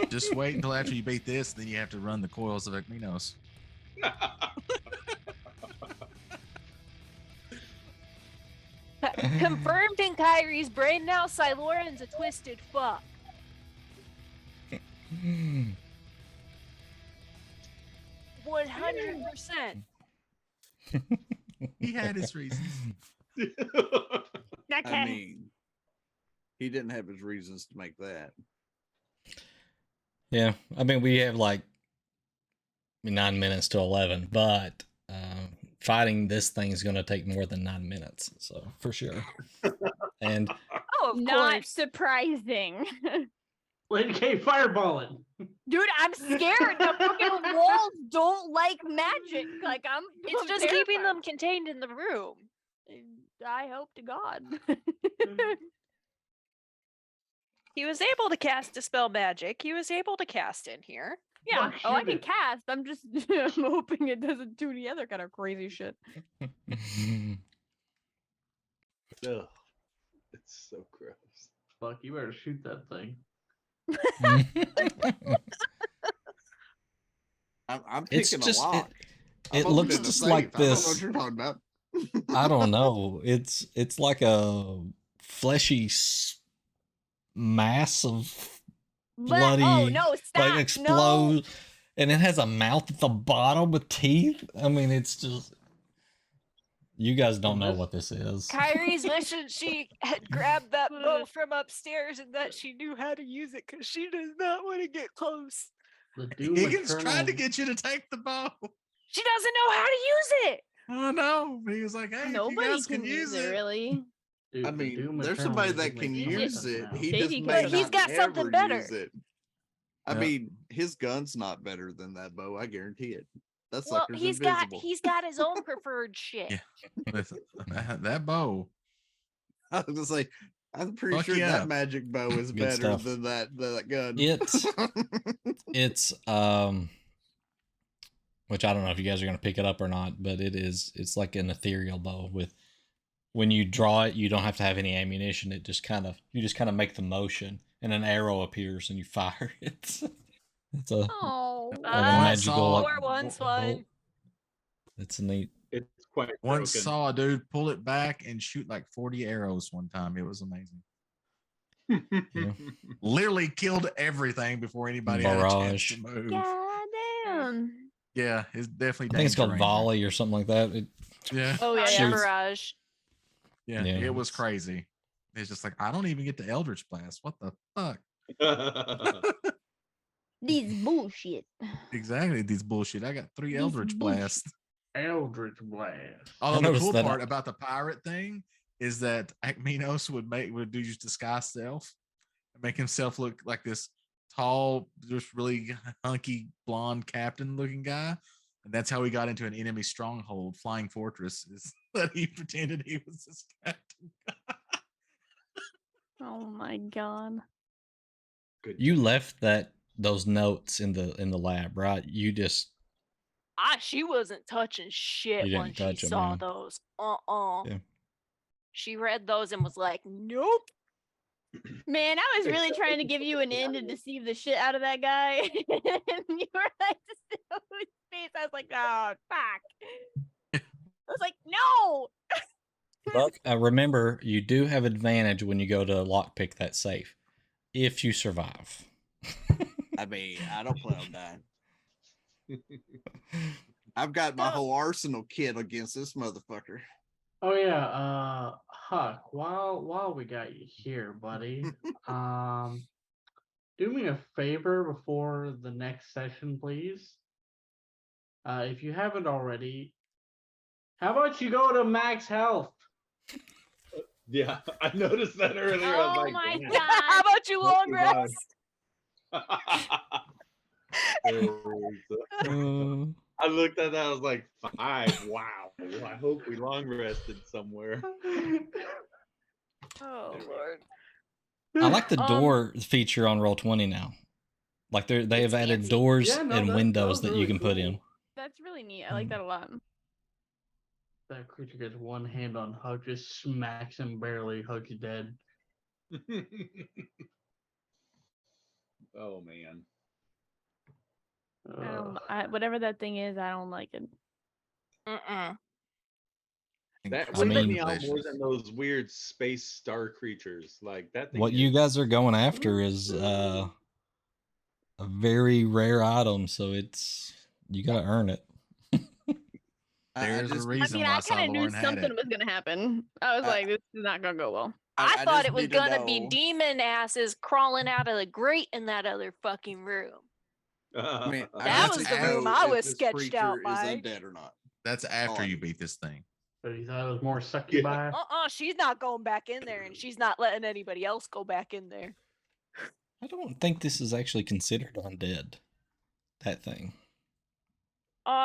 [SPEAKER 4] Just wait until after you beat this, then you have to run the coils of Ekminos.
[SPEAKER 5] Confirmed in Kyrie's brain now, Siloran's a twisted fuck. 100%.
[SPEAKER 4] He had his reasons.
[SPEAKER 6] I mean, he didn't have his reasons to make that.
[SPEAKER 1] Yeah, I mean, we have like 9 minutes to 11, but fighting this thing is going to take more than 9 minutes, so for sure. And
[SPEAKER 5] Oh, of
[SPEAKER 3] Not
[SPEAKER 5] course.
[SPEAKER 3] surprising.
[SPEAKER 2] Lady K fireballing.
[SPEAKER 3] Dude, I'm scared. The fucking walls don't like magic. Like
[SPEAKER 5] It's
[SPEAKER 3] I'm
[SPEAKER 5] just keeping
[SPEAKER 3] terrified.
[SPEAKER 5] them contained in the room.
[SPEAKER 3] I hope to God.
[SPEAKER 5] He was able to cast Dispel Magic. He was able to cast in here.
[SPEAKER 3] Yeah.
[SPEAKER 2] Fuck,
[SPEAKER 3] Oh, I
[SPEAKER 2] shoot
[SPEAKER 3] can
[SPEAKER 2] it.
[SPEAKER 3] cast. I'm just I'm hoping it doesn't do any other kind of crazy shit.
[SPEAKER 10] Ugh. It's so gross.
[SPEAKER 2] Fuck, you better shoot that thing.
[SPEAKER 6] I'm
[SPEAKER 1] It's
[SPEAKER 6] picking
[SPEAKER 1] just-
[SPEAKER 6] a lock.
[SPEAKER 1] it
[SPEAKER 6] I'm
[SPEAKER 1] looks
[SPEAKER 6] opening the
[SPEAKER 1] just
[SPEAKER 6] safe.
[SPEAKER 1] like
[SPEAKER 6] I don't know
[SPEAKER 1] this.
[SPEAKER 6] what you're talking about.
[SPEAKER 1] I don't know. It's like a fleshy mass of bloody,
[SPEAKER 3] Oh no! Stop!
[SPEAKER 1] like
[SPEAKER 3] No.
[SPEAKER 1] explode, and it has a mouth at the bottom with teeth. I mean, it's just you guys don't know what this is.
[SPEAKER 5] Kyrie's wishing she had grabbed that bow from upstairs and that she knew how to use it because she does not want to get close.
[SPEAKER 2] The Doom
[SPEAKER 4] Higgins
[SPEAKER 2] Eternal.
[SPEAKER 4] tried to get you to take the bow.
[SPEAKER 5] She doesn't know how to use it.
[SPEAKER 4] Oh no! But he was like, "Hey, if you
[SPEAKER 3] Nobody
[SPEAKER 4] guys
[SPEAKER 3] can use it,
[SPEAKER 4] it."
[SPEAKER 3] really.
[SPEAKER 2] Dude,
[SPEAKER 6] I
[SPEAKER 2] the
[SPEAKER 6] mean,
[SPEAKER 2] Doom
[SPEAKER 6] there's
[SPEAKER 2] Eternal
[SPEAKER 6] somebody
[SPEAKER 2] is
[SPEAKER 6] that
[SPEAKER 2] like
[SPEAKER 6] can
[SPEAKER 2] awesome
[SPEAKER 6] use it.
[SPEAKER 2] now.
[SPEAKER 6] He
[SPEAKER 3] Shady
[SPEAKER 6] just
[SPEAKER 3] can.
[SPEAKER 6] may
[SPEAKER 3] But
[SPEAKER 5] he's
[SPEAKER 6] not
[SPEAKER 5] got something
[SPEAKER 6] ever
[SPEAKER 5] better.
[SPEAKER 6] use it. I
[SPEAKER 4] Yeah.
[SPEAKER 6] mean, his gun's not better than that bow. I guarantee it. That
[SPEAKER 5] Well,
[SPEAKER 6] sucker's
[SPEAKER 5] he's
[SPEAKER 6] invisible.
[SPEAKER 5] got his own preferred shit.
[SPEAKER 4] Yeah. With that bow.
[SPEAKER 6] I was just like, I'm pretty
[SPEAKER 4] Fuck
[SPEAKER 6] sure
[SPEAKER 4] yeah.
[SPEAKER 6] that magic bow is
[SPEAKER 1] Good
[SPEAKER 6] better
[SPEAKER 1] stuff.
[SPEAKER 6] than that gun.
[SPEAKER 1] It's which I don't know if you guys are gonna pick it up or not, but it's like an ethereal bow with when you draw it, you don't have to have any ammunition. It just kind of make the motion and an arrow appears and you fire it. It's a
[SPEAKER 3] Oh.
[SPEAKER 1] like a magical
[SPEAKER 5] War once
[SPEAKER 1] bolt.
[SPEAKER 5] one.
[SPEAKER 1] It's neat.
[SPEAKER 10] It's quite
[SPEAKER 4] Once
[SPEAKER 10] broken.
[SPEAKER 4] saw a dude pull it back and shoot like 40 arrows one time. It was amazing.
[SPEAKER 1] Yeah.
[SPEAKER 4] Literally killed everything before anybody had a chance to
[SPEAKER 1] Barrage.
[SPEAKER 4] move.
[SPEAKER 3] God damn.
[SPEAKER 4] Yeah, it's definitely.
[SPEAKER 1] I think it's called
[SPEAKER 4] Danger Ranger.
[SPEAKER 1] volley or something like that.
[SPEAKER 4] Yeah.
[SPEAKER 3] Oh yeah,
[SPEAKER 5] Fire
[SPEAKER 3] yeah.
[SPEAKER 1] Shoots.
[SPEAKER 5] barrage.
[SPEAKER 4] Yeah,
[SPEAKER 1] Yeah,
[SPEAKER 4] it was
[SPEAKER 1] it's-
[SPEAKER 4] crazy. It's just like I don't even get the Eldritch Blast. What the fuck?
[SPEAKER 3] These bullshit.
[SPEAKER 4] Exactly, these bullshit. I got 3
[SPEAKER 3] These
[SPEAKER 4] Eldritch
[SPEAKER 3] bullshit.
[SPEAKER 4] Blasts.
[SPEAKER 2] Eldritch Blast.
[SPEAKER 4] Although the
[SPEAKER 1] noticed
[SPEAKER 4] cool
[SPEAKER 1] that
[SPEAKER 4] part about the pirate thing is that Akminos would do use disguise self and make himself look like this tall, just really hunky blonde captain looking guy. And that's how he got into an enemy stronghold, Flying Fortress, is that he pretended he was this captain.
[SPEAKER 3] Oh my god.
[SPEAKER 8] Good
[SPEAKER 1] You
[SPEAKER 8] job.
[SPEAKER 1] left those notes in the lab, right? You just
[SPEAKER 5] She wasn't touching shit
[SPEAKER 1] You didn't
[SPEAKER 5] when she
[SPEAKER 1] touch 'em,
[SPEAKER 5] saw
[SPEAKER 1] yeah.
[SPEAKER 5] those.
[SPEAKER 1] Yeah.
[SPEAKER 5] She read those and was like, nope.
[SPEAKER 3] Man, I was really trying to give you an in to deceive the shit out of that guy. And you were like, just his face. I was like, oh, fuck. I was like, no.
[SPEAKER 1] Buck, remember, you do have advantage when you go to lockpick that safe, if you survive.
[SPEAKER 6] I mean, I don't plan on dying. I've got my whole arsenal kit against this motherfucker.
[SPEAKER 2] Oh yeah, Huck, while we got you here, buddy, do me a favor before the next session, please. If you haven't already, how about you go to max health?
[SPEAKER 8] Yeah, I noticed that earlier. I was
[SPEAKER 3] Oh
[SPEAKER 8] like,
[SPEAKER 3] my
[SPEAKER 8] "Damn."
[SPEAKER 3] god.
[SPEAKER 5] How about you long rest?
[SPEAKER 8] I looked at that. I was like, 5. Wow. Well, I hope we long rested somewhere.
[SPEAKER 5] Oh Lord.
[SPEAKER 1] I like the
[SPEAKER 5] Um,
[SPEAKER 1] door feature on Roll20 now. Like they have
[SPEAKER 5] It's
[SPEAKER 1] added
[SPEAKER 5] fancy.
[SPEAKER 1] doors
[SPEAKER 2] Yeah, no,
[SPEAKER 1] and
[SPEAKER 2] that
[SPEAKER 1] windows
[SPEAKER 2] was
[SPEAKER 1] that you
[SPEAKER 2] really
[SPEAKER 1] can put in.
[SPEAKER 2] cool.
[SPEAKER 3] That's really neat. I like that a lot.
[SPEAKER 2] That creature gets one hand on Huck, just smacks him barely. Huck's dead.
[SPEAKER 8] Oh man.
[SPEAKER 3] Whatever that thing is, I don't like it.
[SPEAKER 8] That
[SPEAKER 1] I
[SPEAKER 8] weirded
[SPEAKER 1] mean-
[SPEAKER 8] me out more than those weird space star creatures. Like that thing.
[SPEAKER 1] What you
[SPEAKER 8] is-
[SPEAKER 1] guys are going after is a very rare item, so you gotta earn it.
[SPEAKER 4] There's a reason
[SPEAKER 3] I mean,
[SPEAKER 4] why
[SPEAKER 3] I kind of knew
[SPEAKER 4] Solomon had
[SPEAKER 3] something
[SPEAKER 4] it.
[SPEAKER 3] was gonna happen. I was like, this is not gonna go well.
[SPEAKER 5] I thought
[SPEAKER 6] just
[SPEAKER 5] it was
[SPEAKER 6] need to
[SPEAKER 5] gonna be
[SPEAKER 6] know-
[SPEAKER 5] demon asses crawling out of the grate in that other fucking room.
[SPEAKER 6] I mean, I
[SPEAKER 5] That
[SPEAKER 6] just
[SPEAKER 5] was
[SPEAKER 6] need
[SPEAKER 5] the
[SPEAKER 6] to
[SPEAKER 5] room
[SPEAKER 6] know
[SPEAKER 5] I
[SPEAKER 6] if
[SPEAKER 5] was
[SPEAKER 6] this
[SPEAKER 5] sketched
[SPEAKER 6] creature
[SPEAKER 5] out
[SPEAKER 6] is
[SPEAKER 5] by.
[SPEAKER 6] undead or not.
[SPEAKER 4] That's after
[SPEAKER 6] Oh,
[SPEAKER 4] you beat this thing.
[SPEAKER 2] But he thought it was more succubi.
[SPEAKER 5] She's not going back in there, and she's not letting anybody else go back in there.
[SPEAKER 1] I don't think this is actually considered undead. That thing.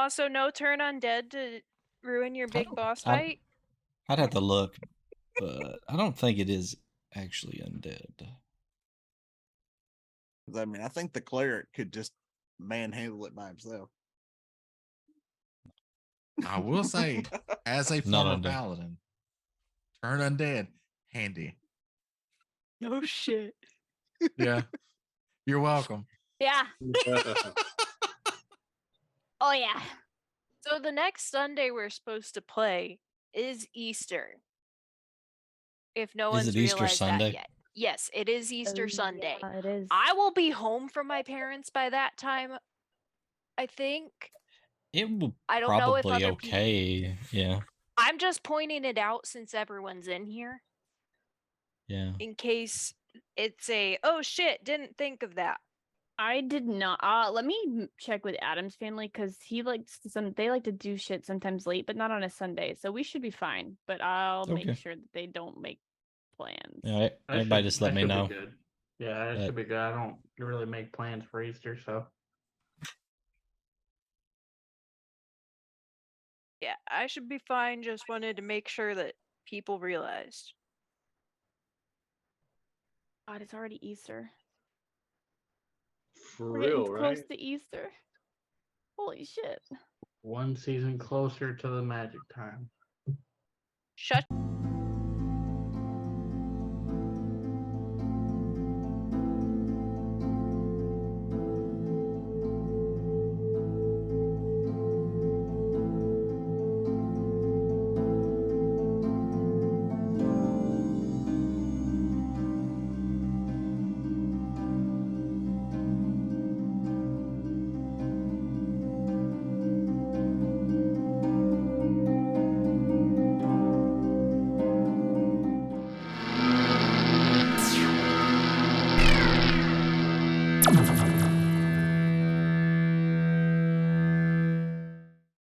[SPEAKER 5] So no turn undead to ruin your big boss
[SPEAKER 1] I-
[SPEAKER 5] fight?
[SPEAKER 1] I'd have to look, but I don't think it is actually undead.
[SPEAKER 6] 'Cause, I mean, I think the cleric could just manhandle it by himself.
[SPEAKER 4] I will say, as a
[SPEAKER 1] Not
[SPEAKER 4] former
[SPEAKER 1] undead.
[SPEAKER 4] paladin, turn undead, handy.
[SPEAKER 5] No shit.
[SPEAKER 4] Yeah. You're welcome.
[SPEAKER 3] Yeah. Oh yeah.
[SPEAKER 5] So the next Sunday we're supposed to play is Easter. If no
[SPEAKER 1] Is
[SPEAKER 5] one's
[SPEAKER 1] it Easter
[SPEAKER 5] realized
[SPEAKER 1] Sunday?
[SPEAKER 5] that yet. Yes, it is Easter Sunday.
[SPEAKER 3] Yeah, it is.
[SPEAKER 5] I will be home from my parents by that time, I think.
[SPEAKER 1] It will
[SPEAKER 5] I don't know if
[SPEAKER 1] probably
[SPEAKER 5] other
[SPEAKER 1] okay. Yeah.
[SPEAKER 5] I'm just pointing it out since everyone's in here
[SPEAKER 1] Yeah.
[SPEAKER 5] in case it's oh shit, didn't think of that.
[SPEAKER 3] I did not. Let me check with Adam's family because they like to do shit sometimes late, but not on a Sunday. So we should be fine. But I'll
[SPEAKER 1] Okay.
[SPEAKER 3] make sure that they don't make plans.
[SPEAKER 1] Yeah.
[SPEAKER 2] That
[SPEAKER 1] Everybody
[SPEAKER 2] should-
[SPEAKER 1] just let
[SPEAKER 2] that
[SPEAKER 1] me
[SPEAKER 2] should be
[SPEAKER 1] know.
[SPEAKER 2] good. Yeah, that should be good. I don't really make plans for Easter, so.
[SPEAKER 5] Yeah, I should be fine. Just wanted to make sure that people realized.
[SPEAKER 3] God, it's already Easter.
[SPEAKER 8] For
[SPEAKER 3] We're getting
[SPEAKER 8] real,
[SPEAKER 3] close
[SPEAKER 8] right?
[SPEAKER 3] to Easter. Holy shit.
[SPEAKER 2] One season closer to the magic time.
[SPEAKER 5] Shut.